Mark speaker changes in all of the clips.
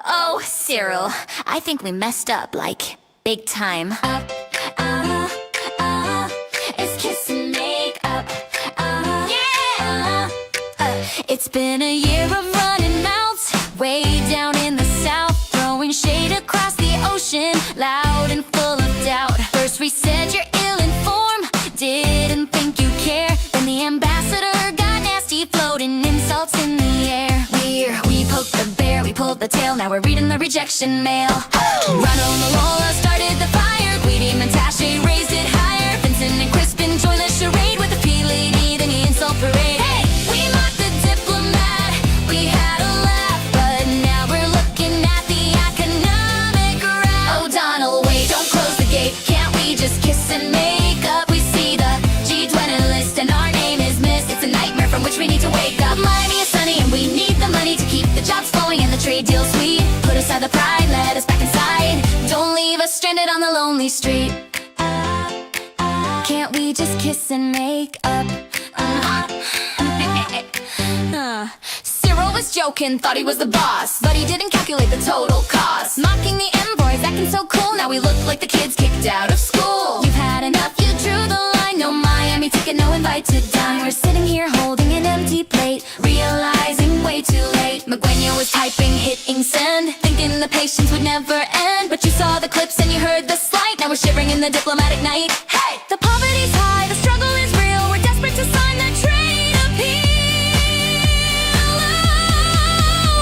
Speaker 1: Oh, Cyril, I think we messed up, like, big time. It's kiss and make up. Yeah! It's been a year of running mouths, way down in the south, throwing shade across the ocean, loud and full of doubt. First we said you're ill-informed, didn't think you care. Then the ambassador got nasty, floating insults in the air. We poked the bear, we pulled the tail, now we're reading the rejection mail. Ronald and Lola started the fire, Guidi and Tashi raised it higher. Vincent and Crispin joined the charade with the P-Lady, then the insult parade. Hey, we mocked the diplomat, we had a laugh, but now we're looking at the economic route. Oh, Donald, wait, don't close the gate, can't we just kiss and make up? We see the G20 list and our name is missed. It's a nightmare from which we need to wake up. Miami is sunny and we need the money to keep the jobs flowing and the trade deal sweet. Put aside the pride, let us back inside. Don't leave us stranded on the lonely street. Can't we just kiss and make up? Cyril was joking, thought he was the boss, but he didn't calculate the total cost. Mocking the envoys, acting so cool, now we look like the kids kicked out of school. You've had enough, you drew the line, no Miami ticket, no invite to dine. We're sitting here holding an empty plate, realizing way too late. McGuinio was typing, hitting send, thinking the patience would never end. But you saw the clips and you heard the slight, now we're shivering in the diplomatic night. Hey! The poverty's high, the struggle is real, we're desperate to sign that trade appeal.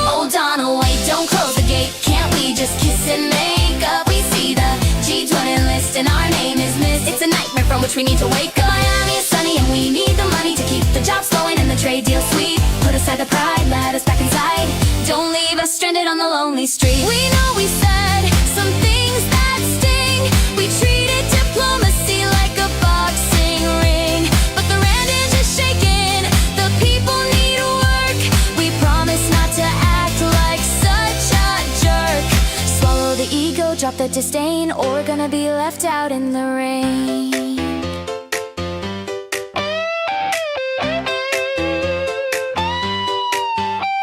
Speaker 1: Oh, Donald, wait, don't close the gate, can't we just kiss and make up? We see the G20 list and our name is missed. It's a nightmare from which we need to wake up. Miami is sunny and we need the money to keep the jobs flowing and the trade deal sweet. Put aside the pride, let us back inside. Don't leave us stranded on the lonely street. We know we said some things that sting. We treated diplomacy like a boxing ring, but the rand is just shaking. The people need work. We promise not to act like such a jerk. Swallow the ego, drop the disdain, or we're gonna be left out in the rain.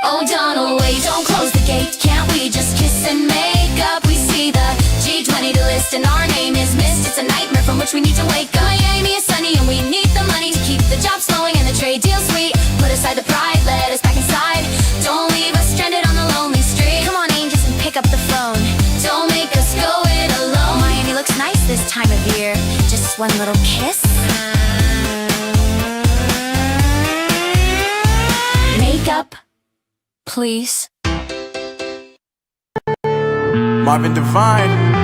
Speaker 1: Oh, Donald, wait, don't close the gate, can't we just kiss and make up? We see the G20 list and our name is missed. It's a nightmare from which we need to wake up. Miami is sunny and we need the money to keep the jobs flowing and the trade deal sweet. Put aside the pride, let us back inside. Don't leave us stranded on the lonely street. Come on, angels, and pick up the phone. Don't make us go it alone. Miami looks nice this time of year. Just one little kiss. Make up, please.
Speaker 2: Marvin Devine.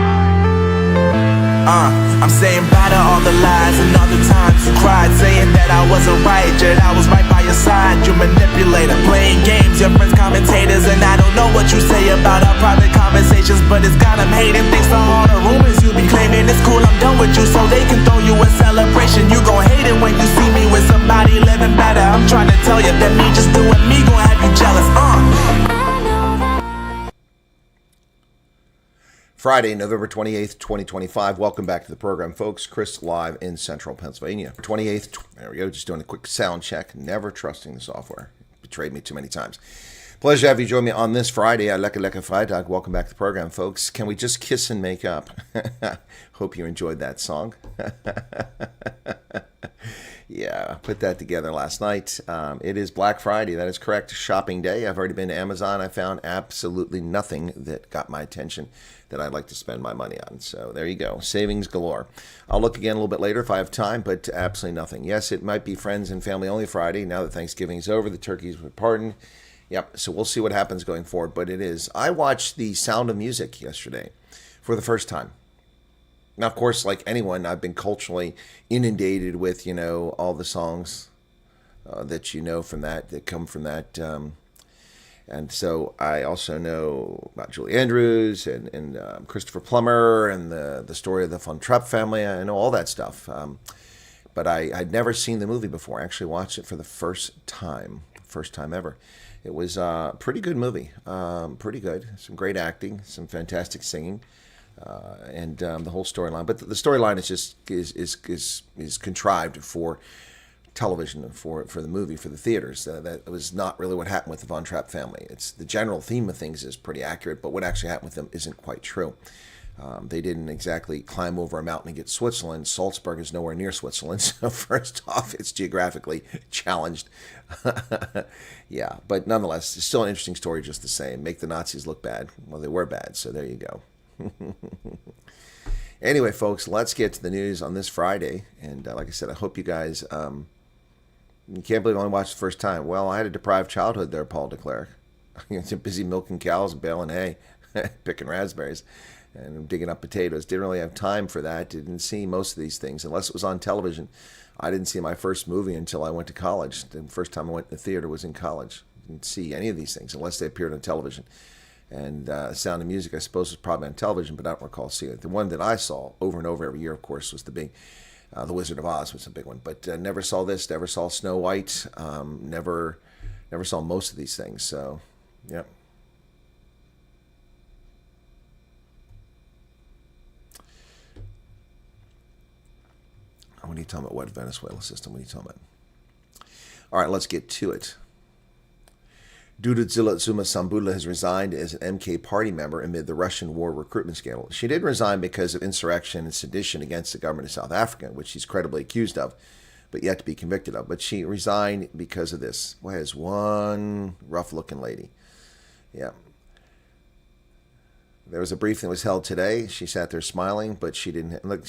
Speaker 2: I'm saying bye to all the lies and all the times you cried, saying that I wasn't right, yet I was right by your side. You manipulator, playing games, your friends commentators, and I don't know what you say about our private conversations, but it's got them hating. Thanks to all the rumors you be claiming. It's cool, I'm done with you, so they can throw you a celebration. You gon' hate it when you see me with somebody living better. I'm trying to tell you that me just doing me gon' have you jealous.
Speaker 3: Friday, November 28th, 2025. Welcome back to the program, folks. Chris live in central Pennsylvania. 28th, there we go, just doing a quick sound check. Never trusting the software. Betrayed me too many times. Pleasure to have you join me on this Friday. Lekker Freitag. Welcome back to the program, folks. Can we just kiss and make up? Hope you enjoyed that song. Yeah, put that together last night. It is Black Friday. That is correct. Shopping day. I've already been to Amazon. I found absolutely nothing that got my attention that I'd like to spend my money on. So there you go. Savings galore. I'll look again a little bit later if I have time, but absolutely nothing. Yes, it might be friends and family only Friday. Now that Thanksgiving's over, the turkeys were pardoned. Yep, so we'll see what happens going forward, but it is. I watched The Sound of Music yesterday for the first time. Now, of course, like anyone, I've been culturally inundated with, all the songs that you know from that come from that. And so I also know about Julie Andrews and Christopher Plummer and the story of the Von Trapp family. I know all that stuff. But I'd never seen the movie before. I actually watched it for the first time ever. It was a pretty good movie, pretty good. Some great acting, some fantastic singing. And the whole storyline, but the storyline is just is contrived television for the movie, for the theaters. That was not really what happened with the Von Trapp family. It's the general theme of things is pretty accurate, but what actually happened with them isn't quite true. They didn't exactly climb over a mountain and get Switzerland. Salzburg is nowhere near Switzerland, so first off, it's geographically challenged. Yeah, but nonetheless, it's still an interesting story just the same. Make the Nazis look bad. Well, they were bad, so there you go. Anyway, folks, let's get to the news on this Friday. And like I said, I hope you guys... you can't believe I only watched the first time. Well, I had a deprived childhood there, Paul DeClerc. I'm busy milking cows and baling hay, picking raspberries, and digging up potatoes. Didn't really have time for that. Didn't see most of these things unless it was on television. I didn't see my first movie until I went to college. The first time I went to the theater was in college. Didn't see any of these things unless they appeared on television. And Sound of Music, I suppose, was probably on television, but I don't recall seeing it. The one that I saw over and over every year, of course, was the big The Wizard of Oz was a big one. But never saw this, never saw Snow White, never saw most of these things. So, yep. What are you talking about? What Venezuela system? What are you talking about? All right, let's get to it. Dudadzila Zuma Sambula has resigned as an MK party member amid the Russian war recruitment scandal. She did resign because of insurrection and sedition against the government of South Africa, which she's credibly accused of, but yet to be convicted of. But she resigned because of this. Boy, is one rough-looking lady. Yeah. There was a briefing that was held today. She sat there smiling, but she didn't. Look,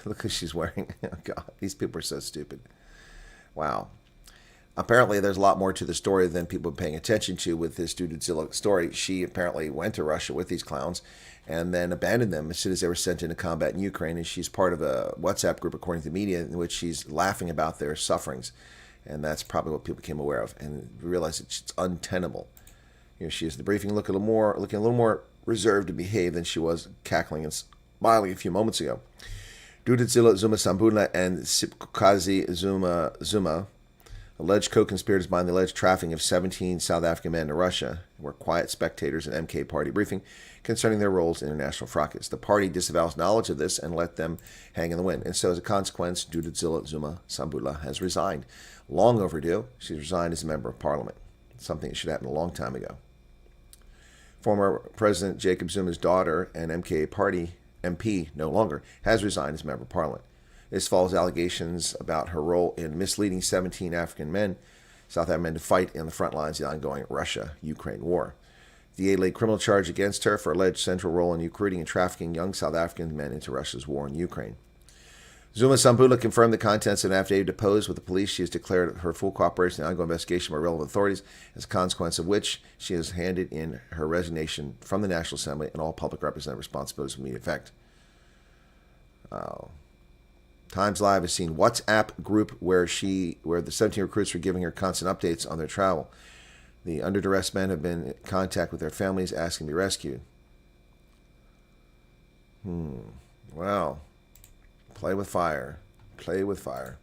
Speaker 3: look what she's wearing. Oh, God, these people are so stupid. Wow. Apparently, there's a lot more to the story than people are paying attention to with this Dudadzila story. She apparently went to Russia with these clowns and then abandoned them as soon as they were sent into combat in Ukraine. And she's part of a WhatsApp group, according to the media, in which she's laughing about their sufferings. And that's probably what people became aware of and realized it's untenable. Here she is at the briefing, looking a little more reserved and behaved than she was cackling and smiling a few moments ago. Dudadzila Zuma Sambula and Sipkazi Zuma, alleged co-conspirators behind the alleged trafficking of 17 South African men to Russia, were quiet spectators at MK party briefing concerning their roles in international fracas. The party disavows knowledge of this and let them hang in the wind. And so as a consequence, Dudadzila Zuma Sambula has resigned. Long overdue, she's resigned as a member of parliament. Something that should happen a long time ago. Former President Jacob Zuma's daughter and MK party MP, no longer, has resigned as member of parliament. This follows allegations about her role in misleading 17 African men, South African men, to fight in the front lines of the ongoing Russia-Ukraine war. The DA laid criminal charge against her for alleged central role in recruiting and trafficking young South African men into Russia's war in Ukraine. Zuma Sambula confirmed the contents of an affidavit deposed with the police. She has declared her full cooperation in the ongoing investigation by relevant authorities, as a consequence of which she has handed in her resignation from the National Assembly and all public representative responsibilities with immediate effect. Times Live has seen WhatsApp group where the 17 recruits were giving her constant updates on their travel. The under duress men have been in contact with their families asking to be rescued. Well, play with fire. Play with fire.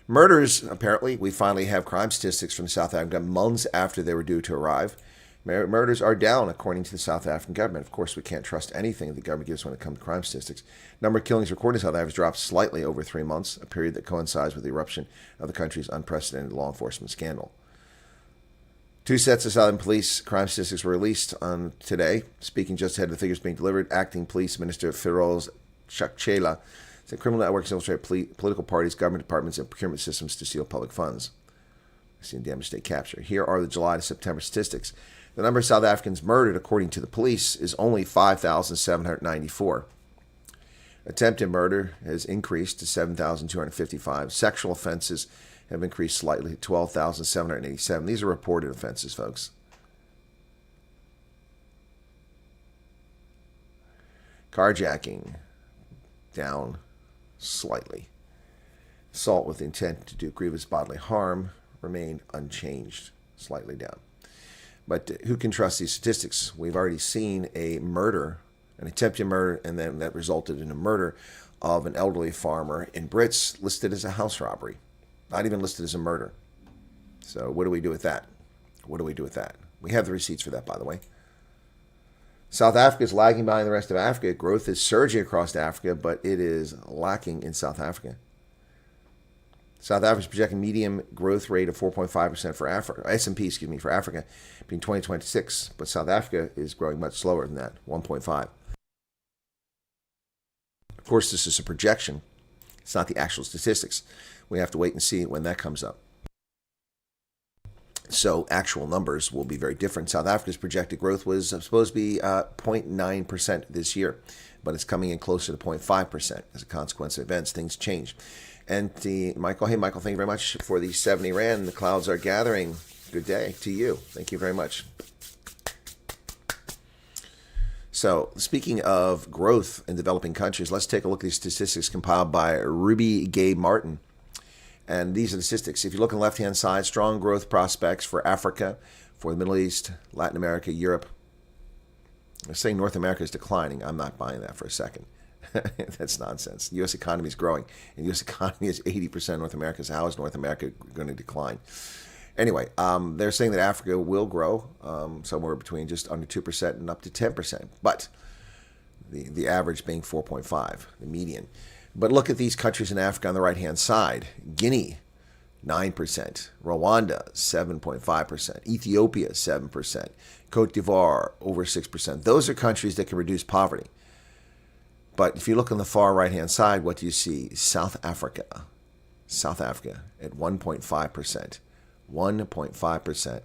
Speaker 3: Murders, apparently, we finally have crime statistics from South Africa months after they were due to arrive. Murders are down, according to the South African government. Of course, we can't trust anything the government gives when it comes to crime statistics. Number of killings recorded in South Africa has dropped slightly over 3 months, a period that coincides with the eruption of the country's unprecedented law enforcement scandal. 2 sets of Southern police crime statistics were released on today. Speaking just ahead of the figures being delivered, Acting Police Minister Feroz Chakchela said criminal networks infiltrate political parties, government departments, and procurement systems to steal public funds. Seen damage state capture. Here are the July to September statistics. The number of South Africans murdered, according to the police, is only 5,794. Attempted murder has increased to 7,255. Sexual offenses have increased slightly to 12,787. These are reported offenses, folks. Carjacking, down slightly. Assault with intent to do grievous bodily harm remained unchanged, slightly down. But who can trust these statistics? We've already seen a murder, an attempted murder, and then that resulted in a murder of an elderly farmer in Brits, listed as a house robbery, not even listed as a murder. So what do we do with that? What do we do with that? We have the receipts for that, by the way. South Africa is lagging behind the rest of Africa. Growth is surging across Africa, but it is lacking in South Africa. South Africa's projecting median growth rate of 4.5% for Africa, S&P, for Africa, between 2026. But South Africa is growing much slower than that, 1.5. Of course, this is a projection. It's not the actual statistics. We have to wait and see when that comes up. So actual numbers will be very different. South Africa's projected growth was supposed to be 0.9% this year, but it's coming in closer to 0.5% as a consequence of events. Things change. And Michael, hey Michael, thank you very much for the 70 Rand. The clouds are gathering. Good day to you. Thank you very much. So, speaking of growth in developing countries, let's take a look at these statistics compiled by Ruby Gay Martin. And these are the statistics. If you look on the left-hand side, strong growth prospects for Africa, for the Middle East, Latin America, Europe. They're saying North America is declining. I'm not buying that for a second. That's nonsense. The U.S. economy is growing, and the U.S. economy is 80% North America. So how is North America going to decline? Anyway, they're saying that Africa will grow somewhere between just under 2% and up to 10%, but the average being 4.5, the median. But look at these countries in Africa on the right-hand side. Guinea, 9%. Rwanda, 7.5%. Ethiopia, 7%. Cote d'Ivoire, over 6%. Those are countries that can reduce poverty. But if you look on the far right-hand side, what do you see? South Africa. South Africa at 1.5%. 1.5%.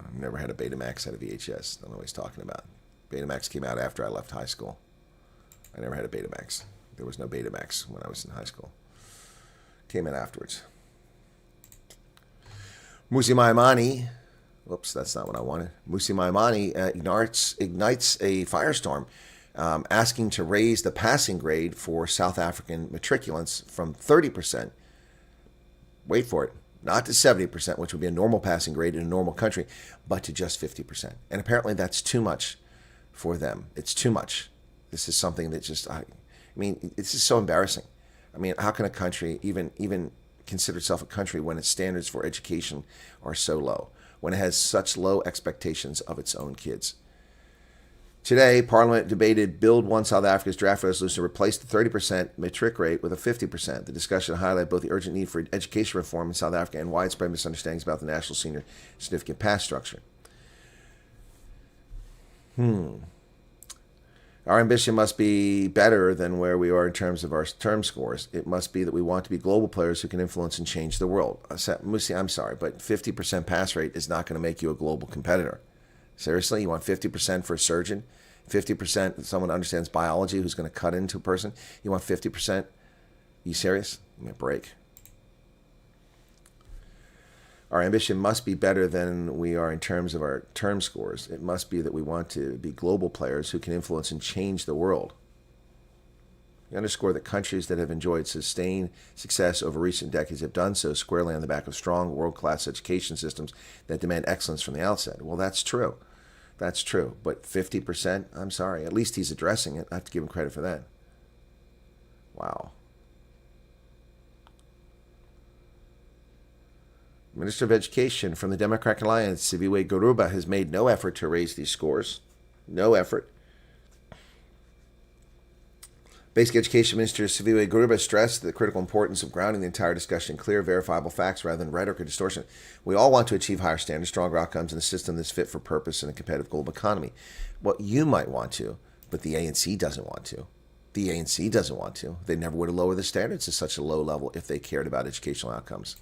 Speaker 3: I've never had a Betamax out of VHS. I don't know what he's talking about. Betamax came out after I left high school. I never had a Betamax. There was no Betamax when I was in high school. Came in afterwards. Musi Maimani, whoops, that's not what I wanted. Musi Maimani ignites a firestorm, asking to raise the passing grade for South African matriculants from 30%, wait for it, not to 70%, which would be a normal passing grade in a normal country, but to just 50%. And apparently that's too much for them. It's too much. This is something that just, I mean, it's just so embarrassing. I mean, how can a country even consider itself a country when its standards for education are so low, when it has such low expectations of its own kids? Today, Parliament debated Bill 1 South Africa's draft resolution to replace the 30% matric rate with a 50%. The discussion highlighted both the urgent need for education reform in South Africa and widespread misunderstandings about the national senior certificate pass structure. Our ambition must be better than where we are in terms of our term scores. It must be that we want to be global players who can influence and change the world. Musi, I'm sorry, but 50% pass rate is not going to make you a global competitor. Seriously, you want 50% for a surgeon? 50% someone who understands biology who's going to cut into a person? You want 50%? You serious? Give me a break. Our ambition must be better than we are in terms of our term scores. It must be that we want to be global players who can influence and change the world. We underscore that countries that have enjoyed sustained success over recent decades have done so squarely on the back of strong world-class education systems that demand excellence from the outset. Well, that's true. That's true. But 50%? I'm sorry. At least he's addressing it. I have to give him credit for that. Wow. Minister of Education from the Democratic Alliance, Siviwe Garuba, has made no effort to raise these scores. No effort. Basic Education Minister Siviwe Garuba stressed the critical importance of grounding the entire discussion in clear, verifiable facts rather than rhetoric or distortion. We all want to achieve higher standards, stronger outcomes, and a system that's fit for purpose in a competitive global economy. What you might want to, but the ANC doesn't want to. The ANC doesn't want to. They never would have lowered the standards to such a low level if they cared about educational outcomes.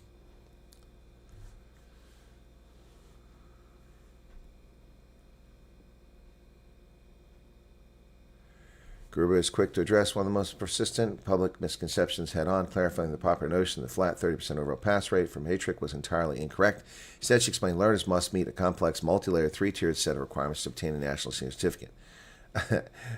Speaker 3: Garuba is quick to address one of the most persistent public misconceptions head-on, clarifying the popular notion that the flat 30% overall pass rate for matric was entirely incorrect. Instead, she explained learners must meet a complex, multi-layered, three-tiered set of requirements to obtain a national senior certificate.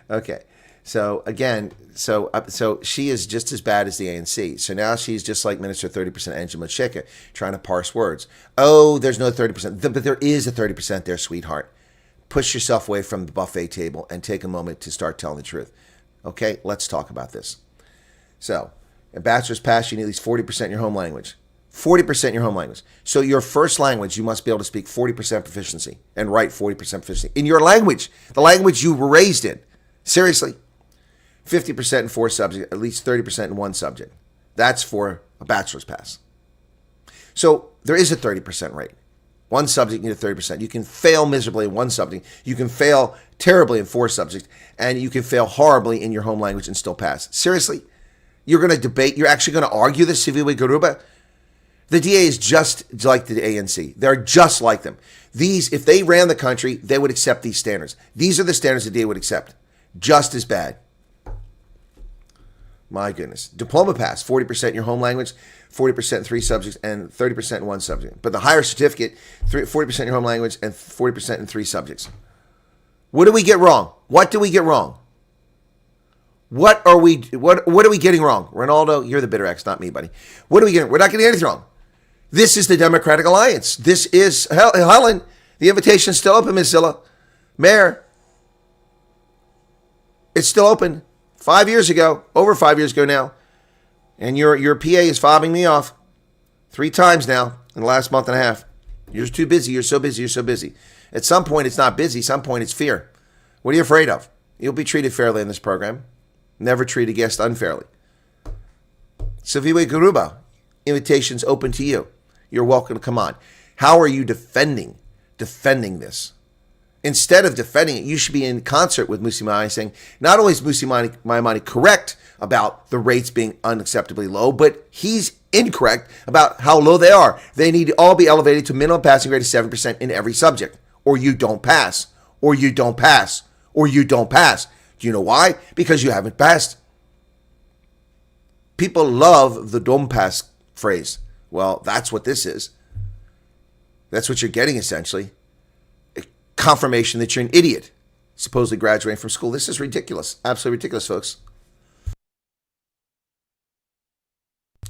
Speaker 3: Okay, so again, so she is just as bad as the ANC. So now she's just like Minister 30% Angela Macheka, trying to parse words. Oh, there's no 30%, but there is a 30% there, sweetheart. Push yourself away from the buffet table and take a moment to start telling the truth. Okay, let's talk about this. So, a bachelor's pass, you need at least 40% in your home language. 40% in your home language. So your first language, you must be able to speak 40% proficiency and write 40% proficiency in your language, the language you were raised in. Seriously. 50% in 4 subjects, at least 30% in 1 subject. That's for a bachelor's pass. So there is a 30% rate. 1 subject, you need a 30%. You can fail miserably in 1 subject. You can fail terribly in 4 subjects. And you can fail horribly in your home language and still pass. Seriously? You're going to debate? You're actually going to argue this civiwe garuba? The DA is just like the ANC. They're just like them. These, if they ran the country, they would accept these standards. These are the standards the DA would accept. Just as bad. My goodness. Diploma pass, 40% in your home language, 40% in 3 subjects, and 30% in 1 subject. But the higher certificate, 40% in your home language and 40% in 3 subjects. What do we get wrong? What do we get wrong? What are we getting wrong? Ronaldo, you're the bitter ex, not me, buddy. What are we getting? We're not getting anything wrong. This is the Democratic Alliance. This is Helen. The invitation is still open, Ms. Zilla. Mayor, it's still open. 5 years ago, over 5 years ago now, and your PA is fobbing me off 3 times now in the last month and a half. You're too busy. You're so busy. You're so busy. At some point, it's not busy. Some point, it's fear. What are you afraid of? You'll be treated fairly in this program. Never treat a guest unfairly. Civiwe Garuba, invitation's open to you. You're welcome to come on. How are you defending this? Instead of defending it, you should be in concert with Mmusi Maimane saying, not only is Mmusi Maimane correct about the rates being unacceptably low, but he's incorrect about how low they are. They need to all be elevated to minimum passing rate of 7% in every subject, or you don't pass, or you don't pass, or you don't pass. Do you know why? Because you haven't passed. People love the don't pass phrase. Well, that's what this is. That's what you're getting, essentially. A confirmation that you're an idiot, supposedly graduating from school. This is ridiculous. Absolutely ridiculous, folks.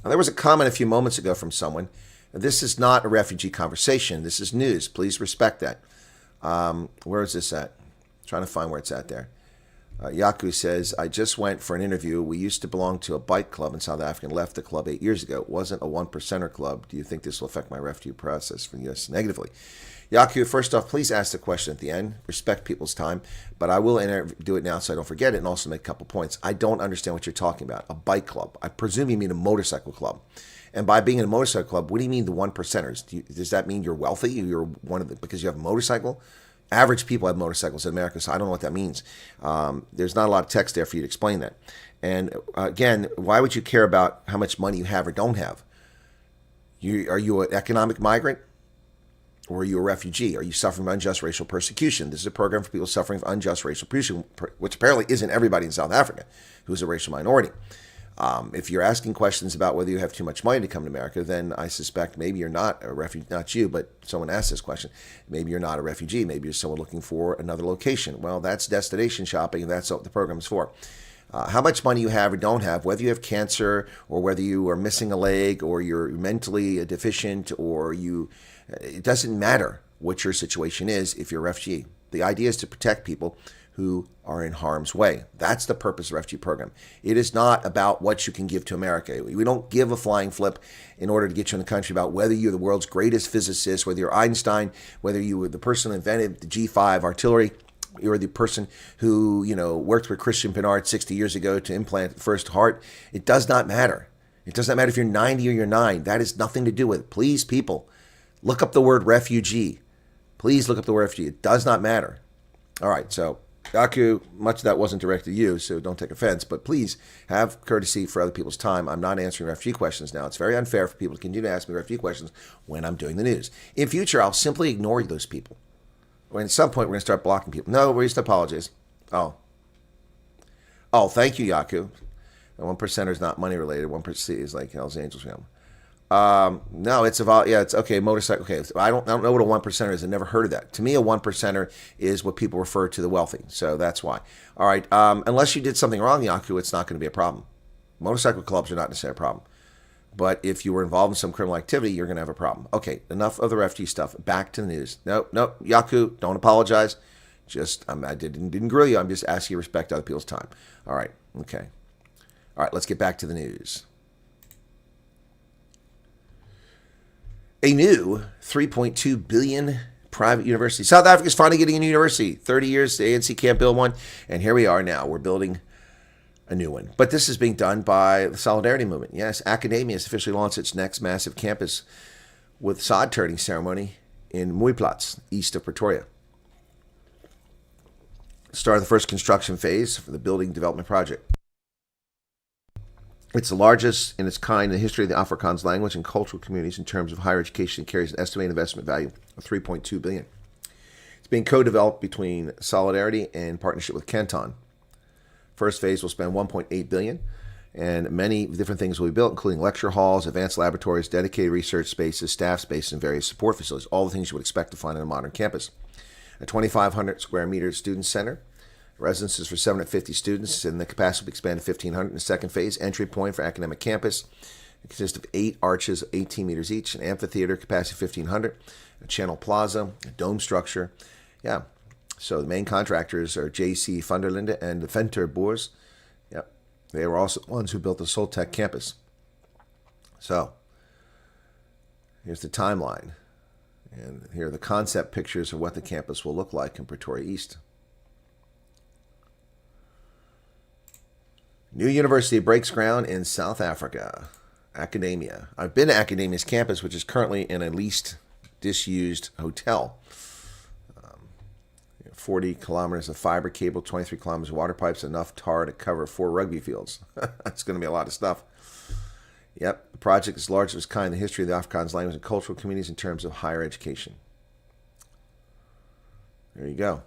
Speaker 3: Now, there was a comment a few moments ago from someone. This is not a refugee conversation. This is news. Please respect that. Where is this at? I'm trying to find where it's at there. Yaku says, I just went for an interview. We used to belong to a bike club in South Africa and left the club 8 years ago. It wasn't a 1%er club. Do you think this will affect my refugee process from the U.S. negatively? Yaku, first off, please ask the question at the end. Respect people's time. But I will do it now so I don't forget it and also make a couple points. I don't understand what you're talking about. A bike club. I presume you mean a motorcycle club. And by being in a motorcycle club, what do you mean the 1%ers? Does that mean you're wealthy? You're one of the, because you have a motorcycle? Average people have motorcycles in America, so I don't know what that means. There's not a lot of text there for you to explain that. And again, why would you care about how much money you have or don't have? Are you an economic migrant? Or are you a refugee? Are you suffering from unjust racial persecution? This is a program for people suffering from unjust racial persecution, which apparently isn't everybody in South Africa who's a racial minority. If you're asking questions about whether you have too much money to come to America, then I suspect maybe you're not a refugee, not you, but someone asked this question. Maybe you're not a refugee. Maybe you're someone looking for another location. Well, that's destination shopping, and that's what the program is for. How much money you have or don't have, whether you have cancer or whether you are missing a leg or you're mentally deficient or it doesn't matter what your situation is if you're a refugee. The idea is to protect people who are in harm's way. That's the purpose of the refugee program. It is not about what you can give to America. We don't give a flying flip in order to get you in the country about whether you're the world's greatest physicist, whether you're Einstein, whether you were the person who invented the G5 artillery, you're the person who, worked with Christian Pinard 60 years ago to implant the first heart. It does not matter. It does not matter if you're 90 or you're 9. That has nothing to do with it. Please, people, look up the word refugee. Please look up the word refugee. It does not matter. All right, so Yaku, much of that wasn't directed to you, so don't take offense, but please have courtesy for other people's time. I'm not answering refugee questions now. It's very unfair for people to continue to ask me refugee questions when I'm doing the news. In future, I'll simply ignore those people. Or at some point, we're going to start blocking people. No, we're just apologies. Oh, thank you, Yaku. The 1%er is not money related. 1% is like Hell's Angels family. No, it's it's okay. Motorcycle. Okay, I don't know what a 1%er is. I've never heard of that. To me, a 1%er is what people refer to the wealthy. So that's why. All right. Unless you did something wrong, Yaku, it's not going to be a problem. Motorcycle clubs are not necessarily a problem. But if you were involved in some criminal activity, you're going to have a problem. Okay, enough of the refugee stuff. Back to the news. No, Yaku, don't apologize. Just I didn't grill you. I'm just asking you to respect other people's time. All right. Okay. All right. Let's get back to the news. A new $3.2 billion private university. South Africa's finally getting a new university. 30 years, the ANC can't build one. And here we are now. We're building a new one. But this is being done by the Solidarity Movement. Yes, academia has officially launched its next massive campus with sod turning ceremony in Mooiplatz, east of Pretoria. Start of the first construction phase for the building development project. It's the largest in its kind in the history of the Afrikaans language and cultural communities in terms of higher education. It carries an estimated investment value of $3.2 billion. It's being co-developed between Solidarity and partnership with Canton. First phase will spend $1.8 billion, and many different things will be built, including lecture halls, advanced laboratories, dedicated research spaces, staff space, and various support facilities, all the things you would expect to find in a modern campus. A 2,500 square meter student center, residences for 750 students, and the capacity will be expanded to 1,500 in the second phase. Entry point for academic campus. It consists of 8 arches, 18 meters each, an amphitheater, capacity 1,500, a channel plaza, a dome structure. Yeah. So the main contractors are J.C. Funderlinde and the Venter Boers. Yep. They were also the ones who built the Soltech campus. So here's the timeline. And here are the concept pictures of what the campus will look like in Pretoria East. New university breaks ground in South Africa. Academia. I've been to Academia's campus, which is currently in a leased, disused hotel. 40 kilometers of fiber cable, 23 kilometers of water pipes, enough tar to cover 4 rugby fields. That's going to be a lot of stuff. Yep, the project is largest of its kind in the history of the Afrikaans language and cultural communities in terms of higher education. There you go.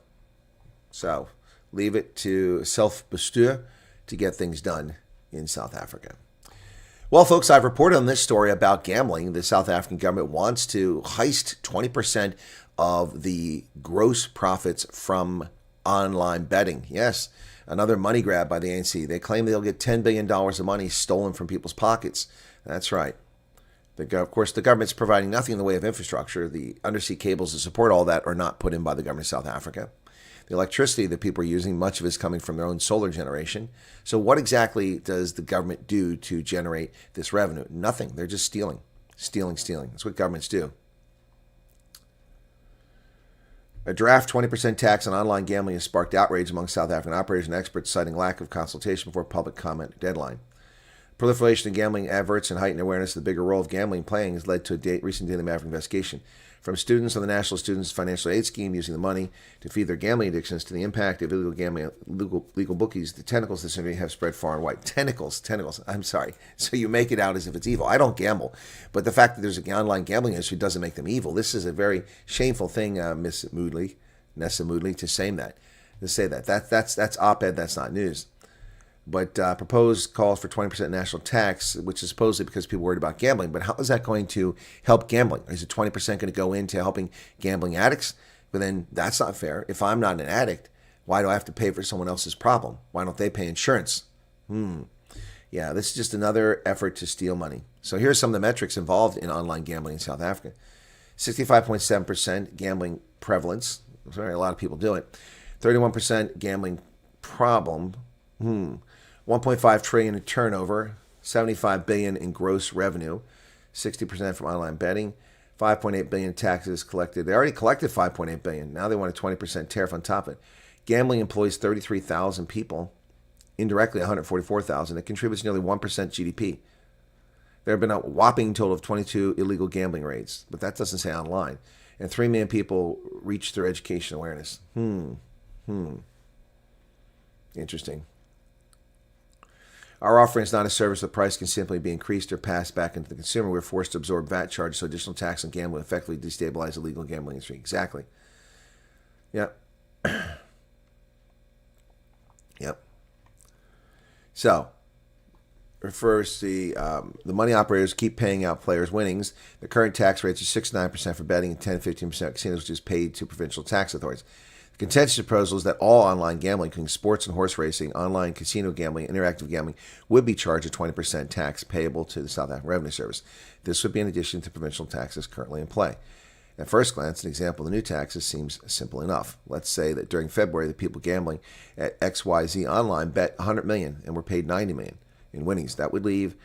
Speaker 3: So, leave it to self-bestuur to get things done in South Africa. Well, folks, I've reported on this story about gambling. The South African government wants to heist 20% of the gross profits from online betting. Yes, another money grab by the ANC. They claim they'll get $10 billion of money stolen from people's pockets. That's right. Of course, the government's providing nothing in the way of infrastructure. The undersea cables to support all that are not put in by the government of South Africa. The electricity that people are using, much of it is coming from their own solar generation. So what exactly does the government do to generate this revenue? Nothing. They're just stealing. Stealing. That's what governments do. A draft 20% tax on online gambling has sparked outrage among South African operators and experts, citing lack of consultation before public comment deadline. Proliferation of gambling adverts and heightened awareness of the bigger role of gambling playing has led to a recent Daily Maverick investigation. From students on the National Students Financial Aid Scheme using the money to feed their gambling addictions to the impact of illegal gambling, legal bookies, the tentacles of this industry have spread far and wide. Tentacles. I'm sorry. So you make it out as if it's evil. I don't gamble. But the fact that there's an online gambling industry doesn't make them evil. This is a very shameful thing, Nessa Moodley, to say that. That's op-ed, that's not news. But proposed calls for 20% national tax, which is supposedly because people are worried about gambling. But how is that going to help gambling? Is it 20% going to go into helping gambling addicts? But then that's not fair. If I'm not an addict, why do I have to pay for someone else's problem? Why don't they pay insurance? Yeah, this is just another effort to steal money. So here's some of the metrics involved in online gambling in South Africa. 65.7% gambling prevalence. Sorry, a lot of people do it. 31% gambling problem. 1.5 trillion in turnover, 75 billion in gross revenue, 60% from online betting, 5.8 billion in taxes collected. They already collected 5.8 billion. Now they want a 20% tariff on top of it. Gambling employs 33,000 people, indirectly 144,000. It contributes nearly 1% GDP. There have been a whopping total of 22 illegal gambling raids, but that doesn't say online. And 3 million people reach their education awareness. Interesting. Our offering is not a service. The price can simply be increased or passed back into the consumer. We're forced to absorb VAT charges, so additional tax on gambling effectively destabilize the legal gambling industry. Exactly. Yep. Yep. So, refers to the money operators keep paying out players' winnings. The current tax rates are 6-9% for betting and 10-15% casinos, which is paid to provincial tax authorities. The contentious proposal is that all online gambling, including sports and horse racing, online casino gambling, interactive gambling, would be charged a 20% tax payable to the South African Revenue Service. This would be in addition to provincial taxes currently in play. At first glance, an example of the new taxes seems simple enough. Let's say that during February, the people gambling at XYZ Online bet $100 million and were paid $90 million in winnings. That would leave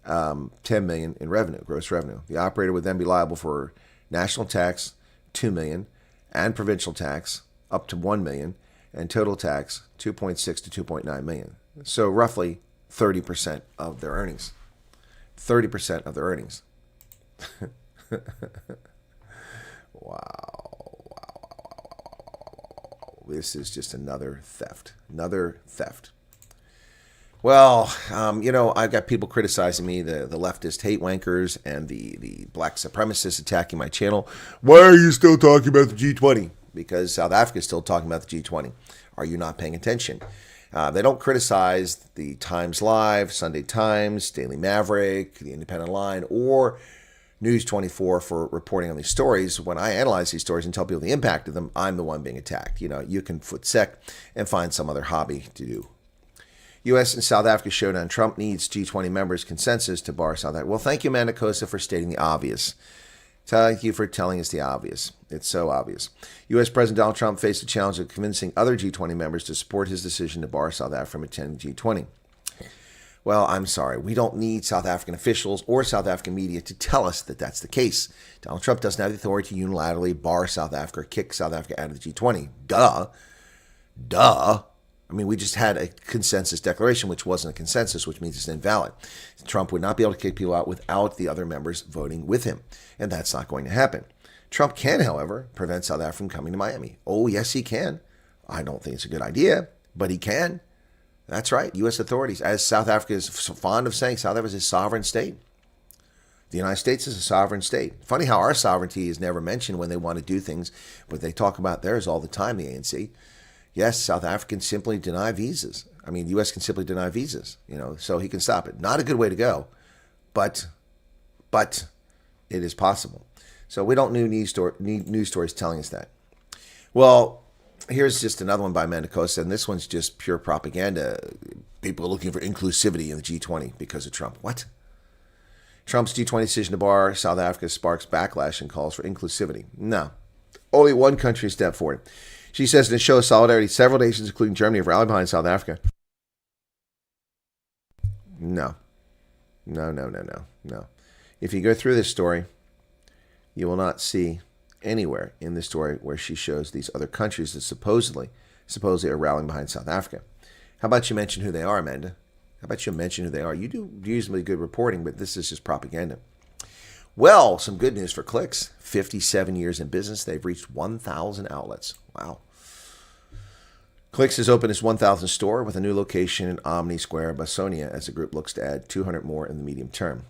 Speaker 3: $10 million in revenue, gross revenue. The operator would then be liable for national tax, $2 million, and provincial tax, up to $1 million, and total tax, $2.6 to $2.9 million. So roughly 30% of their earnings. 30% of their earnings. Wow. This is just another theft. Another theft. Well, I've got people criticizing me, the leftist hate wankers and the black supremacists attacking my channel. Why are you still talking about the G20? Because South Africa is still talking about the G20. Are you not paying attention? They don't criticize the Times Live, Sunday Times, Daily Maverick, the Independent Line, or News 24 for reporting on these stories. When I analyze these stories and tell people the impact of them, I'm the one being attacked. You can foot sec and find some other hobby to do. U.S. and South Africa showdown. Trump needs G20 members' consensus to bar South Africa. Well, thank you, Amanda Cosa, for stating the obvious. Thank you for telling us the obvious. It's so obvious. U.S. President Donald Trump faced the challenge of convincing other G20 members to support his decision to bar South Africa from attending G20. Well, I'm sorry. We don't need South African officials or South African media to tell us that that's the case. Donald Trump doesn't have the authority to unilaterally bar South Africa or kick South Africa out of the G20. Duh. I mean, we just had a consensus declaration, which wasn't a consensus, which means it's invalid. Trump would not be able to kick people out without the other members voting with him, and that's not going to happen. Trump can, however, prevent South Africa from coming to Miami. Oh, yes, he can. I don't think it's a good idea, but he can. That's right. U.S. authorities, as South Africa is fond of saying, South Africa is a sovereign state. The United States is a sovereign state. Funny how our sovereignty is never mentioned when they want to do things, but they talk about theirs all the time, the ANC. Yes, South Africa can simply deny visas. I mean, the U.S. can simply deny visas, so he can stop it. Not a good way to go, but it is possible. So we don't need news stories telling us that. Well, here's just another one by Amanda Cosa, and this one's just pure propaganda. People are looking for inclusivity in the G20 because of Trump. What? Trump's G20 decision to bar South Africa sparks backlash and calls for inclusivity. No. Only one country stepped forward. She says in a show of solidarity, several nations, including Germany, have rallied behind South Africa. No. If you go through this story, you will not see anywhere in this story where she shows these other countries that supposedly are rallying behind South Africa. How about you mention who they are, Amanda? How about you mention who they are? You do usually good reporting, but this is just propaganda. Well, some good news for Clicks. 57 years in business, they've reached 1,000 outlets. Wow. Clicks has opened its 1,000th store with a new location in Omni Square, Basonia, as the group looks to add 200 more in the medium term.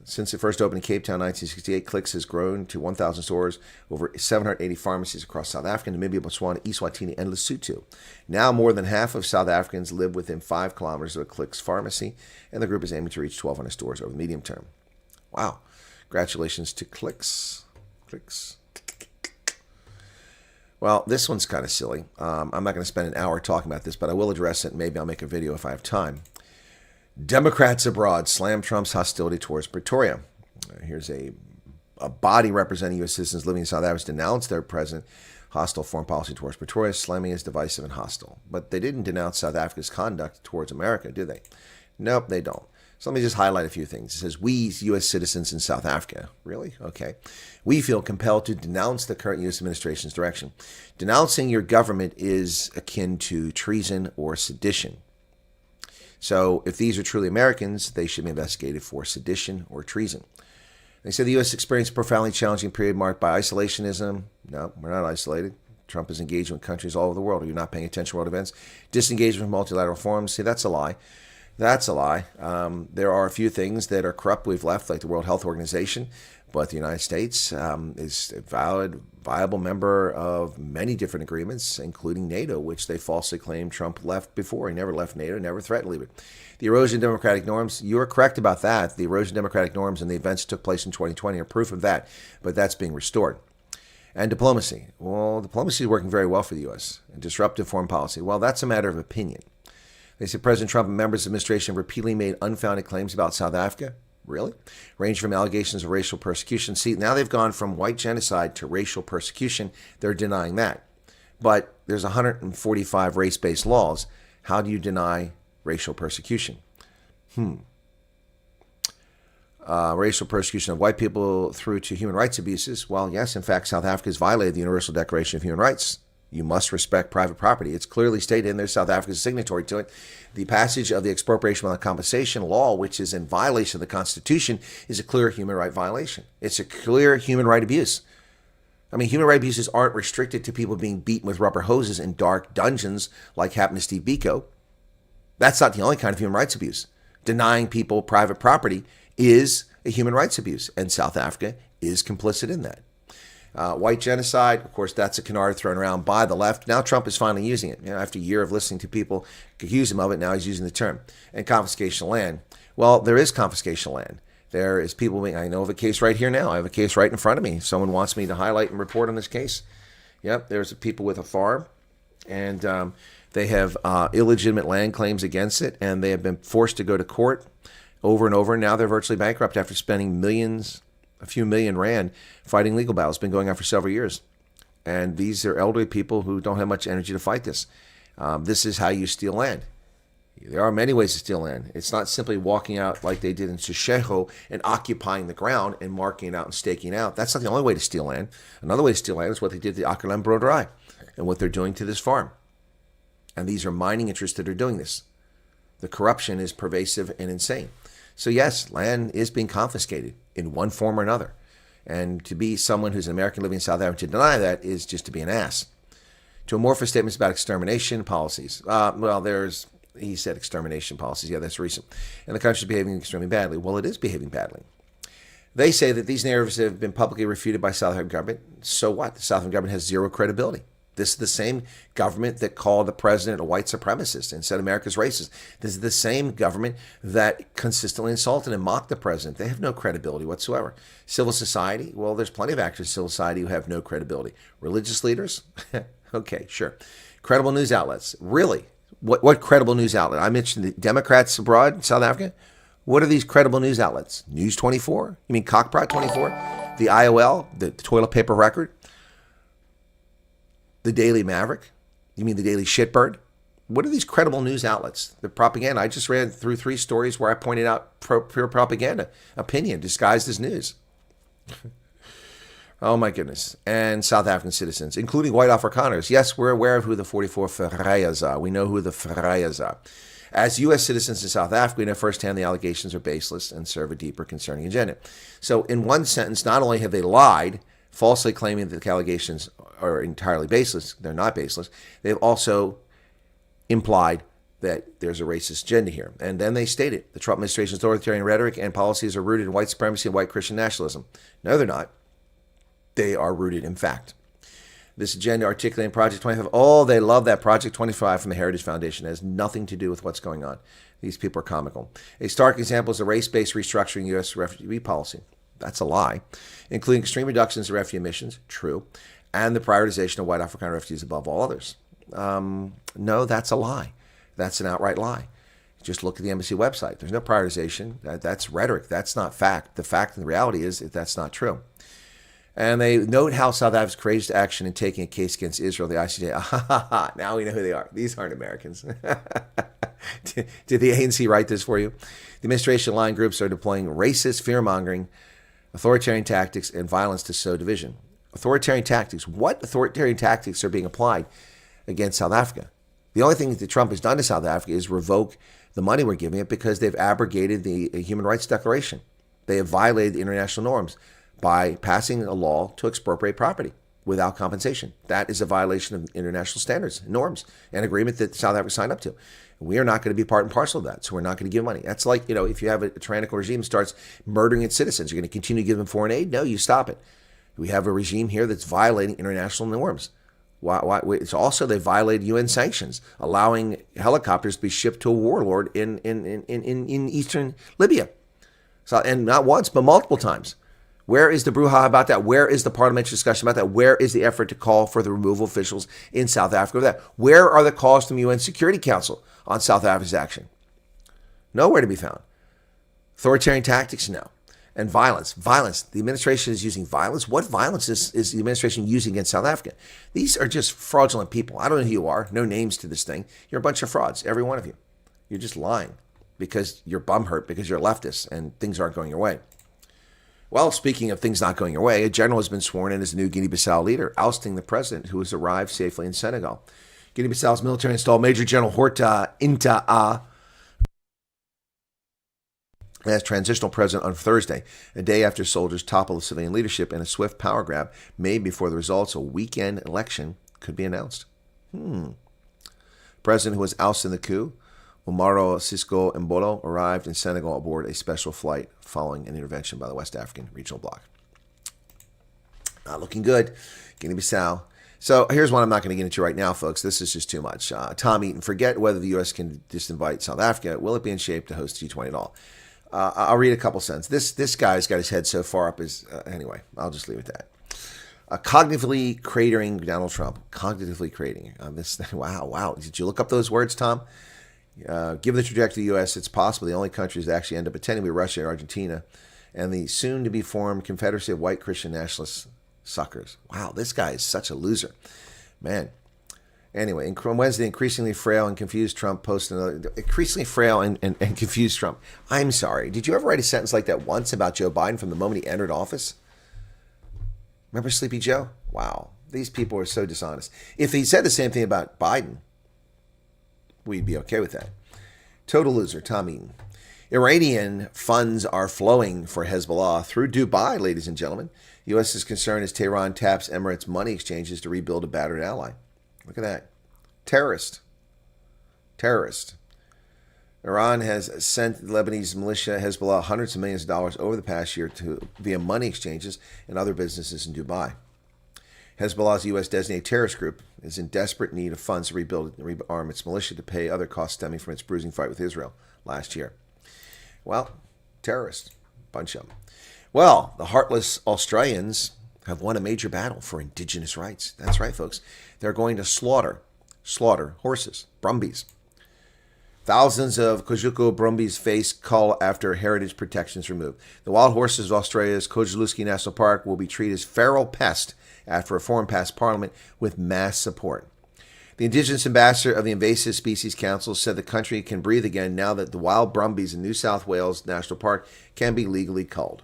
Speaker 3: Since it first opened in Cape Town in 1968, Clicks has grown to 1,000 stores, over 780 pharmacies across South Africa, Namibia, Botswana, Eswatini, and Lesotho. Now, more than half of South Africans live within 5 kilometers of a Clicks pharmacy, and the group is aiming to reach 1,200 stores over the medium term. Wow. Congratulations to Clicks. Well, this one's kind of silly. I'm not going to spend an hour talking about this, but I will address it. Maybe I'll make a video if I have time. Democrats abroad slam Trump's hostility towards Pretoria. Here's a body representing U.S. citizens living in South Africa denounced their president hostile foreign policy towards Pretoria, slamming as divisive and hostile. But they didn't denounce South Africa's conduct towards America, did they? Nope, they don't. So let me just highlight a few things. It says, we, U.S. citizens in South Africa. Really? Okay. We feel compelled to denounce the current U.S. administration's direction. Denouncing your government is akin to treason or sedition. So if these are truly Americans, they should be investigated for sedition or treason. They say the U.S. experienced a profoundly challenging period marked by isolationism. No, we're not isolated. Trump is engaging with countries all over the world. Are you not paying attention to world events? Disengagement from multilateral forums. See, that's a lie. That's a lie. There are a few things that are corrupt we've left, like the World Health Organization, but the United States is a viable member of many different agreements, including NATO, which they falsely claim Trump left before. He never left NATO, never threatened to leave it. The erosion of democratic norms, you are correct about that. The erosion of democratic norms and the events that took place in 2020 are proof of that, but that's being restored. And diplomacy. Well, diplomacy is working very well for the U.S. And disruptive foreign policy. Well, that's a matter of opinion. They said President Trump and members of the administration repeatedly made unfounded claims about South Africa. Really? Ranging from allegations of racial persecution. See, now they've gone from white genocide to racial persecution. They're denying that. But there's 145 race-based laws. How do you deny racial persecution? Racial persecution of white people through to human rights abuses. Well, yes, in fact, South Africa has violated the Universal Declaration of Human Rights. You must respect private property. It's clearly stated in there. South Africa's signatory to it. The passage of the expropriation without compensation law, which is in violation of the Constitution, is a clear human right violation. It's a clear human right abuse. I mean, human right abuses aren't restricted to people being beaten with rubber hoses in dark dungeons like happened to Steve Biko. That's not the only kind of human rights abuse. Denying people private property is a human rights abuse, and South Africa is complicit in that. White genocide, of course, that's a canard thrown around by the left. Now Trump is finally using it. After a year of listening to people accuse him of it, now he's using the term. And confiscation of land. Well, there is confiscation of land. There is people being, I know of a case right here now. I have a case right in front of me. Someone wants me to highlight and report on this case. Yep, there's people with a farm, and they have illegitimate land claims against it, and they have been forced to go to court over and over. Now they're virtually bankrupt after spending millions, a few million rand, fighting legal battles. It's been going on for several years. And these are elderly people who don't have much energy to fight this. This is how you steal land. There are many ways to steal land. It's not simply walking out like they did in Sesheho and occupying the ground and marking it out and staking it out. That's not the only way to steal land. Another way to steal land is what they did to Akalan Broderai and what they're doing to this farm. And these are mining interests that are doing this. The corruption is pervasive and insane. So yes, land is being confiscated in one form or another. And to be someone who's an American living in South Africa to deny that is just to be an ass. To amorphous statements about extermination policies. He said extermination policies. Yeah, that's recent. And the country's behaving extremely badly. Well, it is behaving badly. They say that these narratives have been publicly refuted by South African government. So what? The South African government has zero credibility. This is the same government that called the president a white supremacist and said America's racist. This is the same government that consistently insulted and mocked the president. They have no credibility whatsoever. Civil society, well, there's plenty of actors in civil society who have no credibility. Religious leaders? Okay, sure. Credible news outlets? Really? What credible news outlet? I mentioned the Democrats abroad in South Africa. What are these credible news outlets? News 24? You mean Cockprot 24? The IOL? The toilet paper record? The Daily Maverick? You mean the Daily Shitbird? What are these credible news outlets? The propaganda. I just read through 3 stories where I pointed out pure propaganda, opinion disguised as news. Oh my goodness. And South African citizens, including white Afrikaners. Yes, we're aware of who the 44 Ferreiras are. We know who the Ferreiras are. As U.S. citizens in South Africa, we know firsthand the allegations are baseless and serve a deeper concerning agenda. So in one sentence, not only have they lied, falsely claiming that the allegations are entirely baseless, they're not baseless, they've also implied that there's a racist agenda here. And then they stated the Trump administration's authoritarian rhetoric and policies are rooted in white supremacy and white Christian nationalism. No, they're not. They are rooted in fact. This agenda articulated in Project 25, oh, they love that Project 25 from the Heritage Foundation. It has nothing to do with what's going on. These people are comical. A stark example is the race-based restructuring U.S. refugee policy. That's a lie. Including extreme reductions in refugee emissions, true, and the prioritization of white African refugees above all others. No, that's a lie. That's an outright lie. Just look at the embassy website. There's no prioritization. That's rhetoric. That's not fact. The fact and the reality is that that's not true. And they note how South Africa's courageous action in taking a case against Israel, the ICJ. Now we know who they are. These aren't Americans. Did the ANC write this for you? The administration aligned groups are deploying racist, fear-mongering, authoritarian tactics, and violence to sow division. Authoritarian tactics. What authoritarian tactics are being applied against South Africa? The only thing that Trump has done to South Africa is revoke the money we're giving it because they've abrogated the Human Rights Declaration. They have violated the international norms by passing a law to expropriate property without compensation. That is a violation of international standards, norms, and agreement that South Africa signed up to. We are not going to be part and parcel of that, so we're not going to give money. That's like, if you have a tyrannical regime that starts murdering its citizens, you're going to continue to give them foreign aid? No, you stop it. We have a regime here that's violating international norms. Why? It's also they violated UN sanctions, allowing helicopters to be shipped to a warlord in eastern Libya. So, and not once, but multiple times. Where is the brouhaha about that? Where is the parliamentary discussion about that? Where is the effort to call for the removal of officials in South Africa? That? Where are the calls from the UN Security Council on South Africa's action? Nowhere to be found. Authoritarian tactics, no. And violence. Violence. The administration is using violence. What violence is the administration using against South Africa? These are just fraudulent people. I don't know who you are. No names to this thing. You're a bunch of frauds, every one of you. You're just lying because you're bumhurt, because you're leftists and things aren't going your way. Well, speaking of things not going your way, a general has been sworn in as the new Guinea-Bissau leader, ousting the president who has arrived safely in Senegal. Guinea-Bissau's military installed Major General Horta Inta'a as transitional president on Thursday, a day after soldiers toppled the civilian leadership in a swift power grab made before the results of a weekend election could be announced. The president who was ousted in the coup, Umaro Sissoco Embolo, arrived in Senegal aboard a special flight following an intervention by the West African Regional Bloc. Not looking good, Guinea-Bissau. So here's one I'm not going to get into right now, folks. This is just too much. Tom Eaton, forget whether the U.S. can just invite South Africa. Will it be in shape to host G20 at all? I'll read a couple sentences. This guy's got his head so far up his... anyway, I'll just leave it at that. Cognitively cratering Donald Trump. Cognitively cratering. Wow. Did you look up those words, Tom? Given the trajectory of the U.S., it's possible the only countries that actually end up attending will be Russia and Argentina and the soon-to-be-formed Confederacy of White Christian Nationalist Suckers. Wow, this guy is such a loser. Man. Anyway, on Wednesday, increasingly frail and confused Trump posted another... Increasingly frail and confused Trump. I'm sorry. Did you ever write a sentence like that once about Joe Biden from the moment he entered office? Remember Sleepy Joe? Wow. These people are so dishonest. If he said the same thing about Biden, we'd be okay with that. Total loser, Tom Eaton. Iranian funds are flowing for Hezbollah through Dubai, ladies and gentlemen. The U.S. is concerned as Tehran taps Emirates' money exchanges to rebuild a battered ally. Look at that. Terrorist. Iran has sent Lebanese militia Hezbollah hundreds of millions of dollars over the past year via money exchanges and other businesses in Dubai. Hezbollah's U.S.-designated terrorist group is in desperate need of funds to rebuild and rearm its militia to pay other costs stemming from its bruising fight with Israel last year. Well, terrorists. Bunch of them. Well, the heartless Australians have won a major battle for indigenous rights. That's right, folks. They're going to slaughter horses, brumbies. Thousands of Kojuko brumbies face cull after heritage protections removed. The wild horses of Australia's Kojaluski National Park will be treated as feral pests after reform passed Parliament with mass support. The Indigenous ambassador of the Invasive Species Council said the country can breathe again now that the wild brumbies in New South Wales National Park can be legally culled.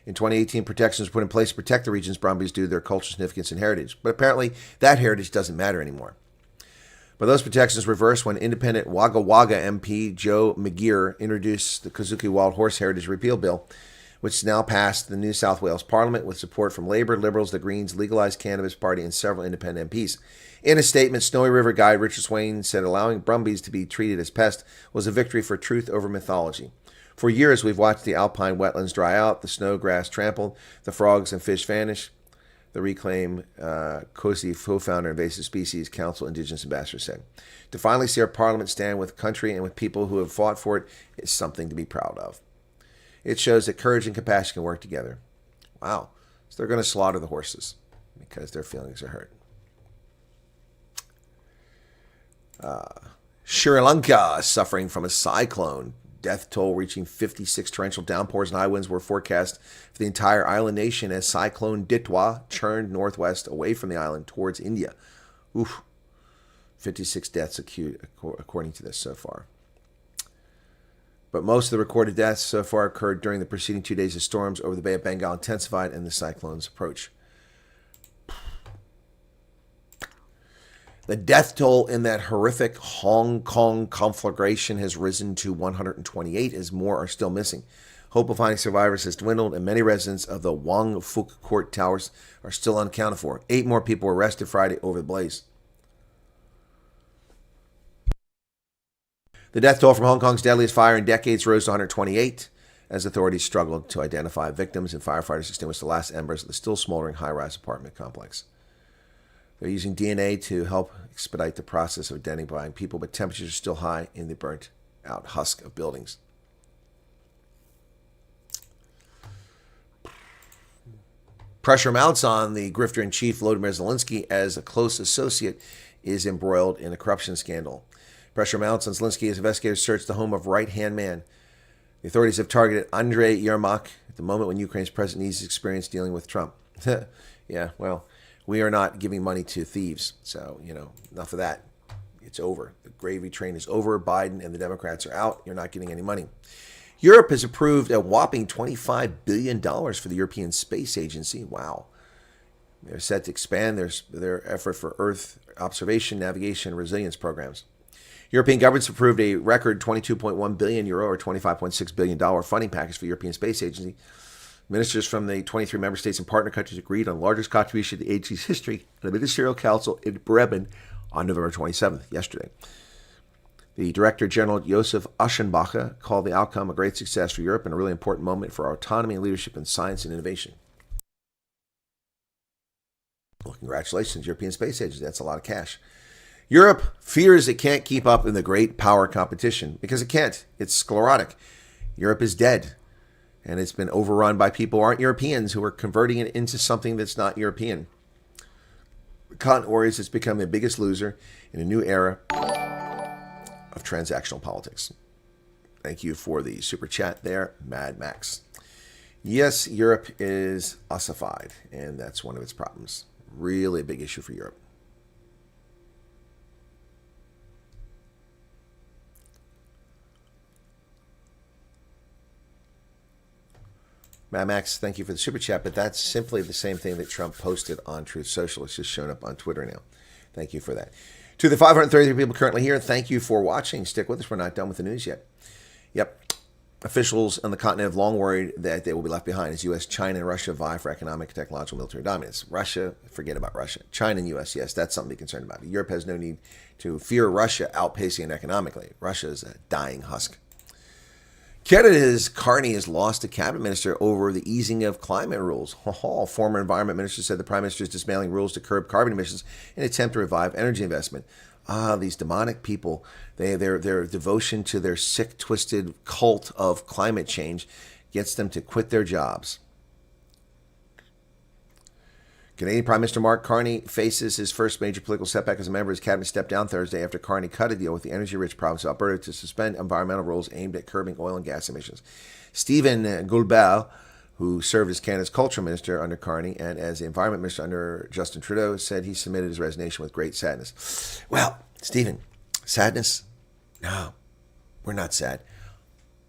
Speaker 3: In 2018, protections were put in place to protect the region's brumbies due to their cultural significance and heritage. But apparently, that heritage doesn't matter anymore. But those protections reversed when independent Wagga Wagga MP Joe McGeer introduced the Kazuki Wild Horse Heritage Repeal Bill, which now passed the New South Wales Parliament with support from Labour, Liberals, the Greens, Legalised Cannabis Party, and several independent MPs. In a statement, Snowy River guide Richard Swain said allowing brumbies to be treated as pests was a victory for truth over mythology. For years, we've watched the alpine wetlands dry out, the snow grass trampled, the frogs and fish vanish, the Reclaim Kosi co-founder Invasive Species Council Indigenous Ambassador said. To finally see our parliament stand with country and with people who have fought for it is something to be proud of. It shows that courage and compassion can work together. Wow. So they're going to slaughter the horses because their feelings are hurt. Sri Lanka suffering from a cyclone. Death toll reaching 56. Torrential downpours and high winds were forecast for the entire island nation as Cyclone Ditwa churned northwest away from the island towards India. Oof. 56 deaths according to this so far. But most of the recorded deaths so far occurred during the preceding 2 days of storms over the Bay of Bengal intensified and the cyclone's approach. The death toll in that horrific Hong Kong conflagration has risen to 128 as more are still missing. Hope of finding survivors has dwindled and many residents of the Wang Fuk Court Towers are still unaccounted for. 8 more people were arrested Friday over the blaze. The death toll from Hong Kong's deadliest fire in decades rose to 128 as authorities struggled to identify victims and firefighters extinguished the last embers of the still smoldering high-rise apartment complex. They're using DNA to help expedite the process of identifying people, but temperatures are still high in the burnt-out husk of buildings. Pressure mounts on the grifter-in-chief Volodymyr Zelensky as a close associate is embroiled in a corruption scandal. Pressure mounts on Zelensky as investigators search the home of right-hand man. The authorities have targeted Andrei Yermak at the moment when Ukraine's president needs experience dealing with Trump. Yeah, well, we are not giving money to thieves. So, enough of that. It's over. The gravy train is over. Biden and the Democrats are out. You're not getting any money. Europe has approved a whopping $25 billion for the European Space Agency. Wow. They're set to expand their effort for Earth observation, navigation, and resilience programs. European governments approved a record €22.1 billion or $25.6 billion funding package for the European Space Agency. Ministers from the 23 member states and partner countries agreed on the largest contribution to the agency's history at a ministerial council in Bremen on November 27th, yesterday. The Director General Josef Aschenbacher called the outcome a great success for Europe and a really important moment for our autonomy and leadership in science and innovation. Well, congratulations, European Space Agency. That's a lot of cash. Europe fears it can't keep up in the great power competition because it can't. It's sclerotic. Europe is dead. And it's been overrun by people who aren't Europeans who are converting it into something that's not European. The continent worries it's become the biggest loser in a new era of transactional politics. Thank you for the super chat there, Mad Max. Yes, Europe is ossified, and that's one of its problems. Really a big issue for Europe. Mad Max, thank you for the super chat, but that's simply the same thing that Trump posted on Truth Social. It's just shown up on Twitter now. Thank you for that. To the 533 people currently here, thank you for watching. Stick with us. We're not done with the news yet. Yep. Officials on the continent have long worried that they will be left behind as U.S., China, and Russia vie for economic, technological, military dominance. Russia, forget about Russia. China and U.S., yes, that's something to be concerned about. Europe has no need to fear Russia outpacing it economically. Russia is a dying husk. Canada's Carney has lost a cabinet minister over the easing of climate rules. Former environment minister said the prime minister is dismantling rules to curb carbon emissions in an attempt to revive energy investment. These demonic people, their devotion to their sick, twisted cult of climate change gets them to quit their jobs. Canadian Prime Minister Mark Carney faces his first major political setback as a member of his cabinet stepped down Thursday after Carney cut a deal with the energy-rich province of Alberta to suspend environmental rules aimed at curbing oil and gas emissions. Stephen Guilbeault, who served as Canada's culture minister under Carney and as the environment minister under Justin Trudeau, said he submitted his resignation with great sadness. Well, Stephen, sadness? No, we're not sad.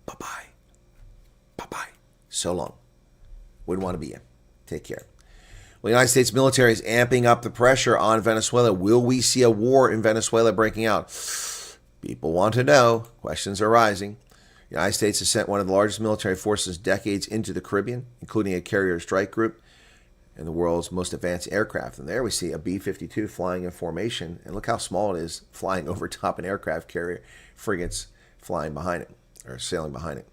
Speaker 3: Bye-bye. Bye-bye. So long. Wouldn't want to be you. Take care. Well, the United States military is amping up the pressure on Venezuela. Will we see a war in Venezuela breaking out? People want to know. Questions are rising. The United States has sent one of the largest military forces decades into the Caribbean, including a carrier strike group and the world's most advanced aircraft. And there we see a B-52 flying in formation. And look how small it is, flying over top an aircraft carrier, frigates flying behind it, or sailing behind it.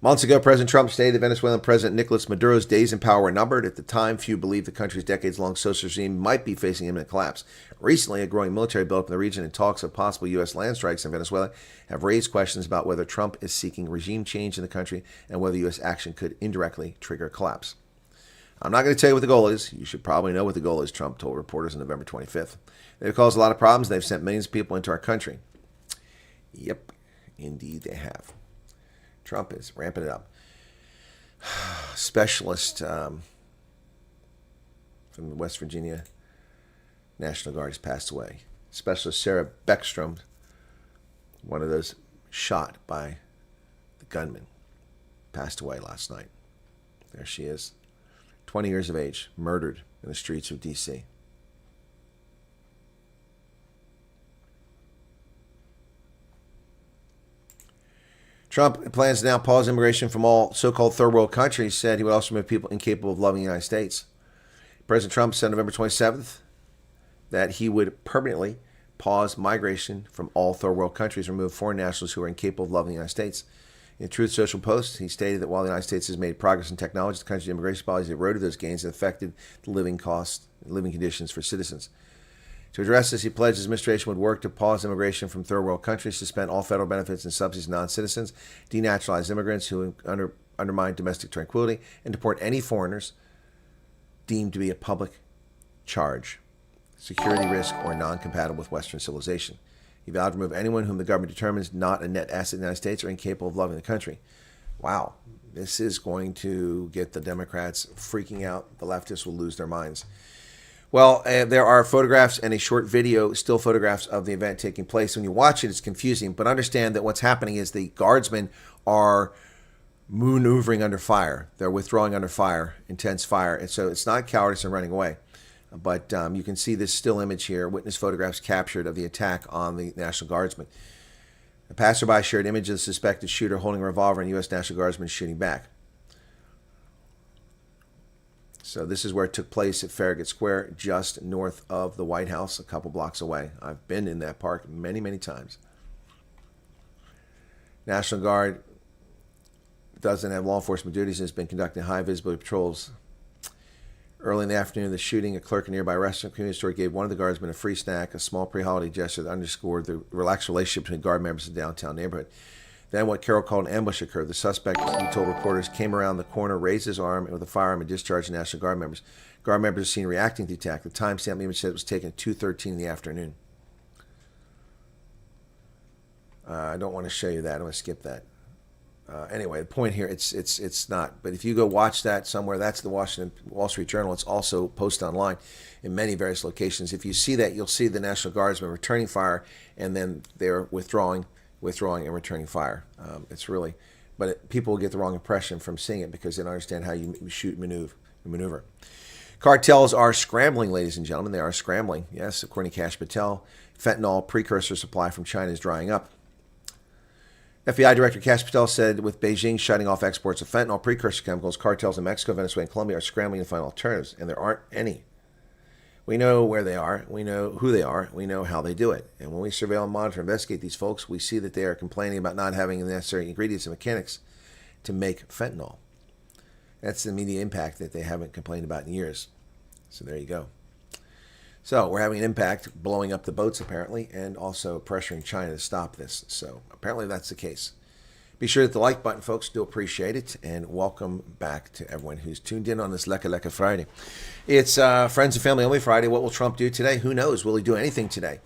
Speaker 3: Months ago, President Trump stated that Venezuelan President Nicolas Maduro's days in power were numbered. At the time, few believed the country's decades-long socialist regime might be facing imminent collapse. Recently, a growing military buildup in the region and talks of possible U.S. land strikes in Venezuela have raised questions about whether Trump is seeking regime change in the country and whether U.S. action could indirectly trigger collapse. I'm not going to tell you what the goal is. You should probably know what the goal is, Trump told reporters on November 25th. They've caused a lot of problems. They've sent millions of people into our country. Yep, indeed they have. Trump is ramping it up. Specialist from the West Virginia National Guard has passed away. Specialist Sarah Beckstrom, one of those shot by the gunman, passed away last night. There she is, 20 years of age, murdered in the streets of D.C. Trump plans to now pause immigration from all so-called third world countries, said he would also remove people incapable of loving the United States. President Trump said on November 27th that he would permanently pause migration from all third world countries, remove foreign nationals who are incapable of loving the United States. In Truth Social Post, he stated that while the United States has made progress in technology, the country's immigration policies eroded those gains and affected the living costs and living conditions for citizens. To address this, he pledged his administration would work to pause immigration from third world countries, suspend all federal benefits and subsidies to non-citizens, denaturalize immigrants who undermine domestic tranquility, and deport any foreigners deemed to be a public charge, security risk, or non-compatible with Western civilization. He vowed to remove anyone whom the government determines not a net asset in the United States or incapable of loving the country. Wow, this is going to get the Democrats freaking out. The leftists will lose their minds. Well, there are photographs and a short video, still photographs of the event taking place. When you watch it, it's confusing, but understand that what's happening is the guardsmen are maneuvering under fire. They're withdrawing under fire, intense fire. And so it's not cowardice and running away. But you can see this still image here, witness photographs captured of the attack on the National Guardsmen. A passerby shared images of the suspected shooter holding a revolver and U.S. National Guardsmen shooting back. So this is where it took place at Farragut Square, just north of the White House, a couple blocks away. I've been in that park many, many times. National Guard doesn't have law enforcement duties and has been conducting high visibility patrols. Early in the afternoon of the shooting, a clerk in a nearby restaurant convenience store gave one of the guardsmen a free snack, a small pre-holiday gesture that underscored the relaxed relationship between guard members in the downtown neighborhood. Then what Carol called an ambush occurred. The suspect, he told reporters, came around the corner, raised his arm with a firearm and discharged the National Guard members. Guard members are seen reacting to the attack. The timestamp image said it was taken at 2:13 in the afternoon. I don't want to show you that. I'm going to skip that. Anyway, the point here, it's not. But if you go watch that somewhere, that's the Wall Street Journal. It's also posted online in many various locations. If you see that, you'll see the National Guardsmen returning fire, and then they're withdrawing and returning fire. It's really, but people will get the wrong impression from seeing it because they don't understand how you shoot and maneuver. Cartels are scrambling, ladies and gentlemen. They are scrambling. Yes, according to Kash Patel, fentanyl precursor supply from China is drying up. FBI Director Kash Patel said with Beijing shutting off exports of fentanyl precursor chemicals, cartels in Mexico, Venezuela, and Colombia are scrambling to find alternatives, and there aren't any. We know where they are. We know who they are. We know how they do it. And when we surveil, monitor, investigate these folks, we see that they are complaining about not having the necessary ingredients and mechanics to make fentanyl. That's the immediate impact that they haven't complained about in years. So there you go. So we're having an impact, blowing up the boats apparently, and also pressuring China to stop this. So apparently that's the case. Be sure to hit the like button, folks. Do appreciate it. And welcome back to everyone who's tuned in on this Leka Friday. It's Friends and Family Only Friday. What will Trump do today? Who knows? Will he do anything today?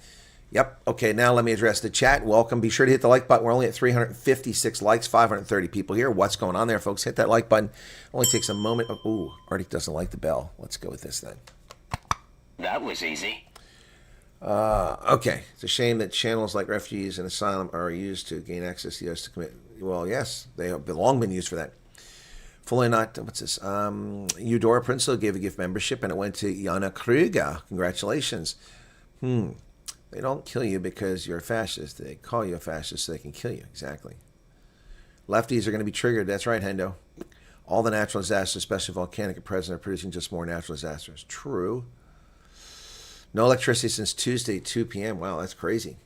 Speaker 3: Yep. Okay, now let me address the chat. Welcome. Be sure to hit the like button. We're only at 356 likes, 530 people here. What's going on there, folks? Hit that like button. Only takes a moment. Ooh, Artie doesn't like the bell. Let's go with this then.
Speaker 4: That was easy.
Speaker 3: Okay. It's a shame that channels like refugees and asylum are used to gain access to the U.S. to commit. Well, yes, they have long been used for that. Fully not. What's this? Eudora Princelow gave a gift membership, and it went to Jana Kruger. Congratulations. They don't kill you because you're a fascist. They call you a fascist so they can kill you. Exactly. Lefties are going to be triggered. That's right, Hendo. All the natural disasters, especially volcanic at present, are producing just more natural disasters. True. No electricity since Tuesday, 2 p.m. Wow, that's crazy.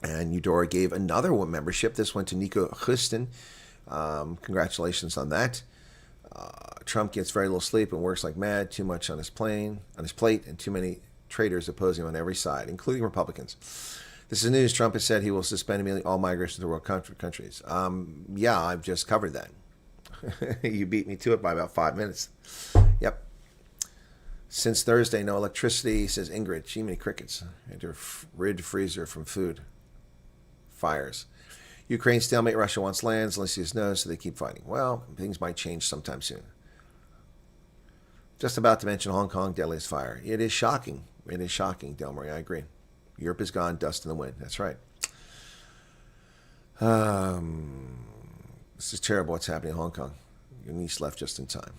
Speaker 3: And Eudora gave another one membership. This went to Nico Huston. Congratulations on that. Trump gets very little sleep and works like mad. Too much on his plate, and too many traitors opposing him on every side, including Republicans. This is news. Trump has said he will suspend immediately all migration to world countries. Yeah, I've just covered that. You beat me to it by about 5 minutes. Yep. Since Thursday, no electricity, says Ingrid. Gee, many crickets. And to rid freezer from food. Fires. Ukraine stalemate. Russia wants land. Zelensky knows, so they keep fighting. Well, things might change sometime soon. Just about to mention Hong Kong, deadliest fire. It is shocking. It is shocking, Delmarie. I agree. Europe is gone, dust in the wind. That's right. This is terrible what's happening in Hong Kong. Your niece left just in time.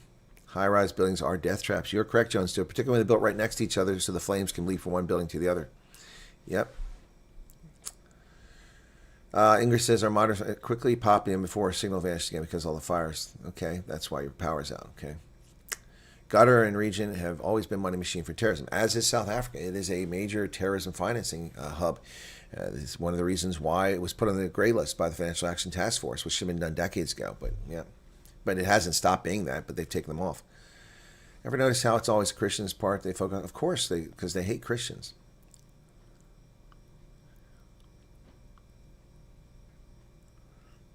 Speaker 3: High-rise buildings are death traps. You're correct, Jones, too, particularly when they're built right next to each other so the flames can leap from one building to the other. Yep. Ingrid says our monitors are quickly popping in before our signal vanishes again because of all the fires. Okay, that's why your power's out. Okay. Qatar and region have always been money machine for terrorism, as is South Africa. It is a major terrorism financing hub. This is one of the reasons why it was put on the gray list by the Financial Action Task Force, which should have been done decades ago. But yeah. But it hasn't stopped being that, but they've taken them off. Ever notice how it's always Christians' part they focus on? Of course, because they hate Christians.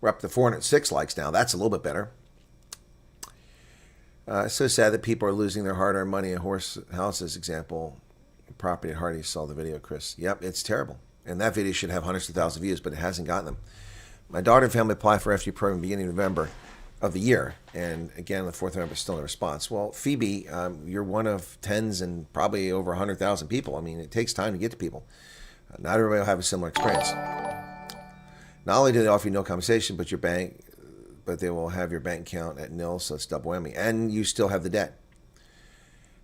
Speaker 3: We're up to 406 likes now. That's a little bit better. It's so sad that people are losing their hard-earned money. A horse houses example, property at Hardy. Saw the video, Chris. Yep, it's terrible. And that video should have hundreds of thousands of views, but it hasn't gotten them. My daughter and family applied for refugee program beginning of November of the year, and again, the 4th of November is still no response. Well, Phoebe, you're one of tens and probably over 100,000 people. I mean, it takes time to get to people. Not everybody will have a similar experience. Not only do they offer you no compensation, but they will have your bank account at nil, so it's double whammy. And you still have the debt.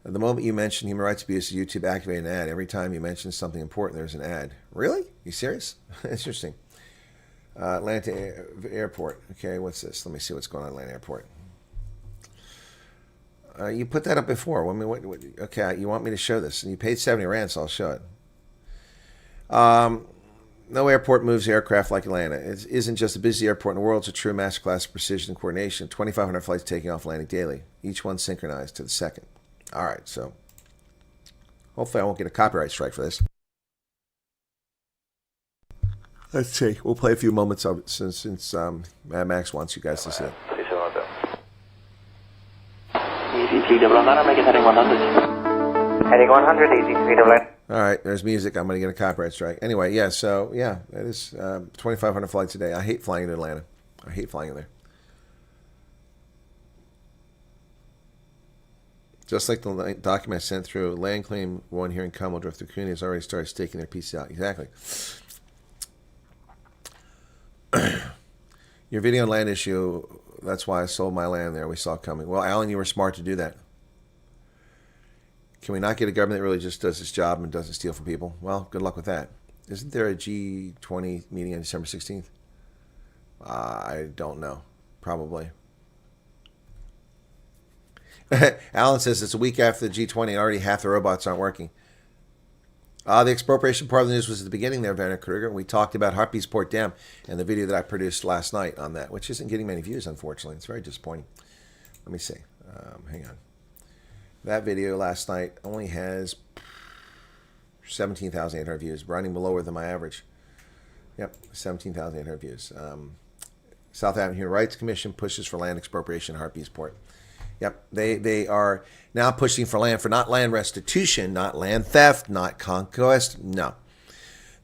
Speaker 3: At the moment you mention human rights abuse, YouTube activated an ad. Every time you mention something important, there's an ad. Really? You serious? Interesting. Atlanta Airport. Okay, what's this? Let me see what's going on at Atlanta Airport. You put that up before. Okay, you want me to show this. And you paid 70 Rand, so I'll show it. No airport moves aircraft like Atlanta. It isn't just the busiest airport in the world. It's a true masterclass of precision and coordination. 2,500 flights taking off landing daily. Each one synchronized to the second. All right, so hopefully I won't get a copyright strike for this. Let's see. We'll play a few moments of it since Mad Max wants you guys to see it.
Speaker 5: Easy 300, make it heading 100. Heading 100, easy 300.
Speaker 3: All right, there's music. I'm going to get a copyright strike. Anyway, yeah, so, yeah, that is 2,500 flights a day. I hate flying to Atlanta. I hate flying there. Just like the document sent through, land claim one here in Kamal Drift, the community has already started staking their pieces out. Exactly. Your video on land issue, that's why I sold my land there. We saw it coming. Well, Alan, you were smart to do that. Can we not get a government that really just does its job and doesn't steal from people? Well, good luck with that. Isn't there a G20 meeting on December 16th? I don't know. Probably. Alan says it's a week after the G20 and already half the robots aren't working. The expropriation part of the news was at the beginning there, Werner Kruger. We talked about Hartbeespoort Dam and the video that I produced last night on that, which isn't getting many views, unfortunately. It's very disappointing. Let me see. Hang on. That video last night only has 17,800 views, running lower than my average. Yep, 17,800 views. South African Human Rights Commission pushes for land expropriation in Hartbeespoort. Yep, they are now pushing for not land restitution, not land theft, not conquest. No,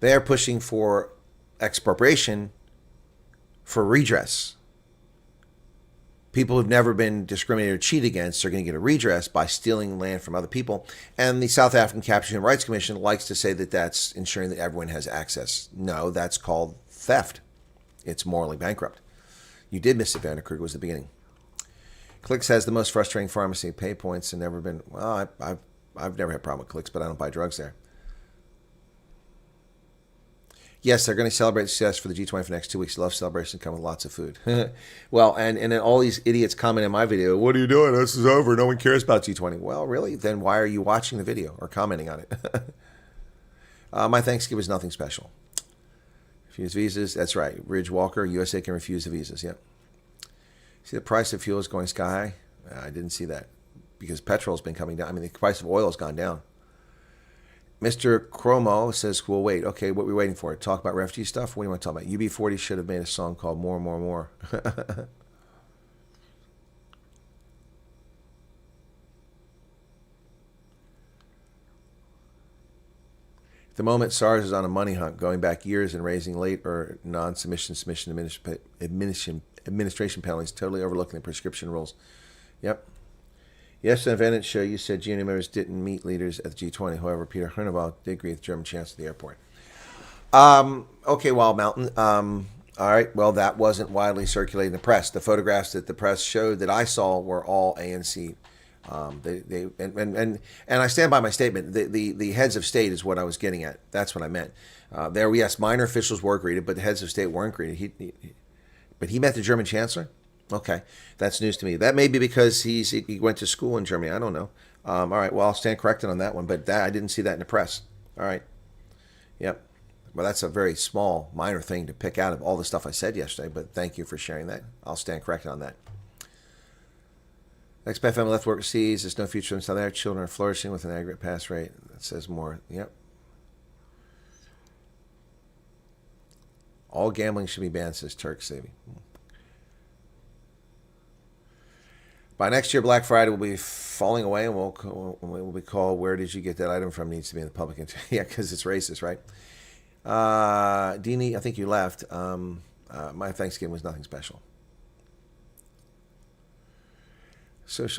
Speaker 3: they are pushing for expropriation for redress. People who've never been discriminated or cheated against are going to get a redress by stealing land from other people. And the South African Captured Human Rights Commission likes to say that that's ensuring that everyone has access. No, that's called theft. It's morally bankrupt. You did miss it, Vanderkruger, was the beginning. Clicks has the most frustrating pharmacy. Pay points have never been... Well, I've never had a problem with Clicks, but I don't buy drugs there. Yes, they're going to celebrate success for the G20 for the next 2 weeks. Love celebration, come with lots of food. Well, and then all these idiots comment in my video, what are you doing? This is over. No one cares about G20. Well, really? Then why are you watching the video or commenting on it? My Thanksgiving was nothing special. Refuse visas. That's right. Ridge Walker, USA can refuse the visas. Yep. See the price of fuel is going sky high? I didn't see that because petrol's been coming down. I mean, the price of oil has gone down. Mr. Chromo says, well, wait. Okay, what are we waiting for? Talk about refugee stuff? What do you want to talk about? UB40 should have made a song called More, More, More. At the moment, SARS is on a money hunt, going back years and raising late or non-submission administration penalties, totally overlooking the prescription rules. Yep. Yes, in the event show, you said GNU members didn't meet leaders at the G20. However, Peter Herneval did agree with the German chancellor at the airport. Okay, Wild Mountain. All right, well, that wasn't widely circulated in the press. The photographs that the press showed that I saw were all ANC. And I stand by my statement. The heads of state is what I was getting at. That's what I meant. Yes, minor officials were greeted, but the heads of state weren't greeted. But he met the German chancellor? Okay, that's news to me. That may be because he went to school in Germany. I don't know. All right, well, I'll stand corrected on that one, but I didn't see that in the press. All right. Yep. Well, that's a very small, minor thing to pick out of all the stuff I said yesterday, but thank you for sharing that. I'll stand corrected on that. Expat family left work overseas. There's no future in South Africa. Children are flourishing with an aggregate pass rate. That says more. Yep. All gambling should be banned, says Turk Savvy. By next year, Black Friday will be falling away, and we'll be called, where did you get that item from? Needs to be in the public interest. Yeah, because it's racist, right? Deanie, I think you left. My Thanksgiving was nothing special.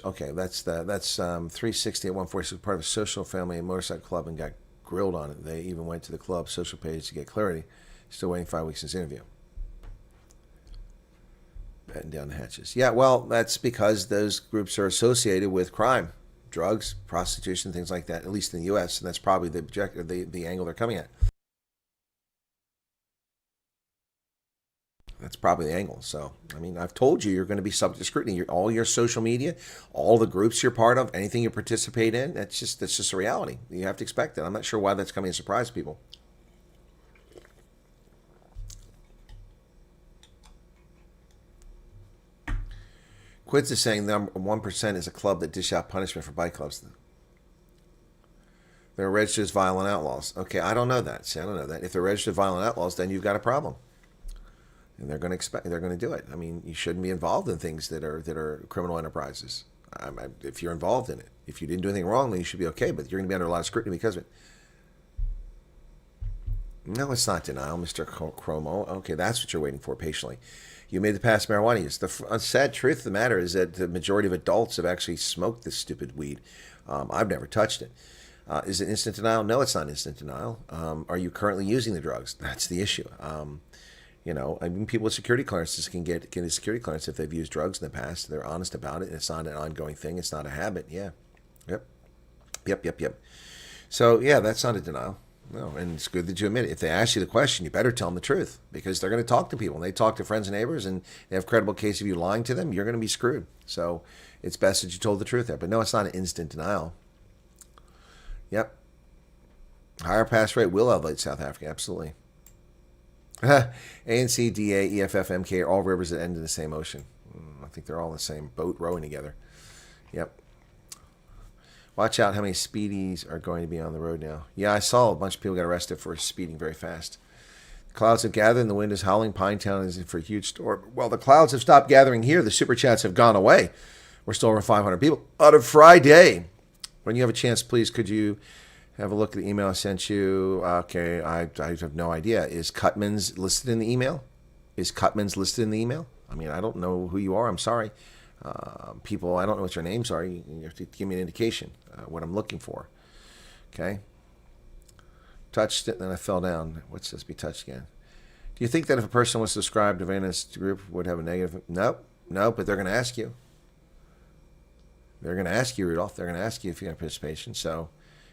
Speaker 3: Okay, that's 360 at 146, part of a social family and motorcycle club, and got grilled on it. They even went to the club social page to get clarity. Still waiting 5 weeks since interview. Batten down the hatches. Yeah, well, that's because those groups are associated with crime, drugs, prostitution, things like that, at least in the U.S., and that's probably the angle they're coming at. That's probably the angle. So, I mean, I've told you you're going to be subject to scrutiny. All your social media, all the groups you're part of, anything you participate in, that's just a reality. You have to expect that. I'm not sure why that's coming as a surprise to people. Quids is saying number 1% is a club that dish out punishment for bike clubs. They're registered as violent outlaws. Okay, I don't know that. See, I don't know that. If they're registered violent outlaws, then you've got a problem. And they're going to do it. I mean, you shouldn't be involved in things that are criminal enterprises. If you're involved in it, if you didn't do anything wrong, then you should be okay. But you're going to be under a lot of scrutiny because of it. No, it's not denial, Mr. Chromo. Okay, that's what you're waiting for patiently. You made the past marijuana use. The sad truth of the matter is that the majority of adults have actually smoked this stupid weed. I've never touched it. Is it instant denial? No, it's not instant denial. Are you currently using the drugs? That's the issue. You know, I mean, people with security clearances can get a security clearance if they've used drugs in the past. They're honest about it. It's not an ongoing thing. It's not a habit. Yeah. Yep. So, yeah, that's not a denial. No, and it's good that you admit it. If they ask you the question, you better tell them the truth because they're going to talk to people. And they talk to friends and neighbors and they have a credible case of you lying to them, you're going to be screwed. So it's best that you told the truth there. But no, it's not an instant denial. Yep. Higher pass rate will elevate South Africa. Absolutely. ANC, DA, EFF, MK are all rivers that end in the same ocean. I think they're all in the same boat rowing together. Yep. Watch out how many speedies are going to be on the road now. Yeah, I saw a bunch of people got arrested for speeding very fast. The clouds have gathered and the wind is howling. Pinetown is in for a huge storm. Well, the clouds have stopped gathering here. The super chats have gone away. We're still over 500 people on a Friday. When you have a chance, please, could you have a look at the email I sent you? Okay, I have no idea. Is Cutman's listed in the email? I mean, I don't know who you are. I'm sorry. People, I don't know what your names are. You have to give me an indication what I'm looking for. Okay. Touched it, then I fell down. What's this? Be touched again. Do you think that if a person was subscribed to Vanna's group would have a negative? Nope, but they're going to ask you. They're going to ask you, Rudolph. They're going to ask you if you have participation. So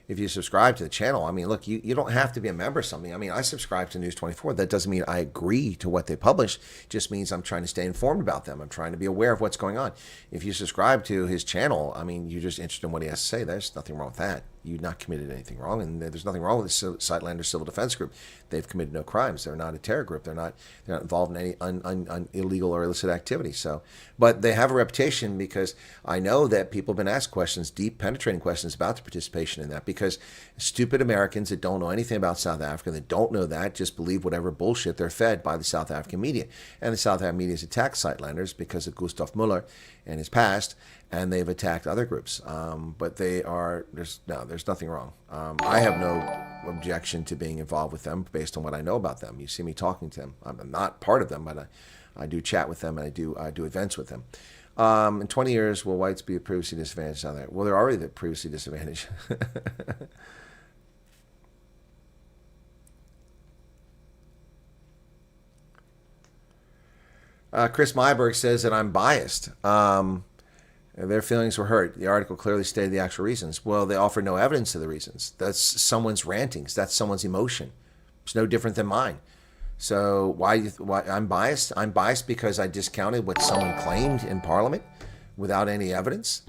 Speaker 3: if you subscribe to the channel, I mean, look, you don't have to be a member of something. I mean, I subscribe to News 24. That doesn't mean I agree to what they publish. It just means I'm trying to stay informed about them. I'm trying to be aware of what's going on. If you subscribe to his channel, I mean, you're just interested in what he has to say. There's nothing wrong with that. You've not committed anything wrong, and there's nothing wrong with the Sightlander Civil Defense Group. They've committed no crimes. They're not a terror group. They're not involved in any illegal or illicit activity. So, but they have a reputation because I know that people have been asked questions, deep, penetrating questions about the participation in that because stupid Americans that don't know anything about South Africa, that don't know that, just believe whatever bullshit they're fed by the South African media. And the South African media has attacked Sightlanders because of Gustav Muller and his past, and they've attacked other groups. But there's nothing wrong. I have no objection to being involved with them based on what I know about them. You see me talking to them. I'm not part of them, but I do chat with them and I do events with them. In 20 years, will whites be previously disadvantaged on that? Well, they're already previously disadvantaged. Chris Myberg says that I'm biased. Their feelings were hurt. The article clearly stated the actual reasons. Well, they offer no evidence of the reasons. That's someone's rantings. That's someone's emotion. It's no different than mine. So why I'm biased? I'm biased because I discounted what someone claimed in Parliament without any evidence.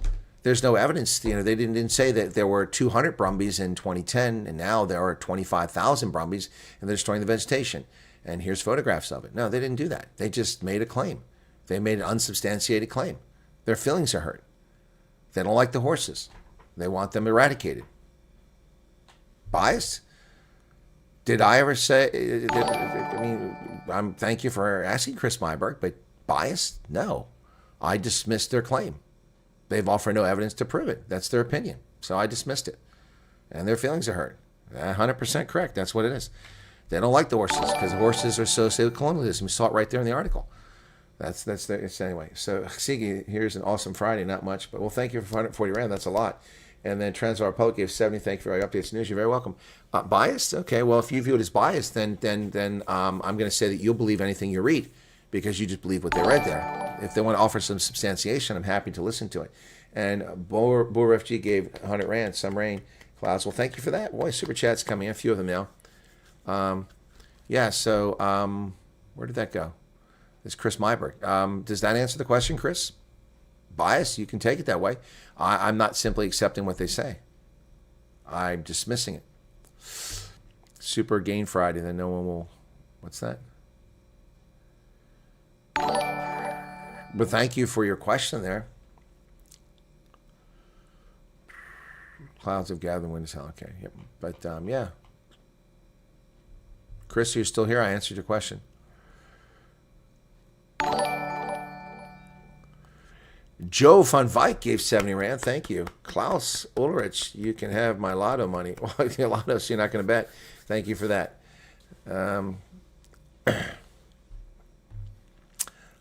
Speaker 3: There's no evidence. You know, they didn't say that there were 200 Brumbies in 2010, and now there are 25,000 Brumbies, and they're destroying the vegetation. And here's photographs of it. No, they didn't do that. They just made a claim. They made an unsubstantiated claim. Their feelings are hurt. They don't like the horses. They want them eradicated. Biased? Did I ever say, thank you for asking, Chris Myberg, but biased? No. I dismissed their claim. They've offered no evidence to prove it. That's their opinion. So I dismissed it. And their feelings are hurt. 100% correct. That's what it is. They don't like the horses because the horses are associated with colonialism. We saw it right there in the article. It's anyway. So Sigi, here's an awesome Friday. Not much, but well, thank you for 140 Rand. That's a lot. And then Transvaal Republic gave 70. Thank you for your updates news. You're very welcome. Biased? Okay. Well, if you view it as biased, then I'm going to say that you'll believe anything you read, because you just believe what they read there. If they want to offer some substantiation, I'm happy to listen to it. And Bull FG gave 100 Rand, some rain, clouds. Well, thank you for that. Boy, super chats coming in, a few of them now. Yeah, so where did that go? It's Chris Myberg. Does that answer the question, Chris? Bias, you can take it that way. I'm not simply accepting what they say. I'm dismissing it. Super Gain Friday, then no one will... What's that? But thank you for your question there. Clouds have gathered, wind is hell. Okay, yep. But yeah. Chris, you're still here? I answered your question. Joe van Wyk gave 70 Rand. Thank you. Klaus Ulrich, you can have my lotto money. Well, the lotto, so you're not going to bet. Thank you for that.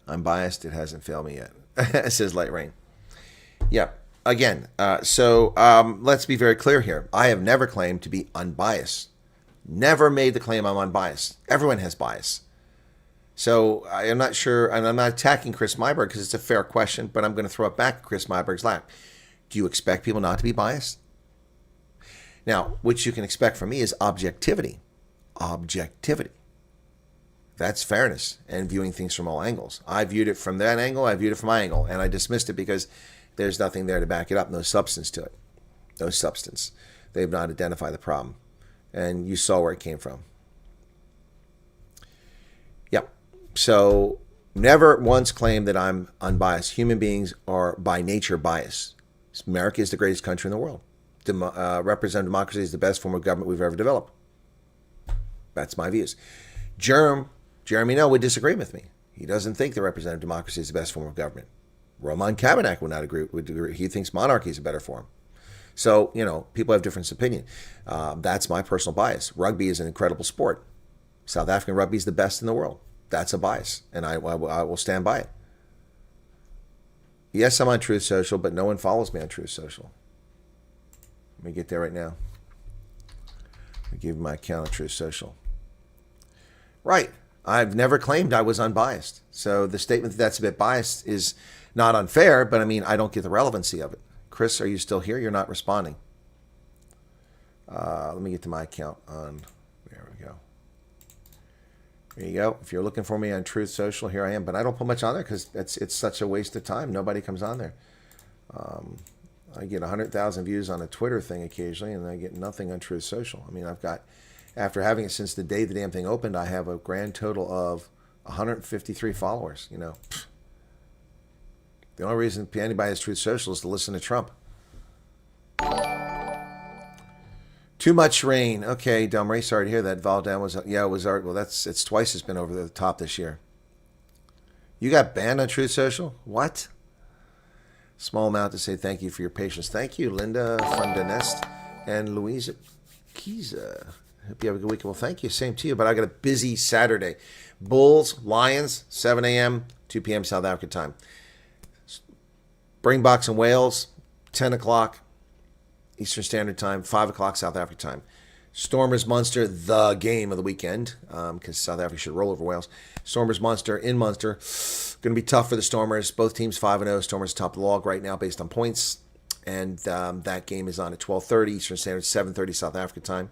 Speaker 3: I'm biased. It hasn't failed me yet. It says Light Rain. Yep. Again, so let's be very clear here. I have never claimed to be unbiased. Never made the claim I'm unbiased. Everyone has bias. So I am not sure, and I'm not attacking Chris Myberg because it's a fair question, but I'm going to throw it back at Chris Myberg's lap. Do you expect people not to be biased? Now, what you can expect from me is objectivity. Objectivity. That's fairness and viewing things from all angles. I viewed it from that angle, I viewed it from my angle, and I dismissed it because there's nothing there to back it up, no substance to it. No substance. They've not identified the problem. And you saw where it came from. Yep. So never once claimed that I'm unbiased. Human beings are by nature biased. America is the greatest country in the world. Representative democracy is the best form of government we've ever developed. That's my views. Jeremy Nell would disagree with me. He doesn't think that representative democracy is the best form of government. Roman Kabanak would not agree. He thinks monarchy is a better form. So, people have different opinion. That's my personal bias. Rugby is an incredible sport. South African rugby is the best in the world. That's a bias, and I will stand by it. Yes, I'm on Truth Social, but no one follows me on Truth Social. Let me get there right now. I give you my account on Truth Social. Right. I've never claimed I was unbiased. So the statement that that's a bit biased is not unfair, but I don't get the relevancy of it. Chris, are you still here? You're not responding. Let me get to my account on, there we go. There you go. If you're looking for me on Truth Social, here I am. But I don't put much on there because it's such a waste of time. Nobody comes on there. I get 100,000 views on a Twitter thing occasionally, and I get nothing on Truth Social. I've got, after having it since the day the damn thing opened, I have a grand total of 153 followers. The only reason anybody has Truth Social is to listen to Trump. Too much rain. Okay, Dumb Ray, sorry to hear that. Valdan was, it was art. Well, it's twice as been over the top this year. You got banned on Truth Social? What? Small amount to say thank you for your patience. Thank you, Linda Fundanest and Louisa Kiza. Hope you have a good week. Well, thank you. Same to you. But I got a busy Saturday. Bulls, Lions, 7 a.m., 2 p.m. South Africa time. Springboks and Wales, 10 o'clock Eastern Standard Time, 5 o'clock South Africa time. Stormers Munster, the game of the weekend, because South Africa should roll over Wales. Stormers Munster in Munster. Going to be tough for the Stormers. Both teams 5-0. Stormers top of the log right now based on points. And that game is on at 12:30 Eastern Standard, 7:30 South Africa time.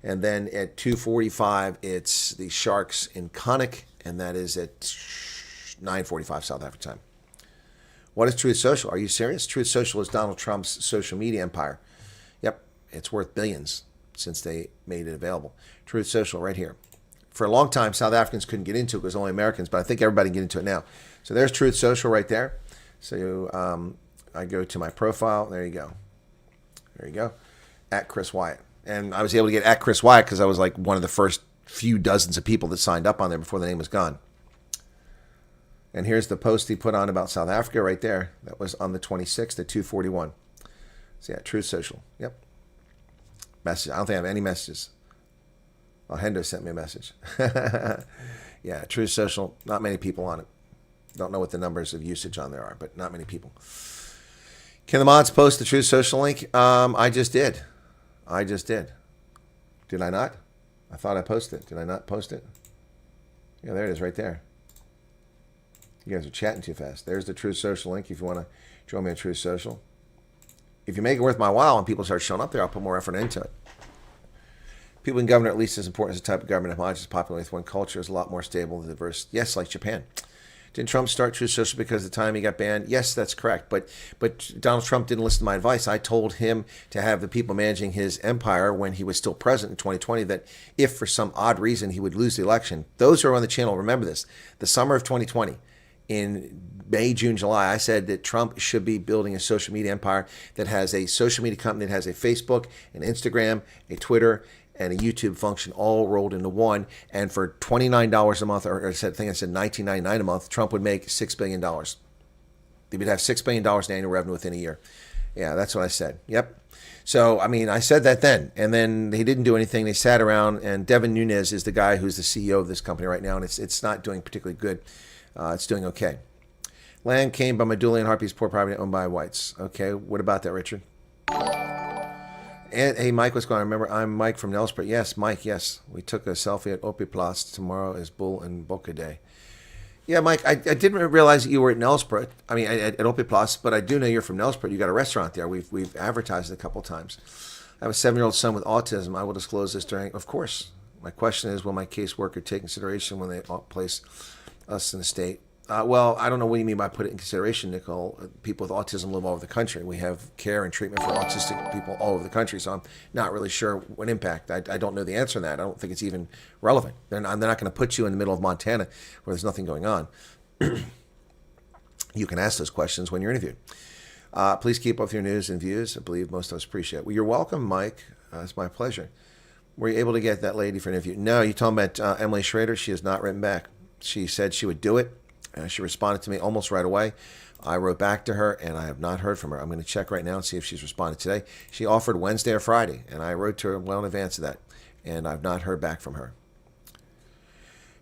Speaker 3: And then at 2:45, it's the Sharks in Connacht, and that is at 9:45 South Africa time. What is Truth Social? Are you serious? Truth Social is Donald Trump's social media empire. Yep, it's worth billions since they made it available. Truth Social right here. For a long time, South Africans couldn't get into it because only Americans, but I think everybody can get into it now. So there's Truth Social right there. So I go to my profile. There you go. There you go. At Chris Wyatt. And I was able to get at Chris Wyatt because I was like one of the first few dozens of people that signed up on there before the name was gone. And here's the post he put on about South Africa right there. That was on the 26th at 2:41. So yeah, Truth Social. Yep. Message. I don't think I have any messages. Oh, Hendo sent me a message. Yeah, Truth Social. Not many people on it. Don't know what the numbers of usage on there are, but not many people. Can the mods post the Truth Social link? I just did. Did I not? I thought I posted it. Did I not post it? Yeah, there it is right there. You guys are chatting too fast. There's the Truth Social link if you want to join me on Truth Social. If you make it worth my while and people start showing up there, I'll put more effort into it. People in government are at least as important as the type of government homogenous populated with one culture is a lot more stable and diverse. Yes, like Japan. Didn't Trump start Truth Social because of the time he got banned? Yes, that's correct. But Donald Trump didn't listen to my advice. I told him to have the people managing his empire when he was still president in 2020 that if for some odd reason he would lose the election, those who are on the channel remember this. The summer of 2020, in May, June, July, I said that Trump should be building a social media empire that has a social media company that has a Facebook, an Instagram, a Twitter, and a YouTube function all rolled into one. And for $29 a month, or I said $19.99 a month, Trump would make $6 billion. They would have $6 billion in annual revenue within a year. Yeah, that's what I said. Yep. So, I mean, I said that then. And then they didn't do anything. They sat around, and Devin Nunes is the guy who's the CEO of this company right now, and it's not doing particularly good. It's doing okay. Land came by Medulla and Harpy's poor property owned by whites. Okay, what about that, Richard? And, hey, Mike, what's going on? Remember, I'm Mike from Nelsprut. Yes, Mike, yes. We took a selfie at Opiplas. Tomorrow is Bull and Boca Day. Yeah, Mike, I didn't realize that you were at Nelsprut. I mean, at Opiplas, but I do know you're from Nelsprut. You got a restaurant there. We've advertised it a couple of times. I have a 7-year-old son with autism. I will disclose this during, of course. My question is, will my caseworker take consideration when they place us in the state? Well, I don't know what you mean by put it in consideration, Nicole. People with autism live all over the country. We have care and treatment for autistic people all over the country, so I'm not really sure what impact. I don't know the answer to that. I don't think it's even relevant. They're not going to put you in the middle of Montana where there's nothing going on. You can ask those questions when you're interviewed. Please keep up with your news and views. I believe most of us appreciate it. Well, you're welcome, Mike. It's my pleasure. Were you able to get that lady for an interview? No, you're talking about Emily Schrader. She has not written back. She said she would do it. She responded to me almost right away. I wrote back to her, and I have not heard from her. I'm going to check right now and see if she's responded today. She offered Wednesday or Friday, and I wrote to her well in advance of that, and I've not heard back from her.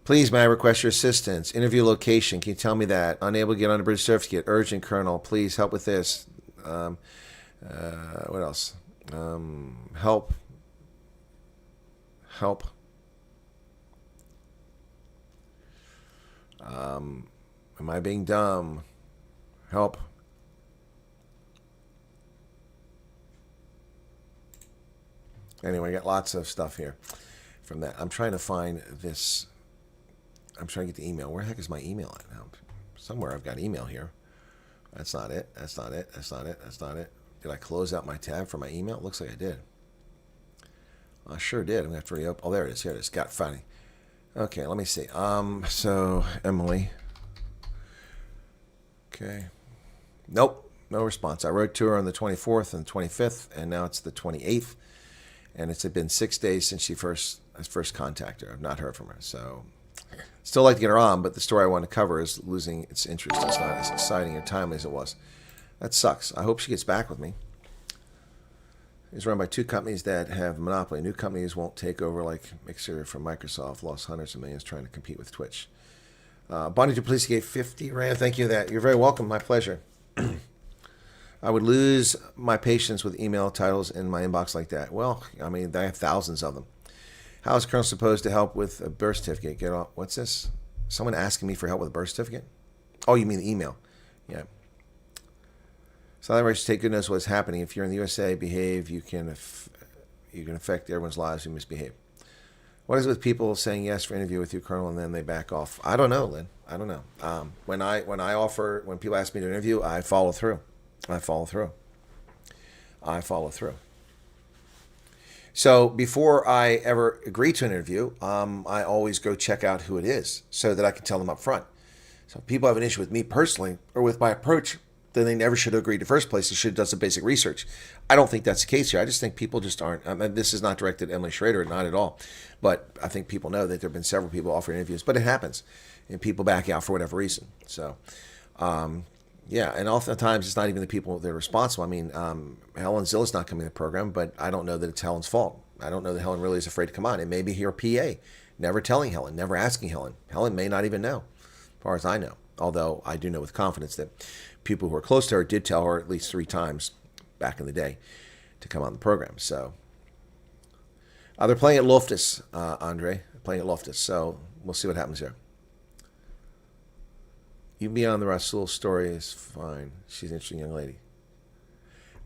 Speaker 3: Please, may I request your assistance? Interview location. Can you tell me that? Unable to get on a British certificate. Urgent, Colonel. Please help with this. What else? Help. Am I being dumb? Help. Anyway, I got lots of stuff here from that. I'm trying to find this. I'm trying to get the email. Where the heck is my email at now? Somewhere I've got email here. That's not it. That's not it. That's not it. That's not it. Did I close out my tab for my email? It looks like I did. I sure did. I'm going to have to reopen. Oh, there it is. Here it is. Got funny. Okay, let me see. So Emily. Okay. Nope, no response. I wrote to her on the 24th and 25th, and now it's the 28th, and it's been 6 days since she first contacted her. I've not heard from her, so still like to get her on, but the story I want to cover is losing its interest. It's not as exciting or timely as it was. That sucks. I hope she gets back with me. It's run by two companies that have monopoly. New companies won't take over, like Mixer from Microsoft lost hundreds of millions trying to compete with Twitch. Bonnie Duplessis gave 50 Rand. Thank you for that. You're very welcome. My pleasure. I would lose my patience with email titles in my inbox like that. Well, I mean, I have thousands of them. How is Colonel supposed to help with a birth certificate? Get off. What's this? Someone asking me for help with a birth certificate? Oh, you mean the email? Yeah. So that way, take good notice of what's happening. If you're in the USA, behave. You can affect everyone's lives who misbehave. What is it with people saying yes for interview with you, Colonel, and then they back off? I don't know, Lynn. I don't know. When people ask me to interview, I follow through. So before I ever agree to an interview, I always go check out who it is so that I can tell them up front. So if people have an issue with me personally or with my approach, then they never should have agreed in the first place. They should have done some basic research. I don't think that's the case here. I just think people just aren't. I mean, this is not directed at Emily Schrader, not at all. But I think people know that there have been several people offering interviews. But it happens. And people back out for whatever reason. So, yeah. And oftentimes it's not even the people that are responsible. I mean, Helen Zilla's not coming to the program, but I don't know that it's Helen's fault. I don't know that Helen really is afraid to come on. It may be her PA, never telling Helen, never asking Helen. Helen may not even know, as far as I know. Although I do know with confidence that people who are close to her did tell her at least 3 times back in the day to come on the program. So they're playing at Loftus, Andre. They're playing at Loftus. So we'll see what happens here. You beyond the Rasul story is fine. She's an interesting young lady.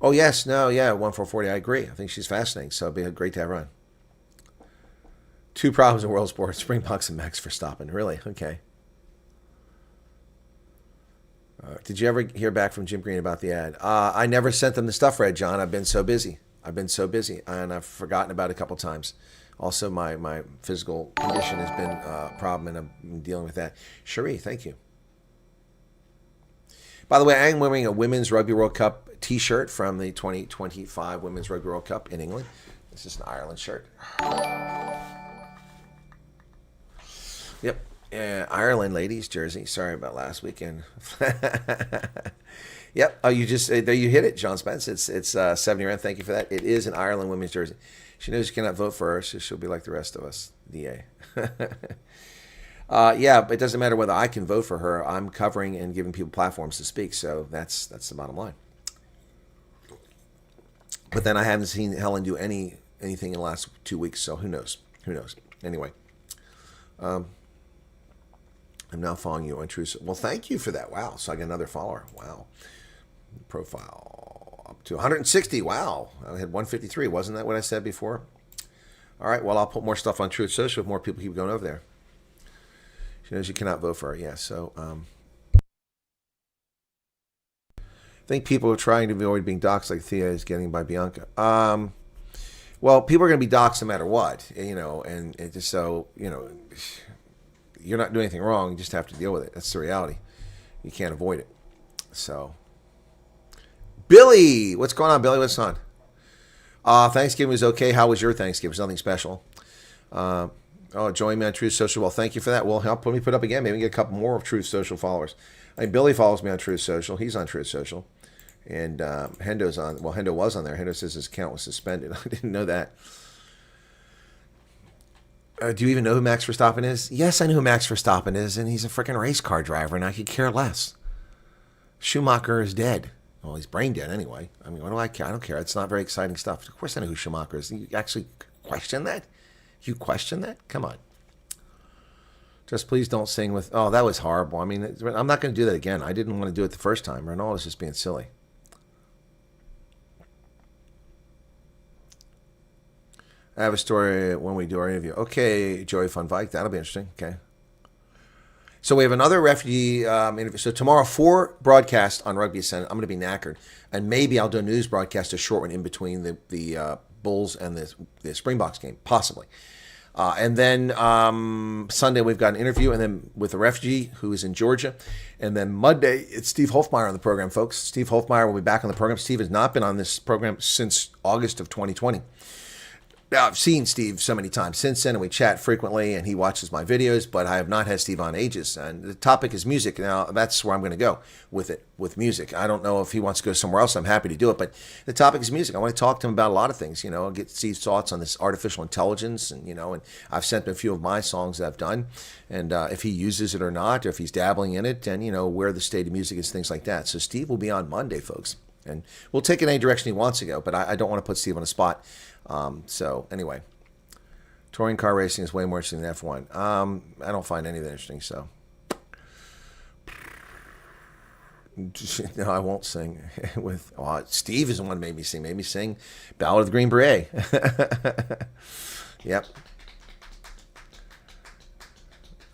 Speaker 3: Oh, yes. No, yeah. 1440. I agree. I think she's fascinating. So it'd be great to have her on. 2 problems in world sports. Springboks and Max Verstappen. Really? Okay. Did you ever hear back from Jim Green about the ad? I never sent them the stuff, Red John. I've been so busy. And I've forgotten about it a couple times. Also, my physical condition has been a problem, and I've been dealing with that. Cherie, thank you. By the way, I am wearing a Women's Rugby World Cup T-shirt from the 2025 Women's Rugby World Cup in England. This is an Ireland shirt. Yep. Ireland ladies jersey. Sorry about last weekend. Yep. Oh, you just there you hit it, John Spence. It's 70 rand. Thank you for that. It is an Ireland women's jersey. She knows you cannot vote for her, so she'll be like the rest of us. DA. Yeah, but it doesn't matter whether I can vote for her. I'm covering and giving people platforms to speak, so that's the bottom line. But then I haven't seen Helen do anything in the last 2 weeks, so who knows? Who knows? Anyway. I'm now following you on Truth. Well, thank you for that. Wow. So I got another follower. Wow. Profile up to 160. Wow. I had 153. Wasn't that what I said before? All right. Well, I'll put more stuff on Truth Social if more people keep going over there. She knows you cannot vote for her. Yeah. So I think people are trying to avoid being doxxed like Thea is getting by Bianca. Well, people are going to be doxxed no matter what, and it just so, you're not doing anything wrong. You just have to deal with it. That's the reality. You can't avoid it. So, Billy, what's going on, Billy? What's on? Thanksgiving was okay. How was your Thanksgiving? It was nothing special. Join me on Truth Social. Well, thank you for that. Well, help me put up again. Maybe we get a couple more of Truth Social followers. Billy follows me on Truth Social. He's on Truth Social. And Hendo's on. Well, Hendo was on there. Hendo says his account was suspended. I didn't know that. Do you even know who Max Verstappen is? Yes, I know who Max Verstappen is, and he's a freaking race car driver, and I could care less. Schumacher is dead. Well, he's brain dead anyway. I mean, what do I care? I don't care. It's not very exciting stuff. Of course I know who Schumacher is. You actually question that? You question that? Come on. Just please don't sing with... Oh, that was horrible. I mean, I'm not going to do that again. I didn't want to do it the first time. Renault is just being silly. I have a story when we do our interview. Okay, Joey Van Vyk, that'll be interesting. Okay. So we have another refugee interview. So tomorrow, 4 broadcasts on Rugby Ascent. I'm going to be knackered. And maybe I'll do a news broadcast, a short one in between the Bulls and the Springboks game, possibly. And then Sunday, we've got an interview, and then with a refugee who is in Georgia. And then Monday, it's Steve Hofmeyer on the program, folks. Steve Hofmeyer will be back on the program. Steve has not been on this program since August of 2020. I've seen Steve so many times since then, and we chat frequently, and he watches my videos, but I have not had Steve on ages. And the topic is music. Now, that's where I'm going to go with it, with music. I don't know if he wants to go somewhere else. I'm happy to do it, but the topic is music. I want to talk to him about a lot of things, get Steve's thoughts on this artificial intelligence, and, and I've sent him a few of my songs that I've done, and if he uses it or not, or if he's dabbling in it, and, where the state of music is, things like that. So Steve will be on Monday, folks, and we'll take it any direction he wants to go, but I don't want to put Steve on the spot. So anyway, touring car racing is way more interesting than F1. I don't find any of that interesting, so. No, I won't sing with, Steve is the one who made me sing Ballad of the Green Beret. Yep.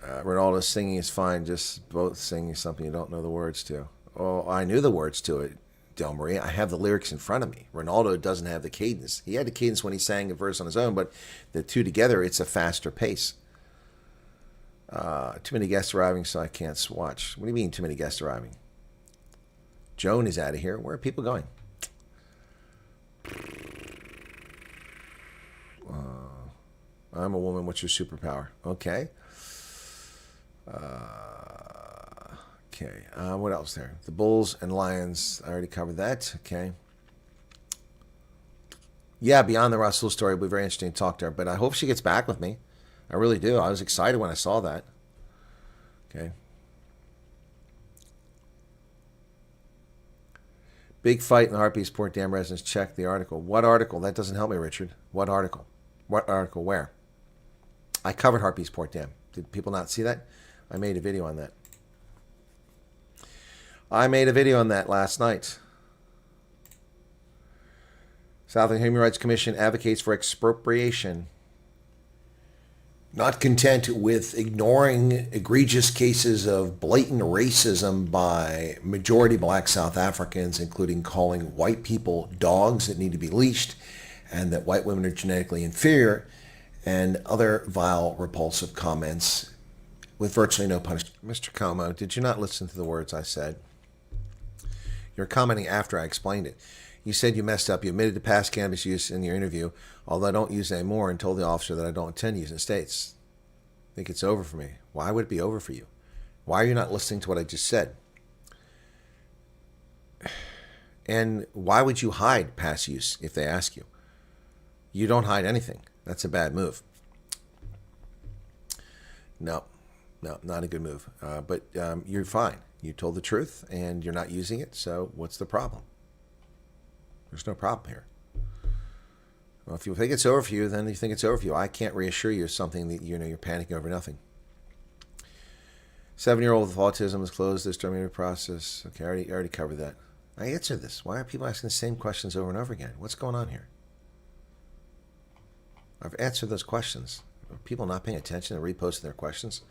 Speaker 3: Ronaldo's singing is fine, just both singing something you don't know the words to. Oh, I knew the words to it. Del Marie, I have the lyrics in front of me. Ronaldo doesn't have the cadence. He had the cadence when he sang a verse on his own, but the two together, it's a faster pace. Too many guests arriving, so I can't watch. What do you mean, too many guests arriving? Joan is out of here. Where are people going? I'm a woman. What's your superpower? Okay. Okay, what else there? The Bulls and Lions, I already covered that. Okay. Yeah, beyond the Russell story, it'll be very interesting to talk to her, but I hope she gets back with me. I really do. I was excited when I saw that. Okay. Big fight in the Harpies Port Dam residents. Check the article. What article? That doesn't help me, Richard. What article? What article? Where? I covered Harpies Port Dam. Did people not see that? I made a video on that. I made a video on that last night. South African Human Rights Commission advocates for expropriation. Not content with ignoring egregious cases of blatant racism by majority black South Africans, including calling white people dogs that need to be leashed and that white women are genetically inferior, and other vile, repulsive comments with virtually no punishment. Mr. Como, did you not listen to the words I said? You're commenting after I explained it. You said you messed up. You admitted to past cannabis use in your interview, although I don't use it anymore, and told the officer that I don't intend to use it in the States. I think it's over for me. Why would it be over for you? Why are you not listening to what I just said? And why would you hide past use if they ask you? You don't hide anything. That's a bad move. No, not a good move. But you're fine. You told the truth, and you're not using it, so what's the problem? There's no problem here. Well, if you think it's over for you, then you think it's over for you. I can't reassure you of something that you're panicking over nothing. 7-year-old with autism has closed this terminated process. Okay, I already covered that. I answered this. Why are people asking the same questions over and over again? What's going on here? I've answered those questions. Are people not paying attention and reposting their questions?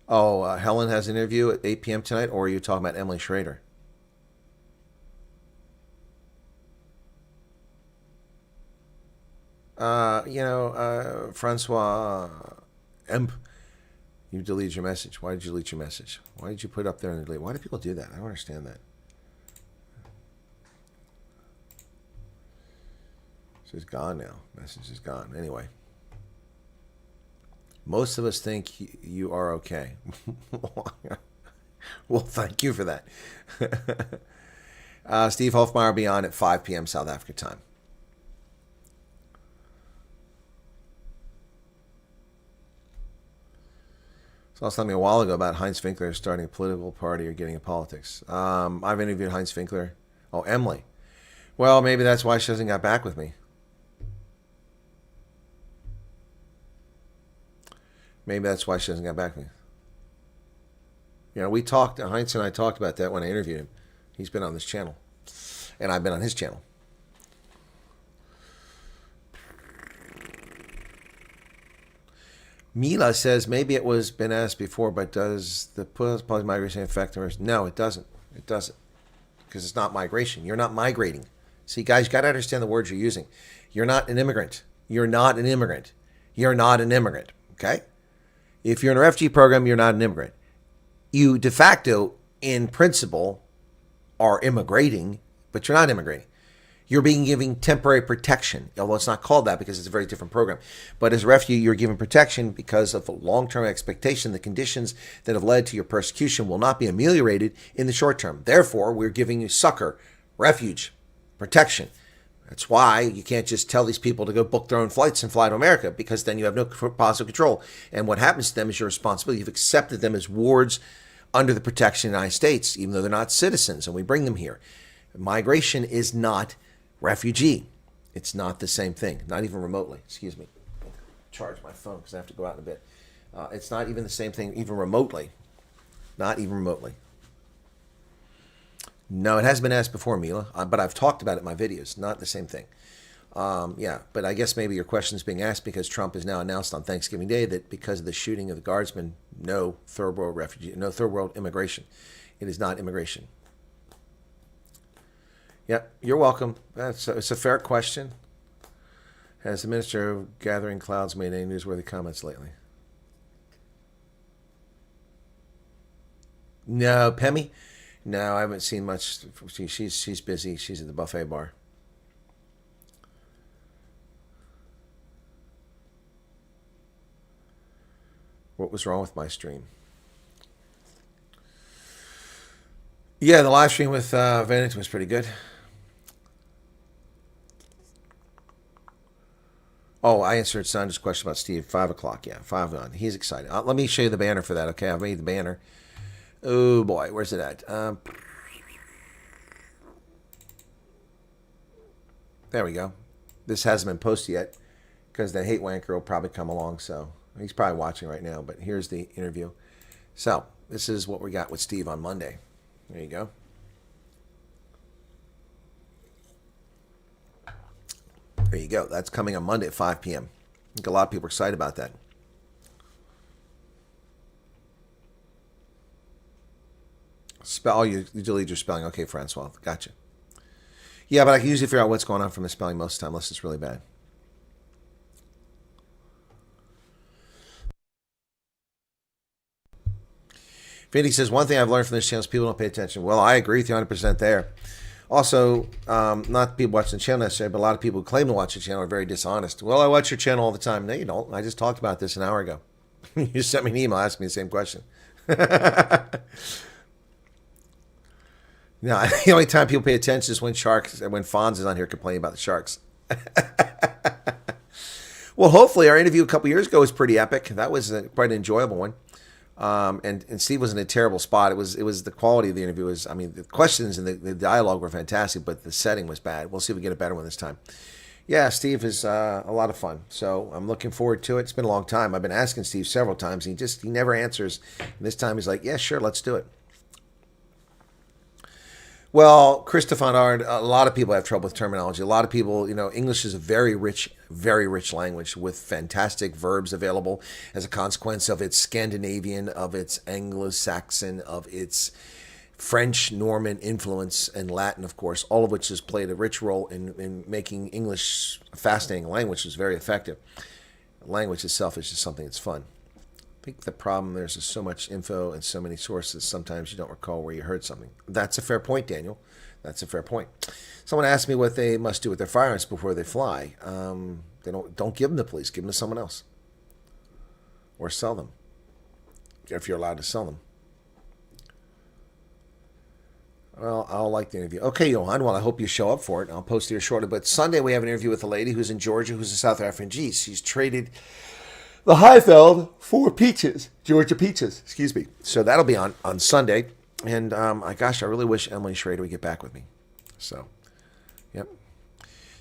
Speaker 3: Oh, Helen has an interview at 8 p.m. tonight, or are you talking about Emily Schrader? Francois Emp, you deleted your message. Why did you delete your message? Why did you put it up there and delete? Why do people do that? I don't understand that. She's gone now. Message is gone. Anyway. Most of us think you are okay. Well, thank you for that. Steve Hofmeyer will be on at 5 p.m. South Africa time. So I was telling me a while ago about Heinz Finkler starting a political party or getting in politics. I've interviewed Heinz Finkler. Oh, Emily. Well, maybe that's why she hasn't got back with me. Maybe that's why she hasn't got back to me. You know, we talked, Heinz and I talked about that when I interviewed him. He's been on this channel. And I've been on his channel. Mila says, maybe it was been asked before, but does the post migration affect the rest? No, it doesn't. It doesn't. Because it's not migration. You're not migrating. See, guys, you got to understand the words you're using. You're not an immigrant. You're not an immigrant. You're not an immigrant. Okay? If you're in a refugee program, you're not an immigrant. You de facto, in principle, are immigrating, but you're not immigrating. You're being given temporary protection, although it's not called that because it's a very different program. But as a refugee, you're given protection because of a long-term expectation the conditions that have led to your persecution will not be ameliorated in the short term. Therefore, we're giving you succor, refuge, protection. That's why you can't just tell these people to go book their own flights and fly to America, because then you have no positive control. And what happens to them is your responsibility. You've accepted them as wards under the protection of the United States, even though they're not citizens, and we bring them here. Migration is not refugee. It's not the same thing, not even remotely. Excuse me. I'll charge my phone because I have to go out in a bit. It's not even the same thing, even remotely. Not even remotely. No, it has been asked before, Mila, but I've talked about it in my videos. Not the same thing. Yeah, but I guess maybe your question is being asked because Trump has now announced on Thanksgiving Day that because of the shooting of the guardsmen, no third world refugee, no third world immigration. It is not immigration. Yep, you're welcome. It's a fair question. Has the Minister of Gathering Clouds made any newsworthy comments lately? No, Pemmy? No, I haven't seen much. She's busy. She's at the buffet bar. What was wrong with my stream? Yeah, the live stream with Vanity was pretty good. Oh, I answered Sandra's question about Steve. 5 o'clock, yeah. 5 on. He's excited. Let me show you the banner for that, okay? I've made the banner. Oh, boy. Where's it at? There we go. This hasn't been posted yet because the hate wanker will probably come along, so He's probably watching right now, but here's the interview. So this is what we got with Steve on Monday. There you go. There you go. That's coming on Monday at 5 p.m. I think a lot of people are excited about that. Oh, you delete your spelling. Okay, Francois. Gotcha. Yeah, but I can usually figure out what's going on from the spelling most of the time, unless it's really bad. Vinny says, one thing I've learned from this channel is people don't pay attention. Well, I agree with you 100% there. Also, not people watching the channel necessarily, but a lot of people who claim to watch the channel are very dishonest. Well, I watch your channel all the time. No, you don't. I just talked about this an hour ago. You sent me an email asking me the same question. No, the only time people pay attention is when Fonz is on here complaining about the Sharks. Well, hopefully our interview a couple years ago was pretty epic. That was quite an enjoyable one. And Steve was in a terrible spot. It was the quality of the interview was, I mean, the questions and the dialogue were fantastic, but the setting was bad. We'll see if we get a better one this time. Yeah, Steve is a lot of fun. So I'm looking forward to it. It's been a long time. I've been asking Steve several times. He never answers. And this time he's like, yeah, sure, let's do it. Well, Christopher Ard, a lot of people have trouble with terminology. A lot of people, English is a very rich language with fantastic verbs available as a consequence of its Scandinavian, of its Anglo-Saxon, of its French, Norman influence, and Latin, of course, all of which has played a rich role in making English a fascinating language. It's very effective. The language itself is just something that's fun. I think the problem there's just so much info and so many sources, sometimes you don't recall where you heard something. That's a fair point, Daniel. That's a fair point. Someone asked me what they must do with their firearms before they fly. They don't give them to police. Give them to someone else. Or sell them, if you're allowed to sell them. Well, I'll like the interview. Okay, Johan, well, I hope you show up for it. I'll post it here shortly. But Sunday we have an interview with a lady who's in Georgia, who's a South African. Geez, she's traded the Highveld for peaches, Georgia peaches, excuse me. So that'll be on Sunday. And gosh, I really wish Emily Schrader would get back with me. So, yep.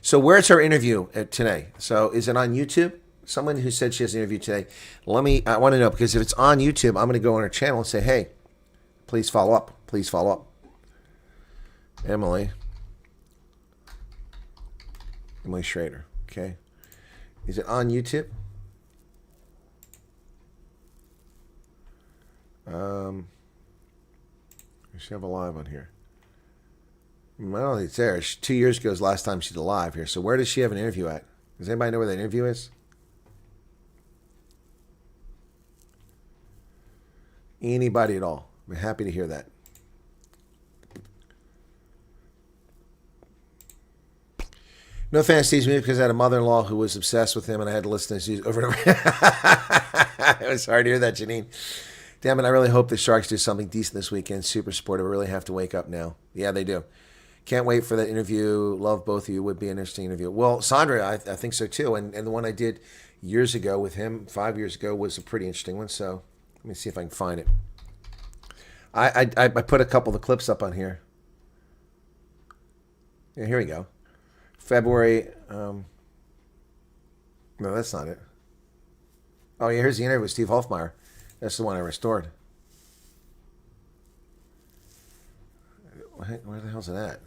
Speaker 3: So where's her interview today? So is it on YouTube? Someone who said she has an interview today. I want to know, because if it's on YouTube, I'm going to go on her channel and say, hey, please follow up. Please follow up. Emily Schrader. Okay. Is it on YouTube? Does she have a live on here? I don't think it's there. 2 years ago is the last time she's alive here. So where does she have an interview at? Does anybody know where that interview is? Anybody at all? I'm happy to hear that. No fan of Steve's music because I had a mother-in-law who was obsessed with him, and I had to listen to his music over and over. It was hard to hear that, Janine. Damn it, I really hope the Sharks do something decent this weekend. Super supportive. I really have to wake up now. Yeah, they do. Can't wait for that interview. Love both of you. Would be an interesting interview. Well, Sandra, I think so too. And the one I did years ago with him, 5 years ago, was a pretty interesting one. So let me see if I can find it. I put a couple of the clips up on here. Yeah, here we go. February. No, that's not it. Oh, yeah, here's the interview with Steve Hofmeyer. That's the one I restored. Where the hell's it at?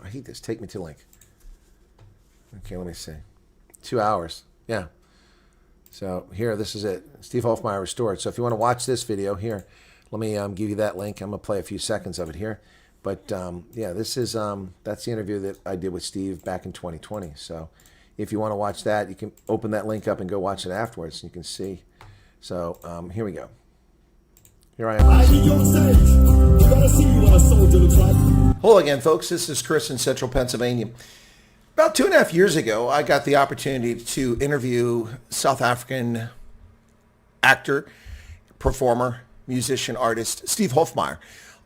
Speaker 3: I hate this. Take me to link. Okay, let me see. 2 hours. Yeah. So here, this is it. Steve Hofmeyer restored. So if you want to watch this video, here, let me give you that link. I'm going to play a few seconds of it here. But yeah, this is that's the interview that I did with Steve back in 2020. So if you want to watch that, you can open that link up and go watch it afterwards. And you can see. So here we go. Here I am. Hello again, folks. This is Chris in Central Pennsylvania. About 2.5 years ago, I got the opportunity to interview South African actor, performer, musician, artist Steve Hofmeyer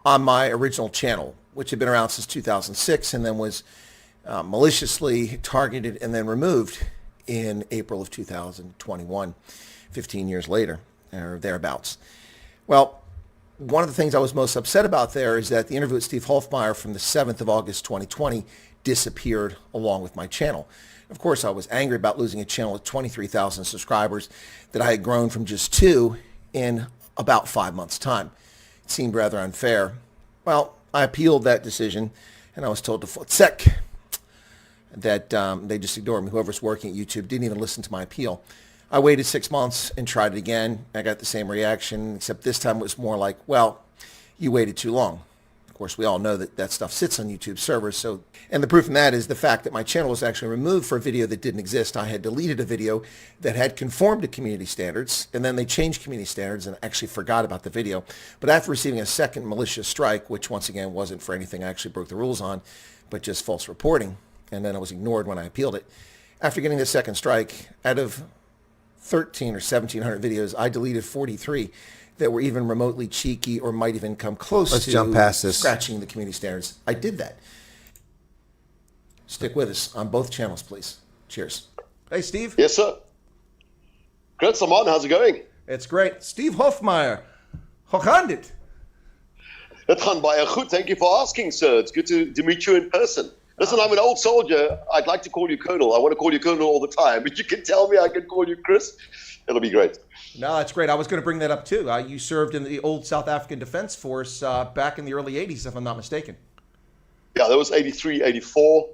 Speaker 3: on my original channel, which had been around since 2006 and then was maliciously targeted and then removed in April of 2021, 15 years later, or thereabouts. Well, one of the things I was most upset about there is that the interview with Steve Hofmeyer from the 7th of August 2020 disappeared along with my channel. Of course, I was angry about losing a channel with 23,000 subscribers that I had grown from just 2 in about 5 months' time. It seemed rather unfair. Well, I appealed that decision, and I was told to sec that they just ignored me. Whoever's working at YouTube didn't even listen to my appeal. I waited 6 months and tried it again. I got the same reaction, except this time it was more like, well, you waited too long. Of course, we all know that that stuff sits on YouTube servers. And the proof in that is the fact that my channel was actually removed for a video that didn't exist. I had deleted a video that had conformed to community standards, and then they changed community standards and actually forgot about the video. But after receiving a second malicious strike, which once again wasn't for anything I actually broke the rules on, but just false reporting, and then I was ignored when I appealed it. After getting the second strike, out of 13 or 1,700 videos, I deleted 43 that were even remotely cheeky or might even come close to jump past this. Scratching the community standards. I did that. Stick with us on both channels, please. Cheers. Hey, Steve.
Speaker 6: Yes, sir. Great, Simon. How's it going?
Speaker 3: It's great. Steve Hofmeyer. Hoe gaat het?
Speaker 6: Het gaat baie goed. Thank you for asking, sir. It's good to meet you in person. Listen, I'm an old soldier. I'd like to call you Colonel. I want to call you Colonel all the time. But you can tell me I can call you Chris. It'll be great.
Speaker 7: No, that's great. I was going to bring that up too. You served in the old South African Defense Force back in the early 80s, if I'm not mistaken.
Speaker 6: Yeah, that was 83, 84.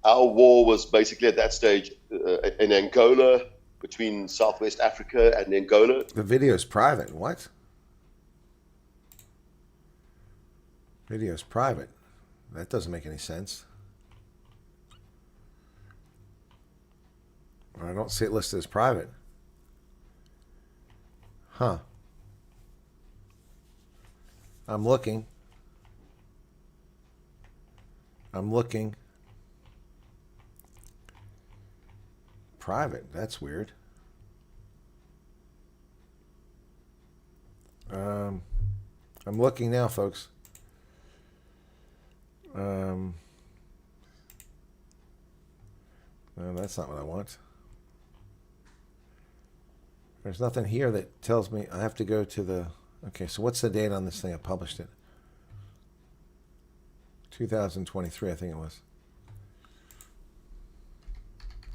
Speaker 6: Our war was basically at that stage in Angola, between Southwest Africa and Angola.
Speaker 3: The video is private. What? Video is private. That doesn't make any sense. I don't see it listed as private. Huh. I'm looking. Private. That's weird. I'm looking now, folks. No, that's not what I want. There's nothing here that tells me I have to go to the... Okay, so what's the date on this thing? I published it. 2023, I think it was.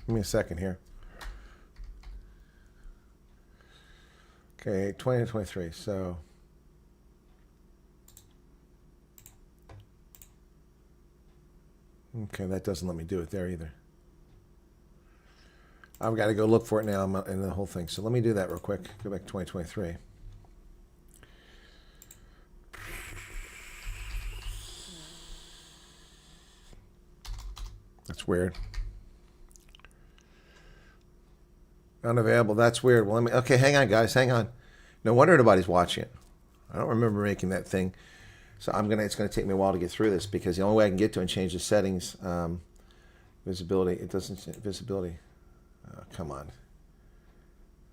Speaker 3: Give me a second here. Okay, 2023, so... Okay, that doesn't let me do it there either. I've got to go look for it now in the whole thing. So let me do that real quick. Go back to 2023. That's weird. Unavailable. That's weird. Well, let me. Okay, hang on, guys. Hang on. No wonder nobody's watching it. I don't remember making that thing. So it's gonna take me a while to get through this because the only way I can get to and change the settings, visibility. It doesn't visibility. Come on.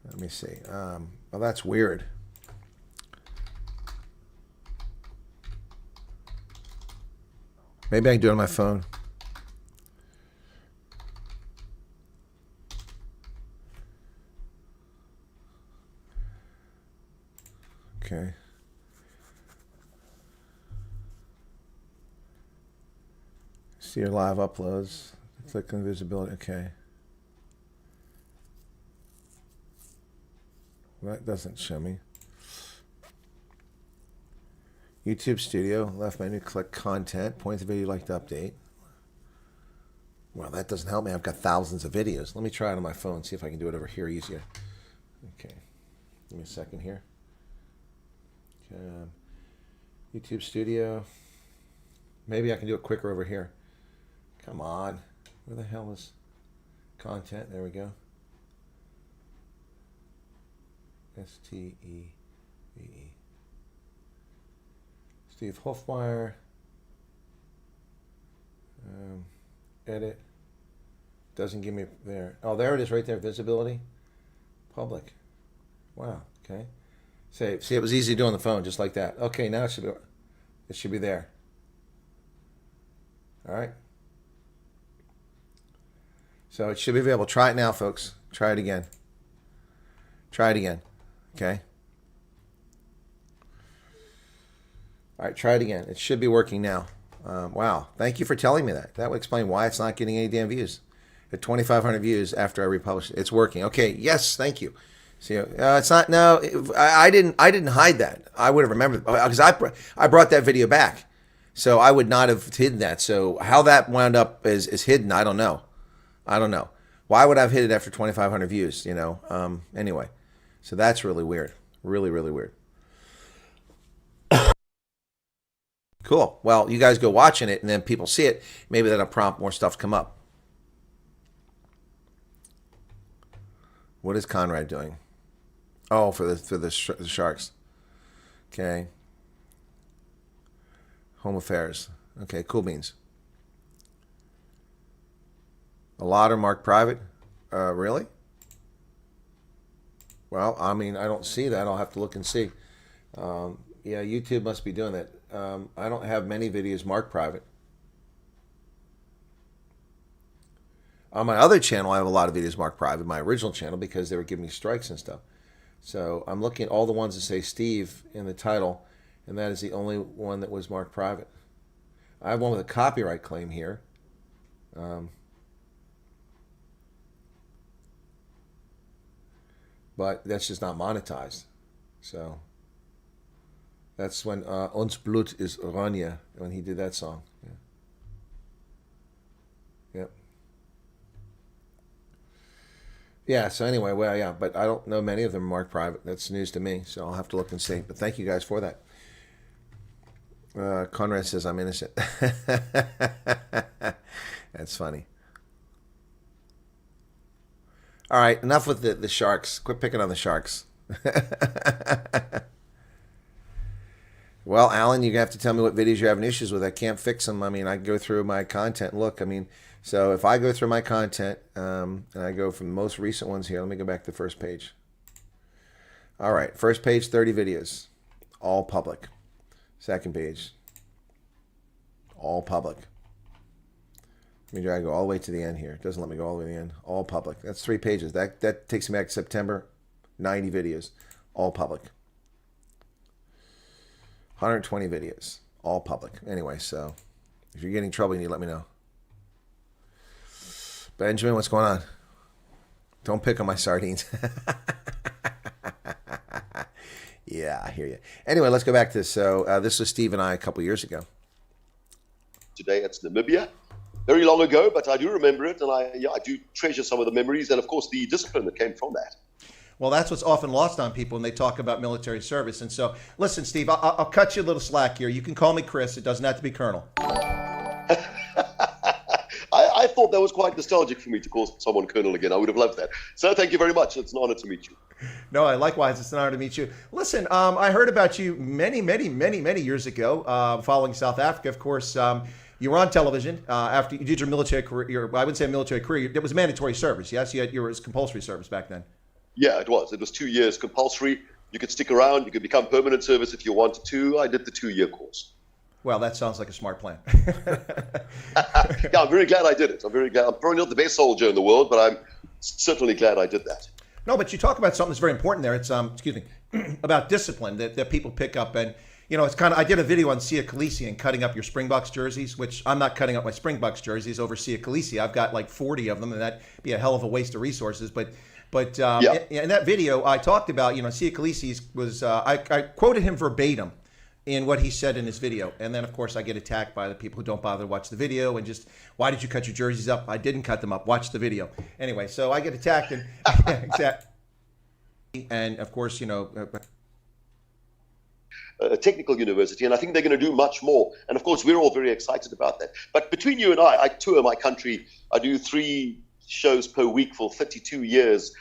Speaker 3: Let me see. Well, that's weird. Maybe I can do it on my phone. Okay. See your live uploads. Click on visibility. Okay. That doesn't show me. YouTube Studio, left menu, click content, point the video you'd like to update. Well, that doesn't help me. I've got thousands of videos. Let me try it on my phone, see if I can do it over here easier. Okay, give me a second here. YouTube Studio. Maybe I can do it quicker over here. Come on. Where the hell is content? There we go. S-T-E-V-E. Steve Hofmeyer. Edit. Doesn't give me there. Oh, there it is right there. Visibility. Public. Wow. Okay. Save. See, it was easy to do on the phone, just like that. Okay, now it should be there. All right. So it should be available. Try it now, folks. Try it again. Try it again. Okay. All right, try it again. It should be working now. Wow. Thank you for telling me that. That would explain why it's not getting any damn views. At 2,500 views after I republished it. It's working. Okay. Yes. Thank you. See, it's not. No, I didn't hide that. I would have remembered because I brought that video back, so I would not have hidden that. So how that wound up is hidden, I don't know. I don't know. Why would I have hid it after 2,500 views? You know. Anyway, so that's really weird. Really, really weird. Cool. Well, you guys go watching it, and then people see it. Maybe that'll prompt more stuff to come up. What is Conrad doing? Oh, for the Sharks. Okay. Home affairs. Okay, cool beans. A lot are marked private. Really? Well, I mean, I don't see that. I'll have to look and see. Yeah, YouTube must be doing that. I don't have many videos marked private. On my other channel, I have a lot of videos marked private, my original channel, because they were giving me strikes and stuff. So I'm looking at all the ones that say Steve in the title, and that is the only one that was marked private. I have one with a copyright claim here. But that's just not monetized. So that's when Ons Blut is Oranje, when he did that song. Yeah. Yep. Yeah, so anyway, well, yeah, but I don't know many of them marked private. That's news to me, so I'll have to look and see. But thank you guys for that. Conrad says I'm innocent. That's funny. All right, enough with the Sharks. Quit picking on the Sharks. Well, Alan, you have to tell me what videos you're having issues with. I can't fix them. I mean, I go through my content and look. I mean, so if I go through my content and I go from the most recent ones here, let me go back to the first page. All right, first page, 30 videos, all public. Second page, all public. Let me try to go all the way to the end here. It doesn't let me go all the way to the end. All public. That's 3 pages. That takes me back to September. 90 videos, all public. 120 videos, all public. Anyway, so if you're getting in trouble, you need to let me know. Benjamin, what's going on? Don't pick on my sardines. Yeah, I hear you. Anyway, let's go back to this. So this was Steve and I a couple years ago.
Speaker 6: Today it's Namibia. Very long ago, but I do remember it, and I do treasure some of the memories and, of course, the discipline that came from that.
Speaker 7: Well, that's what's often lost on people when they talk about military service. And so, listen, Steve, I'll cut you a little slack here. You can call me Chris. It doesn't have to be Colonel.
Speaker 6: I thought that was quite nostalgic for me to call someone Colonel again. I would have loved that. So thank you very much. It's an honor to meet you.
Speaker 7: No, likewise, it's an honor to meet you. Listen, I heard about you many years ago, following South Africa. Of course, you were on television after you did your military career. I wouldn't say a military career. It was mandatory service, yes? It was compulsory service back then. Yeah,
Speaker 6: it was. It was 2 years compulsory. You could stick around. You could become permanent service if you wanted to. I did the 2-year course.
Speaker 7: Well, that sounds like a smart plan.
Speaker 6: Yeah, I'm very glad I did it. I'm very glad. I'm probably not the best soldier in the world, but I'm certainly glad I did that.
Speaker 7: No, but you talk about something that's very important there. It's about discipline that people pick up. And you know, it's kind of, I did a video on Sia Khaleesi and cutting up your Springboks jerseys, which I'm not cutting up my Springboks jerseys over Sia Khaleesi. I've got like 40 of them, and that'd be a hell of a waste of resources. But in that video, I talked about, Sia Khaleesi's was, I quoted him verbatim in what he said in his video. And then, of course, I get attacked by the people who don't bother to watch the video and just, why did you cut your jerseys up? I didn't cut them up. Watch the video. Anyway, so I get attacked. And, exactly. And, of course,
Speaker 6: a technical university, and I think they're going to do much more. And, of course, we're all very excited about that. But between you and I tour my country. I do 3 shows per week for 32 years.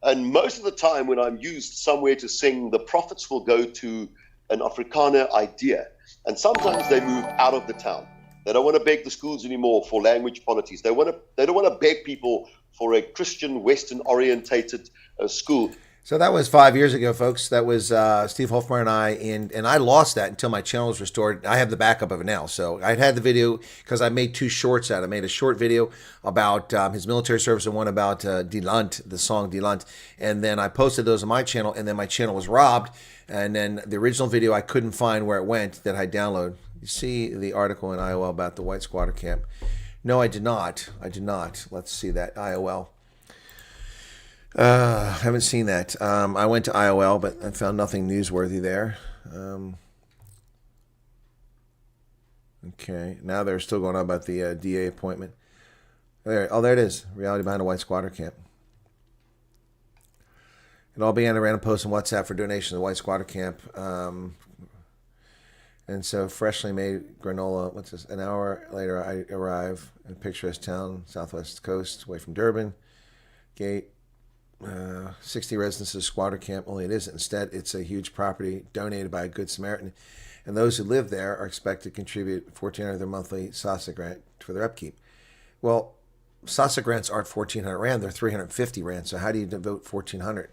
Speaker 6: And most of the time when I'm used somewhere to sing, the profits will go to an Afrikaner idea. And sometimes they move out of the town. They don't want to beg the schools anymore for language policies. They don't want to beg people for a Christian, Western-orientated school.
Speaker 3: So that was 5 years ago, folks. That was Steve Hofmeyer and I, and I lost that until my channel was restored. I have the backup of it now. So I had the video because I made 2 shorts out. I made a short video about his military service and one about Die Land, the song Die Land. And then I posted those on my channel, and then my channel was robbed. And then the original video, I couldn't find where it went that I downloaded. you see the article in IOL about the white squatter camp? No, I did not. I did not. Let's see that IOL. I haven't seen that. I went to IOL, but I found nothing newsworthy there. Okay, now they're still going on about the DA appointment. There it is. Reality behind a white squatter camp. It all began a random post on WhatsApp for donation to the white squatter camp. And so freshly made granola, what's this? An hour later, I arrive in a picturesque town, southwest coast, away from Durban. Gate, 60 residences, squatter camp, only it isn't. Instead, it's a huge property donated by a Good Samaritan. And those who live there are expected to contribute 1,400 of their monthly SASA grant for their upkeep. Well, SASA grants aren't 1,400 Rand, they're 350 Rand. So how do you devote 1,400?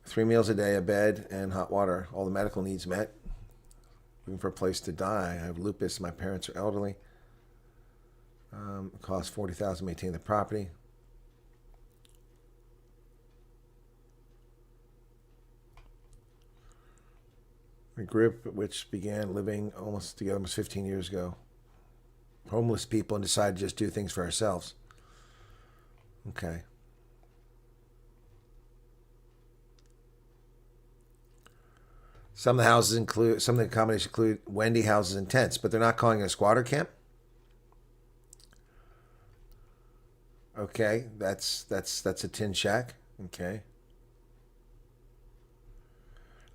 Speaker 3: 3 meals a day, a bed, and hot water. All the medical needs met. Looking for a place to die. I have lupus. My parents are elderly. It costs $40,000 to maintain the property. A group which began living together almost 15 years ago. Homeless people, and decided to just do things for ourselves. Okay. Some of the accommodations include Wendy houses and tents, but they're not calling it a squatter camp. Okay, that's a tin shack. Okay.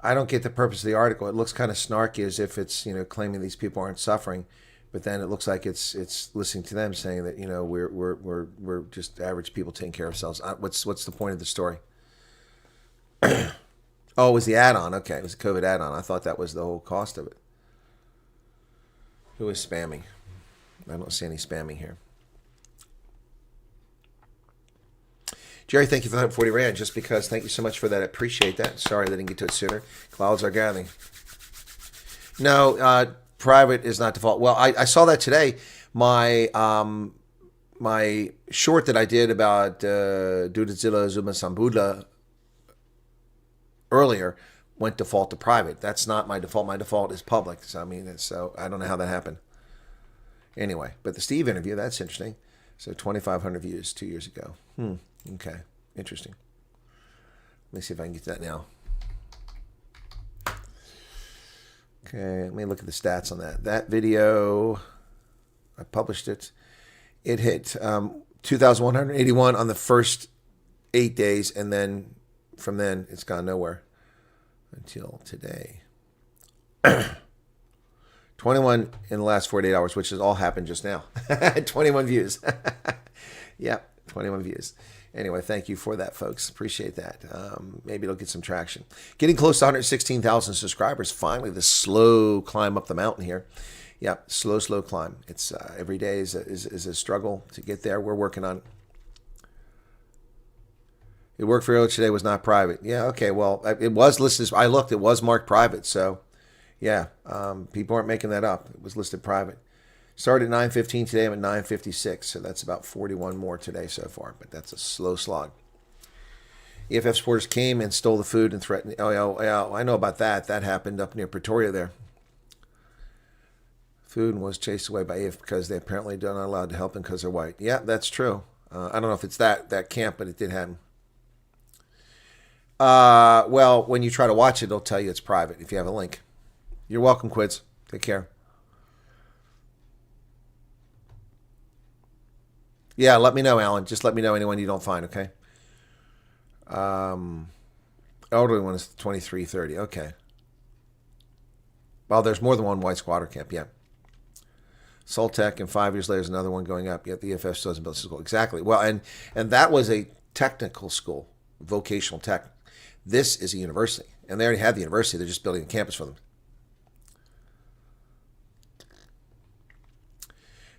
Speaker 3: I don't get the purpose of the article. It looks kind of snarky, as if it's, claiming these people aren't suffering, but then it looks like it's listening to them saying that, we're just average people taking care of ourselves. What's the point of the story? Oh, it was the add-on. Okay, it was a COVID add-on. I thought that was the whole cost of it. Who is spamming? I don't see any spamming here. Jerry, thank you for 140 Rand. Just because, thank you so much for that. I appreciate that. Sorry I didn't get to it sooner. Clouds are gathering. No, private is not default. Well, I saw that today. My my short that I did about Dudazilla Zuma Sambula earlier went default to private. That's not my default. My default is public. So I don't know how that happened. Anyway, but the Steve interview, that's interesting. So 2,500 views 2 years ago. Okay, interesting. Let me see if I can get to that now. Okay, let me look at the stats on that. That video, I published it. It hit 2,181 on the first 8 days, and then from then it's gone nowhere until today. 21 in the last 48 hours, which has all happened just now. 21 views. Yep, 21 views. Anyway, thank you for that, folks. Appreciate that. Maybe it'll get some traction. Getting close to 116,000 subscribers. Finally, the slow climb up the mountain here. Yep, slow climb. It's every day is a struggle to get there. We're working on it. It worked for earlier today, was not private. Yeah, okay, well, it was listed. I looked, it was marked private. So, yeah, people aren't making that up. It was listed private. Started at 9:15 today. I'm at 9:56, so that's about 41 more today so far. But that's a slow slog. EFF supporters came and stole the food and threatened. Oh, yeah, I know about that. That happened up near Pretoria there. Food was chased away by EFF because they apparently are not allowed to help them because they're white. Yeah, that's true. I don't know if it's that camp, but it did happen. Well, when you try to watch it, it'll tell you it's private if you have a link. You're welcome, Quids. Take care. Yeah, let me know, Alan. Just let me know anyone you don't find, okay? Elderly one is 2330. Okay. Well, there's more than one white squatter camp, yeah. Soltech, and 5 years later, there's another one going up. Yet the EFF still hasn't built a school. Exactly. Well, and that was a technical school, vocational tech. This is a university, and they already have the university. They're just building a campus for them.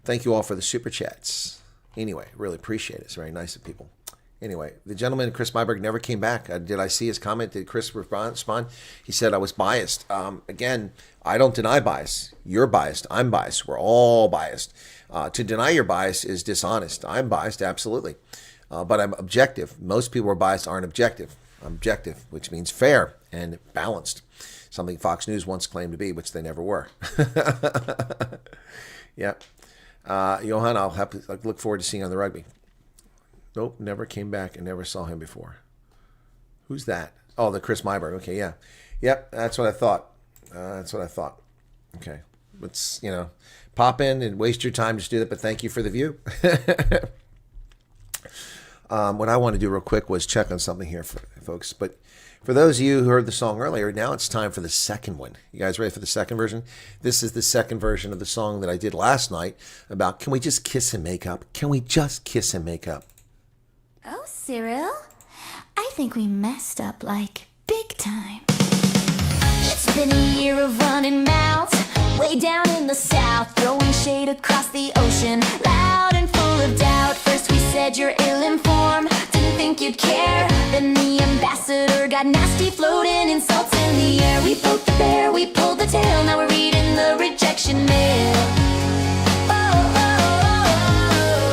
Speaker 3: Thank you all for the super chats. Anyway, really appreciate it. It's very nice of people. Anyway, the gentleman, Chris Myberg, never came back. Did I see his comment? Did Chris respond? He said I was biased. Again, I don't deny bias. You're biased. I'm biased. We're all biased. To deny your bias is dishonest. I'm biased, absolutely. But I'm objective. Most people who are biased aren't objective. I'm objective, which means fair and balanced. something Fox News once claimed to be, which they never were. Yeah. Johan, I'll look forward to seeing you on the rugby. Nope, never came back and never saw him before. Who's that? Oh, the Chris Myberg. Okay, yeah. Yep, that's what I thought. Okay. Let's, pop in and waste your time to do that, but thank you for the view. What I want to do real quick was check on something here, folks. But for those of you who heard the song earlier, now it's time for the second one. You guys ready for the second version? This is the second version of the song that I did last night about, can we just kiss and make up? Can we just kiss and make up?
Speaker 1: Oh, Cyril, I think we messed up like big time. It's been a year of running mouths, way down in the south, throwing shade across the ocean, loud and full of doubt. First we said you're ill-informed, didn't think you'd care. Then the ambassador got nasty, floating insults in the air. We poked the bear, we pulled the tail, now we're reading the rejection mail.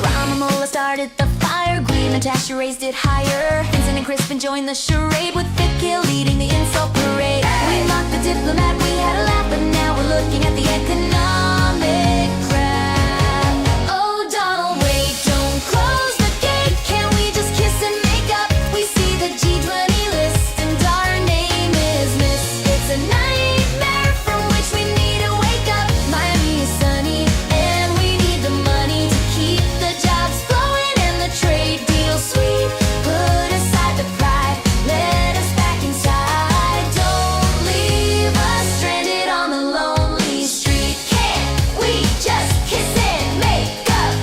Speaker 1: Ramamola started the fire, Green Natasha raised it higher. Vincent and Crispin joined the charade, with Thick leading the insult parade. We mocked the diplomat, we had a laugh, but now we're looking at the economic crap. Oh, Donald, wait, don't close the gate. Can we just kiss and make up? We see the G20 list and our name is missed. It's a nightmare from which we need to wake up. Miami is sunny and we need the money to keep the jobs flowing and the trade deal sweet. Put aside the pride, let us back inside. Don't leave us stranded on the lonely street. Can't we just kiss and make up?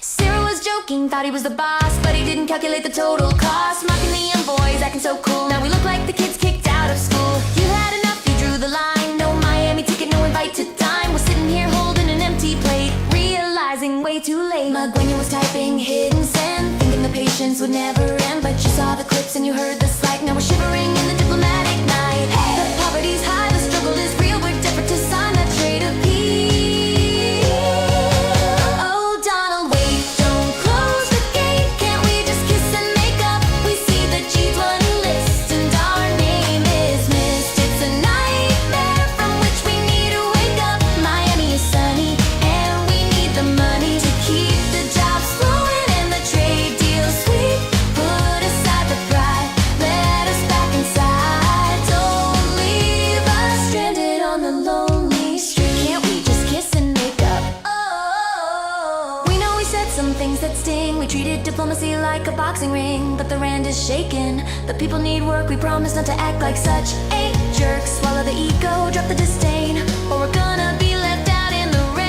Speaker 1: Sarah was joking, thought he was the boss, but he didn't calculate the total cost. Mocking the young boys, acting so cool. Now we look like the kids kicked out of school. You had enough, you drew the line. No Miami ticket, no invite to dine. We're sitting here holding an empty plate, realizing way too late. Magwenya was typing hidden send, thinking the patience would never end. But you saw the clips and you heard the slight. Now we're shivering in the diplomatic night. Hey, the poverty's high, the struggle is real. We're desperate to sign that trade of peace. Oh, Donald, wait, don't close the gate. Can't we just kiss and make up? We see the G20 list and our name is missed. It's a nightmare from which we need to wake up. Miami is sunny and we need the money to keep the jobs flowing and the trade deal sweet. Put aside the pride, let us back inside. Don't leave us stranded on the lonely street. Can't we just kiss and make up? Oh, we know we said some things that sting. We treated diplomacy like a boxing ring, but the rand is shaking. The people need work, we promise not to act like such a jerk. Swallow the ego, drop the disdain, or we're gonna be left out in the rain.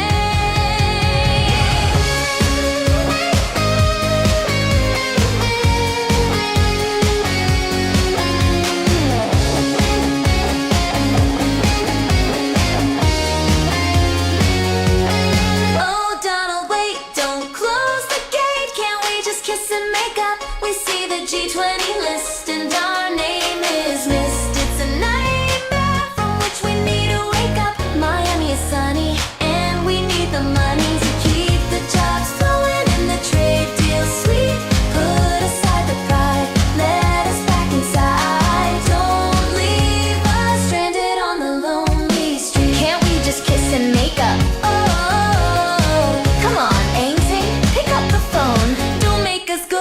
Speaker 1: Oh, Donald, wait, don't close the gate. Can't we just kiss and make up? We see the G20 list and our name is missed. It's a nightmare from which we need to wake up. Miami is sunny and we need the money to keep the jobs flowing and the trade deal sweet. Put aside the pride, let us back inside. Don't leave us stranded on the lonely street. Can't we just kiss and make up? Oh, come on, Ainsley, pick up the phone. Don't make us go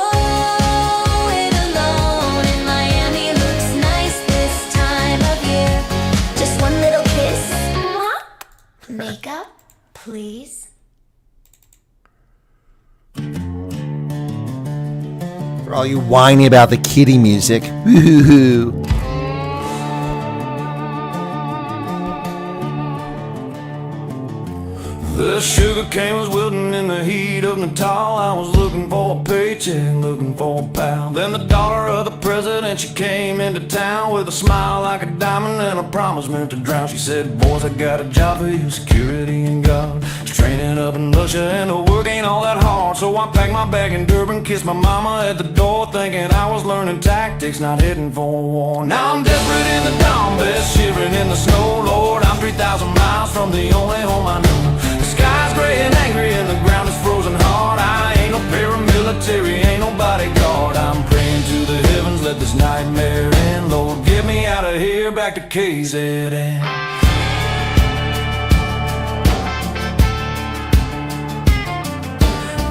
Speaker 1: it alone. And Miami looks nice this time of year. Just one little kiss. Make up, please.
Speaker 3: For all you whining about the kiddie music, woo-hoo-hoo.
Speaker 8: The sugar cane was wilting in the heat of Natal. I was looking for a paycheck, looking for a pal. Then the daughter of the president, she came into town with a smile like a diamond and a promise meant to drown. She said, boys, I got a job for you, security and guard. Training up in Russia and the work ain't all that hard. So I packed my bag in Durban, kissed my mama at the door, thinking I was learning tactics, not heading for a war. Now I'm desperate in the Donbass, shivering in the snow, Lord. I'm 3,000 miles from the only home I know. The sky's gray and angry and the ground is frozen hard. I ain't no paramilitary, ain't no bodyguard. I'm praying to the heavens, let this nightmare end. Lord, get me out of here, back to KZN.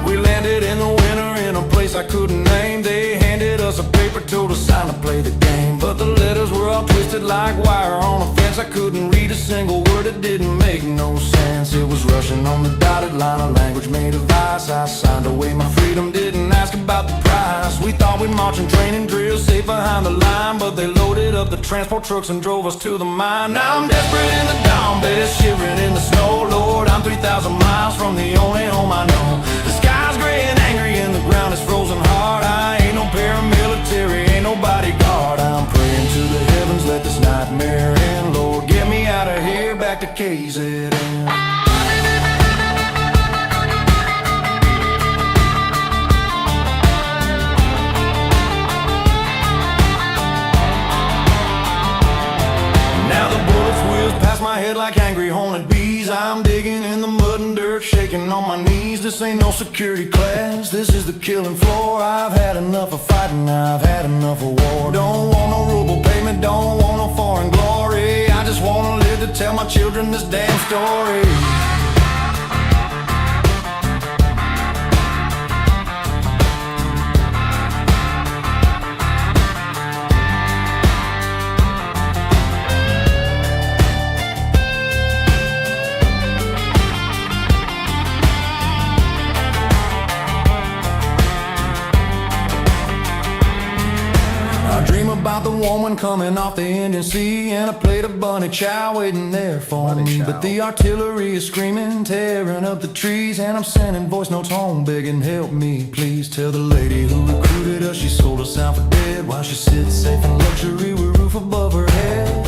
Speaker 8: We landed in the winter in a place I couldn't name. They handed us a paper, told us sign to play the game, but the letters were all twisted like wire on a fence. I couldn't read a single word, it didn't make no sense. It was Russian on the dotted line, a language made of ice. I signed away my freedom, didn't ask about the price. We thought we'd march and train and drill safe behind the line, but they loaded up the transport trucks and drove us to the mine. Now I'm desperate in the dawn bed, shivering in the snow. Lord, I'm 3,000 miles from the only home I know. The sky's gray and angry and the ground is frozen hard. I ain't no paramilitary, ain't no bodyguard. I'm praying to the heavens, let this nightmare end. Lord, get me out of here, back to KZN. Now the bullets whiz past my head like angry horned bees. I'm digging in the mud and dirt, shaking on my knees. This ain't no security class, this is the killing floor. I've had enough of fighting, I've had enough of war. Don't want no rubble pavement, don't want no foreign glory. I just wanna live to tell my children this damn story. About the woman coming off the Indian Sea, and a plate of bunny chow waiting there for me. But the artillery is screaming, tearing up the trees, and I'm sending voice notes home begging, help me please. Tell the lady who recruited us she sold us out for dead, while she sits safe in luxury with roof above her head.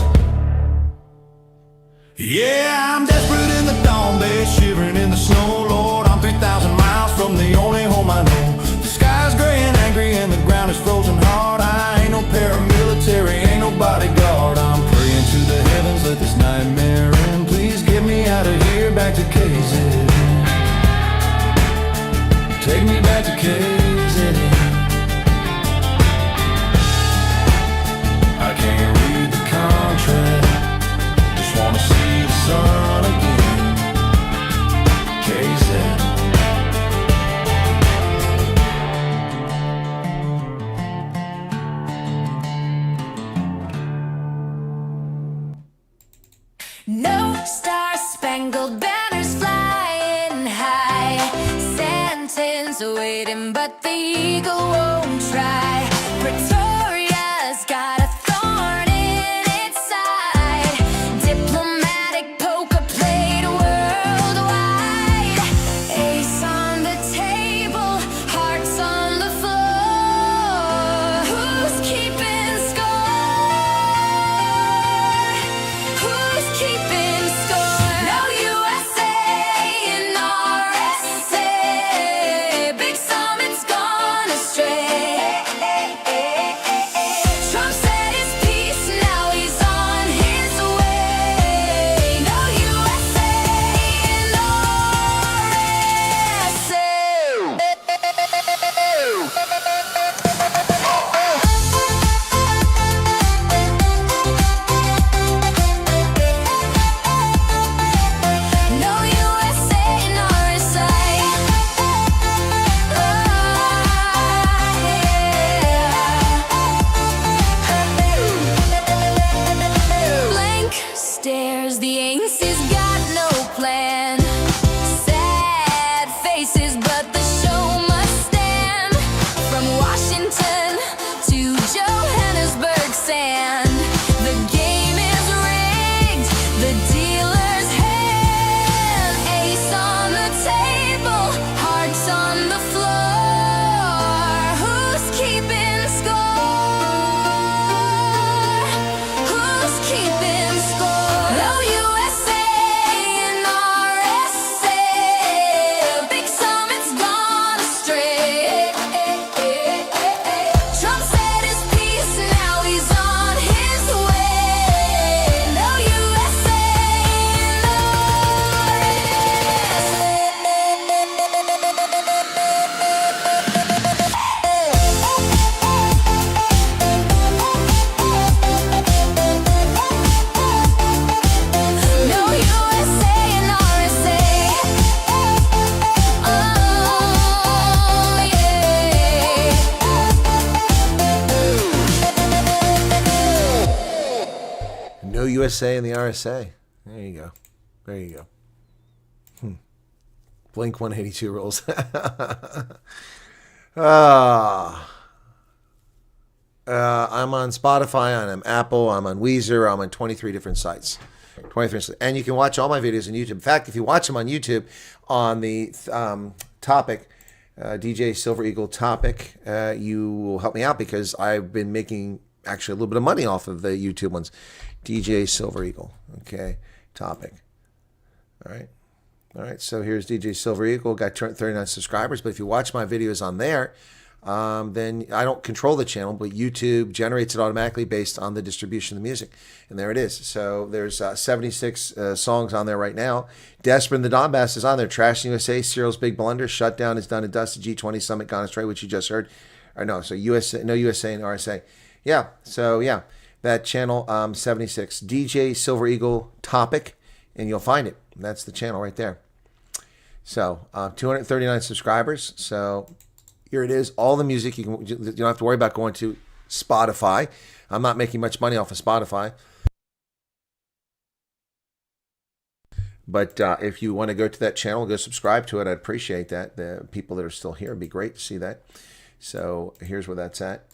Speaker 8: Yeah, I'm desperate in the dawn bed, shivering in the snow. Lord, I'm 3,000 miles from the only home I know. The sky's gray and angry and the ground is frozen hard. I ain't no paramilitary, ain't no bodyguard. I'm praying to the heavens, let this nightmare end. Please get me out of here, back to KZN. Take me back to KZN. I can't read the contract, just wanna see the sun again. KZN.
Speaker 1: No star-spangled banners flying high, Santa's waiting, but the eagle won't try. Pretoria's got a thorn in its side, diplomatic poker played worldwide. Ace on the table, hearts on the floor. Who's keeping score? Who's keeping score? No USA in RSA. Big Summit's gone astray.
Speaker 7: USA and the RSA. There you go. There you go. Blink 182 rules. I'm on Spotify, I'm on Apple, I'm on Weezer, I'm on 23 different sites. 23, and you can watch all my videos on YouTube. In fact, if you watch them on YouTube on the topic, DJ Silver Eagle topic, you will help me out because I've been making actually a little bit of money off of the YouTube ones. DJ Silver Eagle, okay, topic. All right, so here's DJ Silver Eagle, got 39 subscribers, but if you watch my videos on there, then I don't control the channel, but YouTube generates it automatically based on the distribution of the music. And there it is. So there's 76 songs on there right now. Desperate in the Donbass is on there. Trash in USA, Cyril's Big Blunder, Shutdown is Done and Dusted, G20 Summit Gone Astray, which you just heard. Or no, so USA, no USA and RSA. Yeah, so yeah, that channel 76, DJ Silver Eagle topic, and you'll find it. That's the channel right there. So 239 subscribers. So here it is. All the music. You don't have to worry about going to Spotify. I'm not making much money off of Spotify. But if you want to go to that channel, go subscribe to it. I'd appreciate that. The people that are still here, it'd be great to see that. So here's where that's at.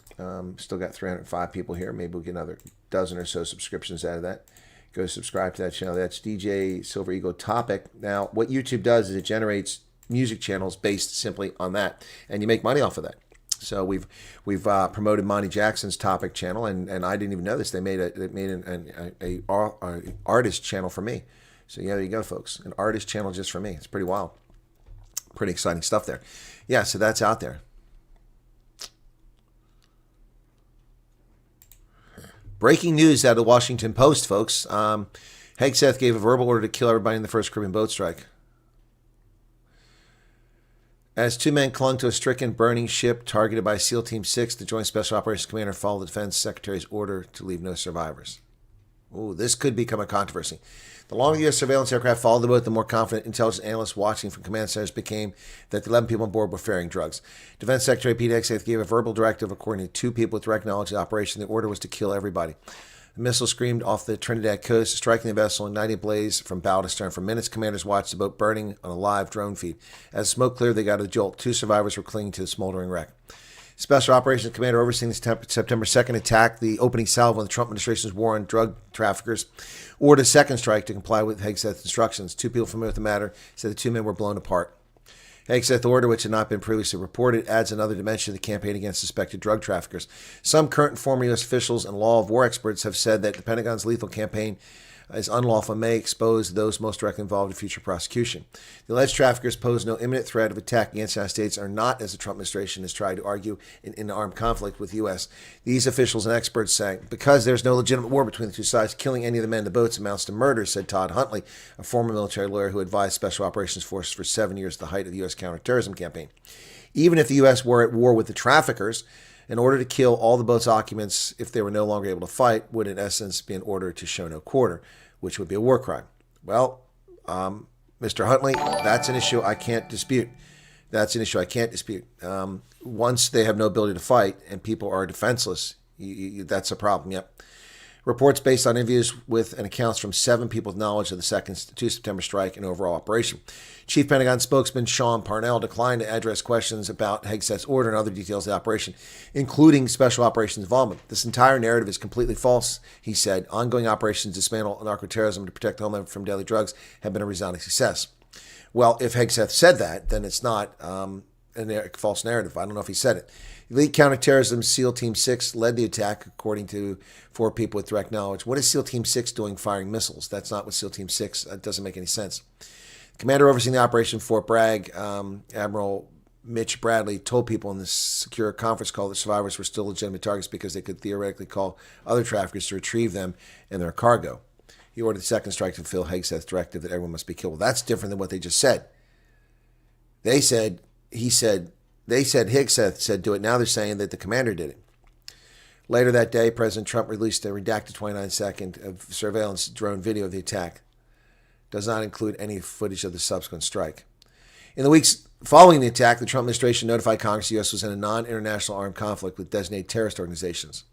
Speaker 7: Still got 305 people here. Maybe we'll get another dozen or so subscriptions out of that. Go subscribe to that channel. That's DJ Silver Eagle topic. Now, what YouTube does is it generates music channels based simply on that, and you make money off of that. So we've promoted Monty Jackson's topic channel, and I didn't even know this. They made a artist channel for me. So yeah, there you go, folks. An artist channel just for me. It's pretty wild. Pretty exciting stuff there. Yeah, so that's out there. Breaking news out of the Washington Post, folks. Hegseth gave a verbal order to kill everybody in the first Caribbean boat strike. As two men clung to a stricken, burning ship targeted by SEAL Team 6, the Joint Special Operations Commander followed the Defense Secretary's order to leave no survivors. Ooh, this could become a controversy. The longer U.S. surveillance aircraft followed the boat, the more confident intelligence analysts watching from command centers became that the 11 people on board were ferrying drugs. Defense Secretary Pete Hegseth gave a verbal directive according to two people with direct knowledge of the operation. The order was to kill everybody. The missile screamed off the Trinidad coast, striking the vessel and igniting a blaze from bow to stern. For minutes, commanders watched the boat burning on a live drone feed. As smoke cleared, they got a jolt. Two survivors were clinging to the smoldering wreck. Special Operations Commander overseeing the September 2nd attack, the opening salvo of the Trump administration's war on drug traffickers, ordered a second strike to comply with Hegseth's instructions. Two people familiar with the matter said the two men were blown apart. Hegseth's order, which had not been previously reported, adds another dimension to the campaign against suspected drug traffickers. Some current and former U.S. officials and law of war experts have said that the Pentagon's lethal campaign is unlawful and may expose those most directly involved in future prosecution. The alleged traffickers pose no imminent threat of attack against the United States, are not, as the Trump administration has tried to argue, in an armed conflict with the U.S. These officials and experts say, because there's no legitimate war between the two sides, killing any of the men in the boats amounts to murder, said Todd Huntley, a former military lawyer who advised Special Operations Forces for 7 years at the height of the U.S. counterterrorism campaign. Even if the U.S. were at war with the traffickers, in order to kill all the boat's occupants if they were no longer able to fight, would in essence be an order to show no quarter, which would be a war crime. Well, Mr. Huntley, that's an issue I can't dispute. That's an issue I can't dispute. Once they have no ability to fight and people are defenseless, that's a problem, yep. Reports based on interviews with and accounts from 7 people with knowledge of the second 2 September strike and overall operation. Chief Pentagon spokesman Sean Parnell declined to address questions about Hegseth's order and other details of the operation, including Special Operations involvement. This entire narrative is completely false, he said. Ongoing operations to dismantle narcoterrorism to protect the homeland from deadly drugs have been a resounding success. Well, if Hegseth said that, then it's not a false narrative. I don't know if he said it. Elite Counterterrorism SEAL Team 6 led the attack, according to 4 people with direct knowledge. What is SEAL Team 6 doing firing missiles? That's not what SEAL Team 6, that doesn't make any sense. Commander overseeing the operation Fort Bragg, Admiral Mitch Bradley, told people in this secure conference call that survivors were still legitimate targets because they could theoretically call other traffickers to retrieve them and their cargo. He ordered the second strike to fulfill Hegseth's directive that everyone must be killed. Well, that's different than what they just said. Hegseth said do it. Now they're saying that the commander did it. Later that day, President Trump released a redacted 29-second of surveillance drone video of the attack. Does not include any footage of the subsequent strike. In the weeks following the attack, the Trump administration notified Congress the U.S. was in a non-international armed conflict with designated terrorist organizations.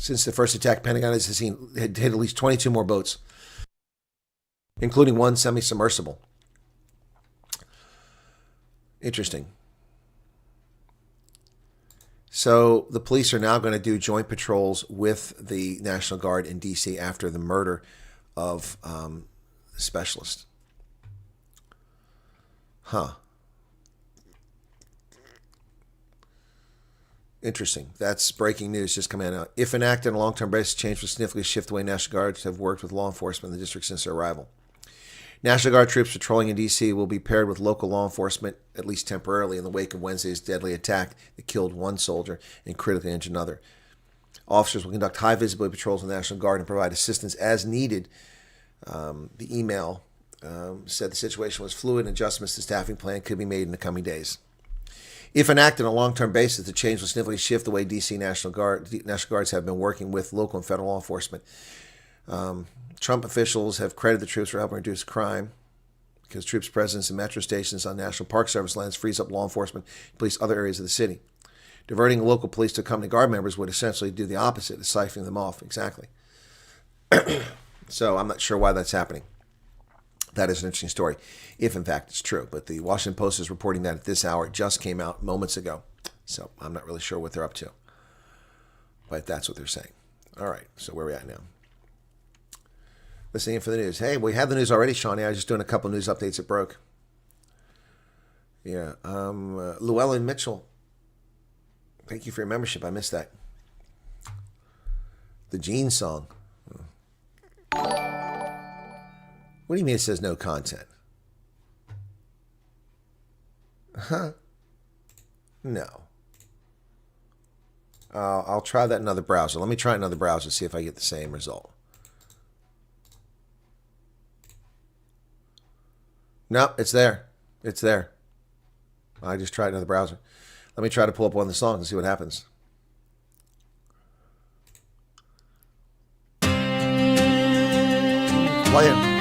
Speaker 7: Since the first attack, Pentagon has had hit at least 22 more boats, including one semi-submersible. Interesting. So the police are now going to do joint patrols with the National Guard in D.C. after the murder of the specialist. Huh. Interesting. That's breaking news just coming out. If enacted on a long-term basis, change will significantly shift the way National Guards have worked with law enforcement in the district since their arrival. National Guard troops patrolling in D.C. will be paired with local law enforcement, at least temporarily, in the wake of Wednesday's deadly attack that killed one soldier and critically injured another. Officers will conduct high-visibility patrols with the National Guard and provide assistance as needed. The email said the situation was fluid and adjustments to staffing plan could be made in the coming days. If enacted on a long-term basis, the change will significantly shift the way D.C. National Guards have been working with local and federal law enforcement. Trump officials have credited the troops for helping reduce crime because troops' presence in metro stations on National Park Service lands frees up law enforcement to police other areas of the city. Diverting local police to accompany Guard members would essentially do the opposite of siphoning them off. Exactly. So I'm not sure why that's happening. That is an interesting story, if in fact it's true. But the Washington Post is reporting that at this hour. It just came out moments ago. So I'm not really sure what they're up to. But that's what they're saying. All right, so where are we at now? Listening in for the news. Hey, we had the news already, Shawnee. I was just doing a couple news updates that broke. Yeah. Llewellyn Mitchell. Thank you for your membership. I missed that. The Gene song. What do you mean it says no content? Huh? No. I'll try that in another browser. Let me try another browser to see if I get the same result. No, it's there. It's there. I just tried another browser. Let me try to pull up one of the songs and see what happens. Play it.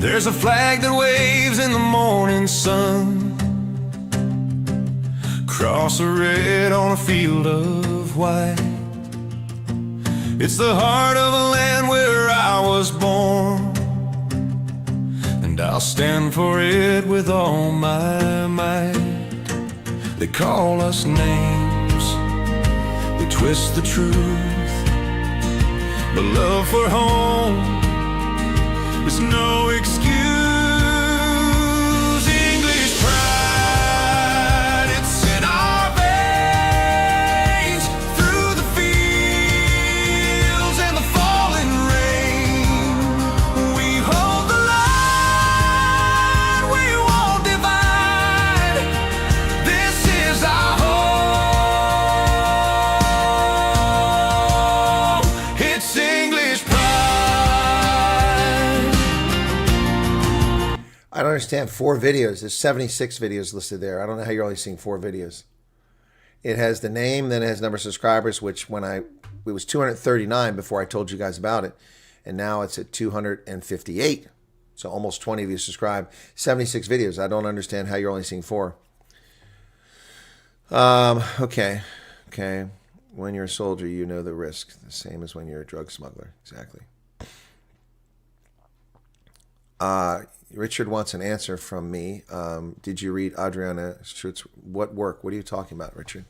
Speaker 8: There's a flag that waves in the morning sun, cross of red on a field of white. It's the heart of a land where I was born, and I'll stand for it with all my might. They call us names, they twist the truth, but love for home is no excuse. English pride, it's in our veins. Through the fields and the falling rain, we hold the line, we won't divide. This is our home. It's English pride.
Speaker 7: I don't understand. 4 videos. There's 76 videos listed there. I don't know how you're only seeing 4 videos. It has the name, then it has number of subscribers, which it was 239 before I told you guys about it, and now it's at 258. So almost 20 of you subscribe. 76 videos. I don't understand how you're only seeing 4. Okay. When you're a soldier, you know the risk. The same as when you're a drug smuggler. Exactly. Richard wants an answer from me. Did you read Adriana Schutz? What work? What are you talking about, Richard?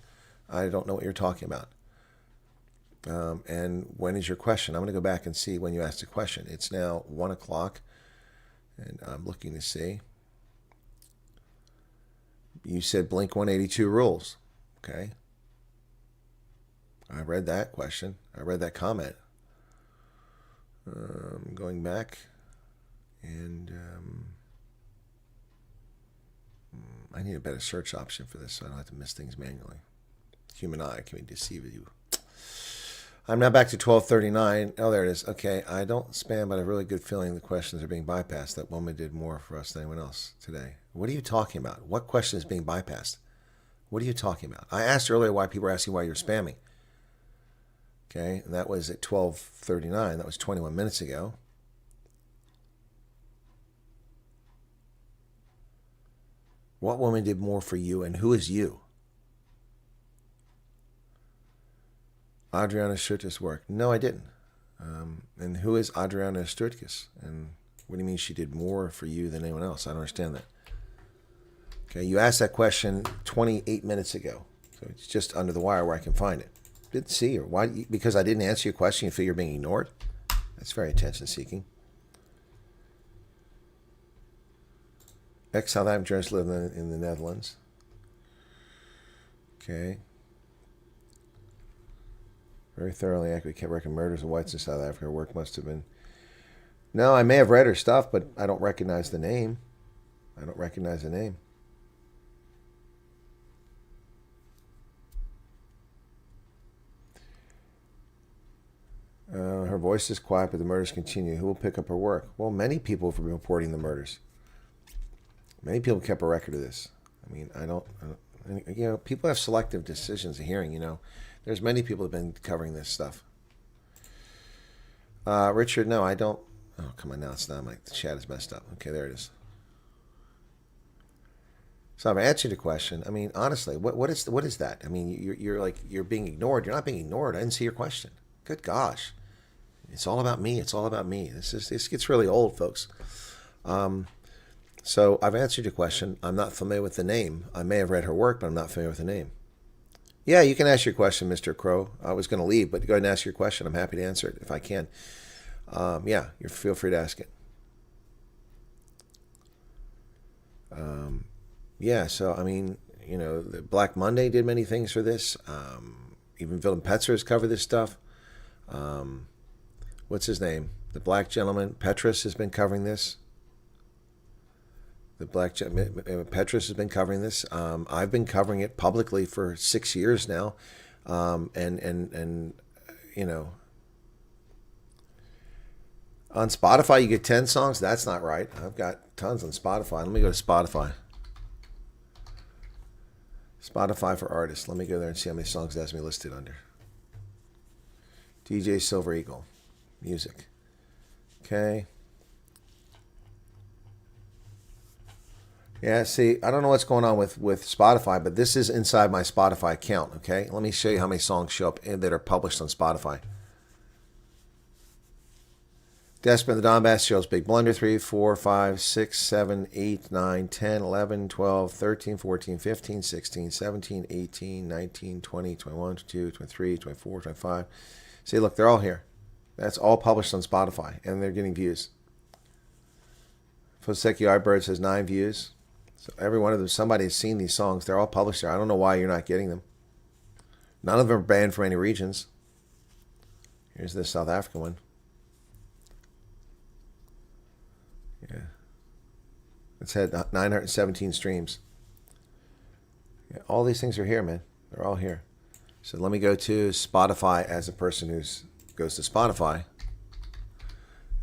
Speaker 7: I don't know what you're talking about. And when is your question? I'm going to go back and see when you asked the question. It's now 1 o'clock, and I'm looking to see. You said Blink 182 rules. Okay. I read that question. I read that comment. Going back. And I need a better search option for this so I don't have to miss things manually. Human eye can deceive you. I'm now back to 1239. Oh, there it is. Okay, I don't spam, but I have a really good feeling the questions are being bypassed. That woman did more for us than anyone else today. What are you talking about? What question is being bypassed? What are you talking about? I asked earlier why people are asking why you're spamming. Okay, and that was at 1239. That was 21 minutes ago.
Speaker 3: What woman did more for you, and who is you? Adriana Sturtkis work. No, I didn't. And who is Adriana Sturtkis? And what do you mean she did more for you than anyone else? I don't understand that. Okay, you asked that question 28 minutes ago. So it's just under the wire where I can find it. Didn't see her. Why? Because I didn't answer your question, you figure you're being ignored? That's very attention-seeking. Ex-South African journalist living in the Netherlands. Okay. Very thoroughly accurate. Kept record murders of whites in South Africa. Her work must have been... No, I may have read her stuff, but I don't recognize the name. I don't recognize the name. Her voice is quiet, but the murders continue. Who will pick up her work? Well, many people have been reporting the murders. Many people kept a record of this. I mean, I don't you know, people have selective decisions of hearing, you know. There's many people who have been covering this stuff. Richard, no, I don't. Oh, come on, now it's not. The chat is messed up. Okay, there it is. So I've answered the question. I mean, honestly, what is that? I mean, you're being ignored. You're not being ignored. I didn't see your question. Good gosh, it's all about me. It's all about me. This gets really old, folks. So I've answered your question. I'm not familiar with the name. I may have read her work, but I'm not familiar with the name. Yeah, you can ask your question, Mr. Crow. I was going to leave, but go ahead and ask your question. I'm happy to answer it if I can. Yeah, feel free to ask it. Yeah, so, I mean, you know, the Black Monday did many things for this. Even Willem Petzer has covered this stuff. What's his name? The black gentleman, Petrus, has been covering this. The black Petrus has been covering this. I've been covering it publicly for 6 years now, and you know, on Spotify you get 10 songs. That's not right. I've got tons on Spotify. Let me go to Spotify. Spotify for artists. Let me go there and see how many songs it has me listed under. DJ Silver Eagle, music. Okay. Yeah, see, I don't know what's going on with Spotify, but this is inside my Spotify account, okay? Let me show you how many songs show up that are published on Spotify. Desperate, the Donbass Shows, Big Blunder, 3, 4, 5, 6, 7, 8, 9, 10, 11, 12, 13, 14, 15, 16, 17, 18, 19, 20, 21, 22, 23, 24, 25. See, look, they're all here. That's all published on Spotify, and they're getting views. Foseki Yardbirds has 9 views. So every one of them, somebody has seen these songs. They're all published there. I don't know why you're not getting them. None of them are banned from any regions. Here's the South African one. Yeah. It's had 917 streams. Yeah, all these things are here, man. They're all here. So let me go to Spotify as a person who goes to Spotify.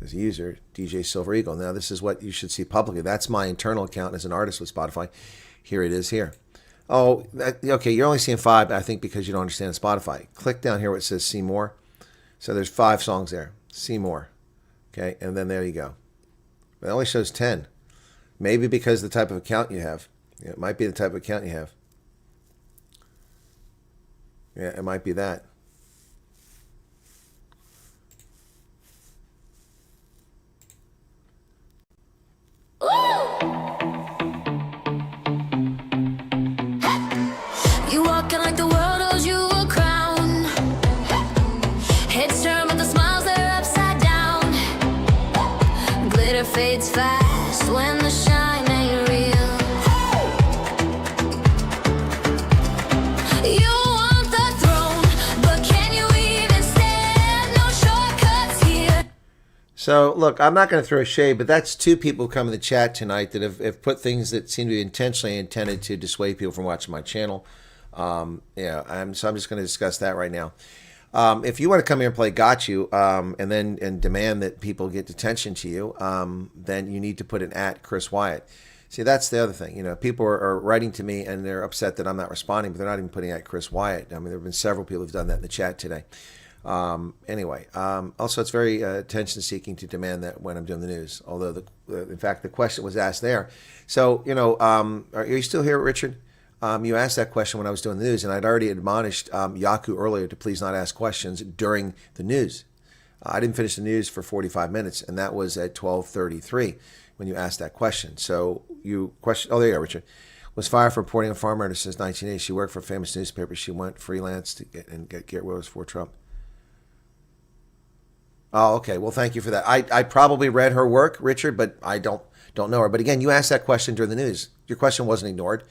Speaker 3: As a user, DJ Silver Eagle. Now, this is what you should see publicly. That's my internal account as an artist with Spotify. Here it is here. Oh, okay, you're only seeing 5, I think, because you don't understand Spotify. Click down here where it says See More. So there's 5 songs there. See More. Okay, and then there you go. It only shows 10. Maybe because of the type of account you have. It might be the type of account you have. Yeah, it might be that.
Speaker 1: You walking like the world owes you a crown. Heads turn but the smiles they're upside down. Glitter fades fast when the shine ain't real. You want the throne, but can you even stand? No shortcuts here.
Speaker 3: So, look, I'm not going to throw shade, but that's 2 people come in the chat tonight that have put things that seem to be intentionally intended to dissuade people from watching my channel. So I'm just going to discuss that right now. If you want to come here and play got you, and demand that people get attention to you, then you need to put an @Chris Wyatt. See, that's the other thing. You know, people are writing to me and they're upset that I'm not responding, but they're not even putting @Chris Wyatt. I mean, there have been several people who've done that in the chat today. Anyway, also it's very attention-seeking to demand that when I'm doing the news. Although, in fact, the question was asked there. So, are you still here, Richard? You asked that question when I was doing the news, and I'd already admonished Yaku earlier to please not ask questions during the news. I didn't finish the news for 45 minutes, and that was at 12:33 when you asked that question. So you question. Oh, there you go, Richard. Was fired for reporting a farm murder since 1980. She worked for a famous newspaper. She went freelance to get Rose for Trump. Oh, okay. Well, thank you for that. I probably read her work, Richard, but I don't know her. But again, you asked that question during the news. Your question wasn't ignored.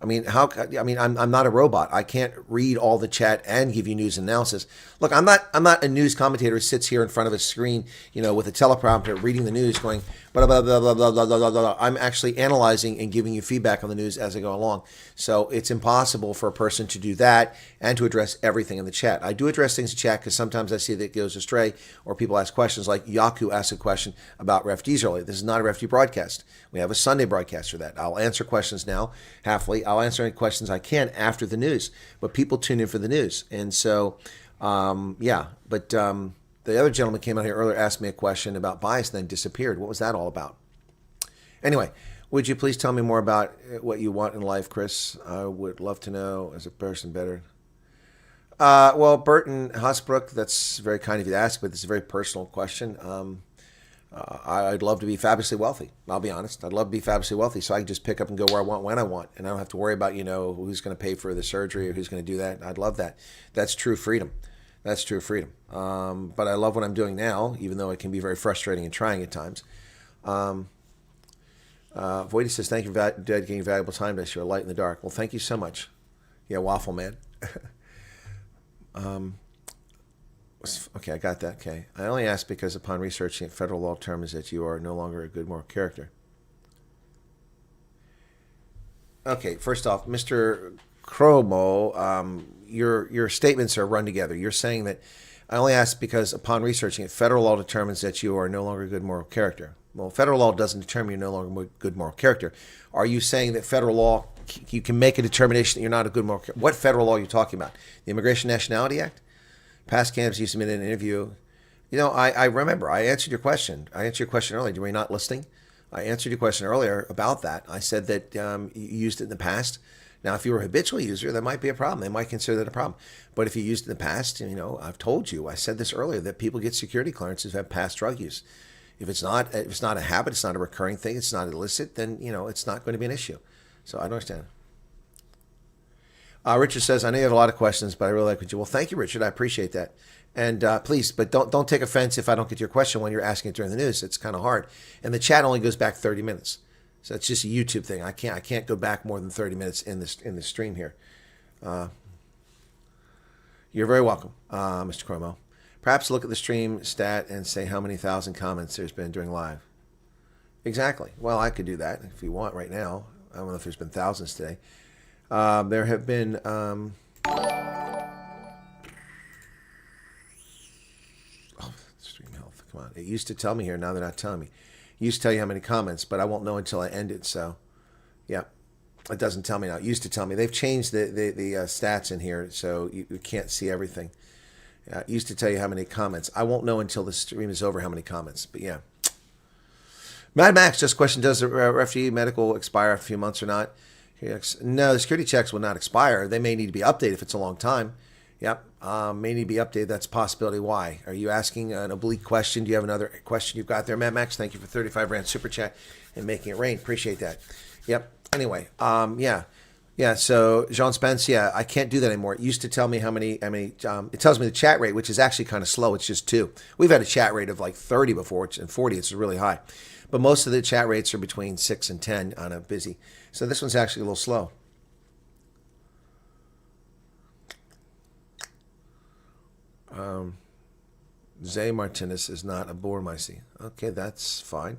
Speaker 3: I mean, I'm not a robot. I can't read all the chat and give you news analysis. Look, I'm not a news commentator who sits here in front of a screen, with a teleprompter reading the news, going blah blah blah blah blah blah blah blah. I'm actually analyzing and giving you feedback on the news as I go along. So it's impossible for a person to do that and to address everything in the chat. I do address things in chat because sometimes I see that it goes astray, or people ask questions. Like Yaku asked a question about refugees earlier. This is not a refugee broadcast. We have a Sunday broadcast for that. I'll answer questions now, halfly. I'll answer any questions I can after the news, but people tune in for the news. And so, but the other gentleman came out here earlier, asked me a question about bias, and then disappeared. What was that all about? Anyway, would you please tell me more about what you want in life, Chris? I would love to know as a person better. Well, Burton Hosbrook, that's very kind of you to ask, but it's a very personal question. I'd love to be fabulously wealthy. I'll be honest. I'd love to be fabulously wealthy so I can just pick up and go where I want, when I want. And I don't have to worry about, who's going to pay for the surgery or who's going to do that. I'd love that. That's true freedom. That's true freedom. But I love what I'm doing now, even though it can be very frustrating and trying at times. Voidy says, thank you for dedicating valuable time to us. You're a light in the dark. Well, thank you so much. Yeah, Waffle Man. Okay, I got that. Okay. I only asked because upon researching federal law determines that you are no longer a good moral character. Okay, first off, Mr. Chromo, your statements are run together. You're saying that I only asked because upon researching it, federal law determines that you are no longer a good moral character. Well, federal law doesn't determine you're no longer a good moral character. Are you saying that federal law, you can make a determination that you're not a good moral character? What federal law are you talking about? The Immigration Nationality Act? Past camps, you submitted an interview. I remember. I answered your question. I answered your question earlier. Were you not listening? I answered your question earlier about that. I said that you used it in the past. Now, if you were a habitual user, that might be a problem. They might consider that a problem. But if you used it in the past, I've told you, I said this earlier, that people get security clearances who have past drug use. If it's not a habit, it's not a recurring thing, it's not illicit, then, it's not going to be an issue. So I don't understand. Richard says, I know you have a lot of questions, but I really like what you. Well, thank you, Richard. I appreciate that. And please, but don't take offense if I don't get to your question when you're asking it during the news. It's kind of hard. And the chat only goes back 30 minutes. So it's just a YouTube thing. I can't go back more than 30 minutes in the stream here. You're very welcome, Mr. Cromo. Perhaps look at the stream stat and say how many thousand comments there's been during live. Exactly. Well, I could do that if you want right now. I don't know if there's been thousands today. There have been Stream Health, come on. It used to tell me here, now they're not telling me. It used to tell you how many comments, but I won't know until I end it, so yeah. It doesn't tell me now. It used to tell me. They've changed the stats in here, so you can't see everything. It used to tell you how many comments. I won't know until the stream is over how many comments, but yeah. Mad Max, just question, does the refugee medical expire after a few months or not? No, the security checks will not expire. They may need to be updated if it's a long time. Yep, may need to be updated. That's a possibility. Why? Are you asking an oblique question? Do you have another question you've got there, Mad Max? Thank you for 35 Rand Super Chat and making it rain. Appreciate that. Yep. Anyway, yeah. So Jean Spence, yeah, I can't do that anymore. It used to tell me how many. It tells me the chat rate, which is actually kind of slow. It's just 2. We've had a chat rate of like 30 before, and 40. It's really high. But most of the chat rates are between 6 and 10 on a busy. So this one's actually a little slow. Zay Martinez is not a Bormicey. Okay, that's fine.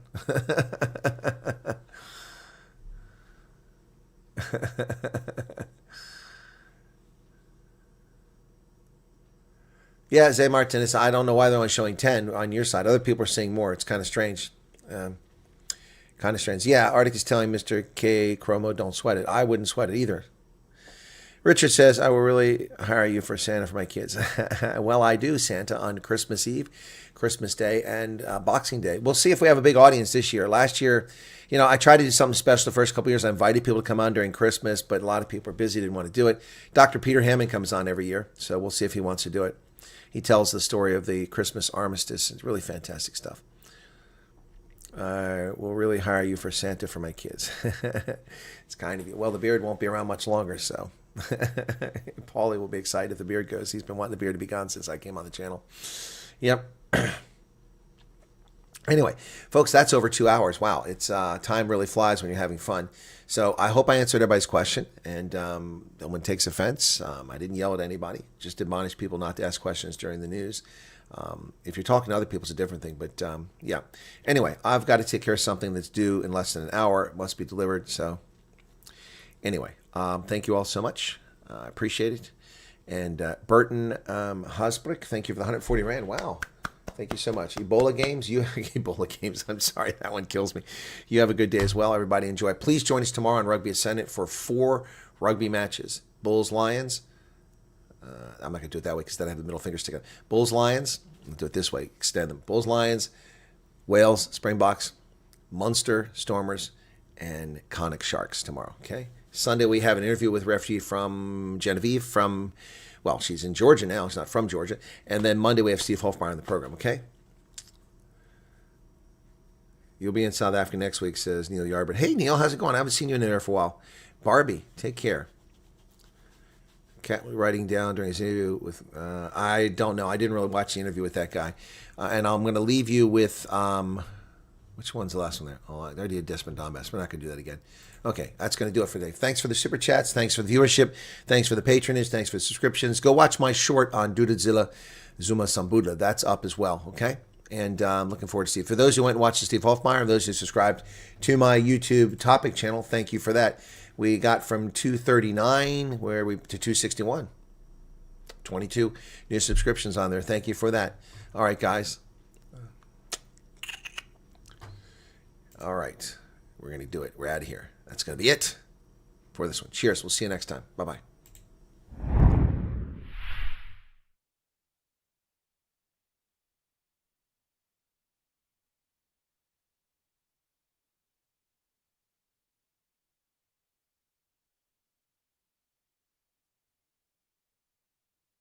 Speaker 3: Yeah, Zay Martinez, I don't know why they're only showing 10 on your side. Other people are seeing more. It's kind of strange. Kind of strange. Yeah, Arctic is telling Mr. K. Chromo, don't sweat it. I wouldn't sweat it either. Richard says, I will really hire you for Santa for my kids. Well, I do Santa on Christmas Eve, Christmas Day, and Boxing Day. We'll see if we have a big audience this year. Last year, I tried to do something special the first couple of years. I invited people to come on during Christmas, but a lot of people are busy, didn't want to do it. Dr. Peter Hammond comes on every year, so we'll see if he wants to do it. He tells the story of the Christmas armistice. It's really fantastic stuff. We'll really hire you for Santa for my kids. It's kind of you. Well, the beard won't be around much longer, so Paulie will be excited if the beard goes. He's been wanting the beard to be gone since I came on the channel. Yep. Anyway, folks, that's over 2 hours. Wow, it's time really flies when you're having fun. So I hope I answered everybody's question, and no one takes offense. I didn't yell at anybody. Just admonish people not to ask questions during the news. If you're talking to other people, it's a different thing. But yeah. Anyway, I've got to take care of something that's due in less than an hour. It must be delivered. So anyway, thank you all so much. I appreciate it. And Burton Hosbrick, thank you for the 140 Rand. Wow. Thank you so much. Ebola games, Ebola games. I'm sorry, that one kills me. You have a good day as well. Everybody enjoy. Please join us tomorrow on Rugby Ascendant for 4 rugby matches. Bulls, Lions. I'm not going to do it that way because then I have the middle fingers together. Bulls, Lions. I'll do it this way. Extend them. Bulls, Lions, Wales, Springboks, Munster, Stormers, and Connacht Sharks tomorrow. Okay. Sunday we have an interview with refugee from Genevieve from. Well, she's in Georgia now. She's not from Georgia. And then Monday, we have Steve Hofmeyer on the program, okay? You'll be in South Africa next week, says Neil Yarbrough. Hey, Neil, how's it going? I haven't seen you in there for a while. Barbie, take care. Cat writing down during his interview with, I don't know. I didn't really watch the interview with that guy. And I'm going to leave you with, which one's the last one there? Oh, I already did Desmond Donbass. We're not going to do that again. Okay, that's going to do it for today. Thanks for the super chats. Thanks for the viewership. Thanks for the patronage. Thanks for the subscriptions. Go watch my short on Dudadzilla Zuma Sambuda. That's up as well, okay? And I'm looking forward to see it. For those who went and watched the Steve Hofmeyer, and those who subscribed to my YouTube topic channel, thank you for that. We got from 239 to 261. 22 new subscriptions on there. Thank you for that. All right, guys. All right. We're going to do it. We're out of here. That's going to be it for this one. Cheers. We'll see you next time. Bye-bye.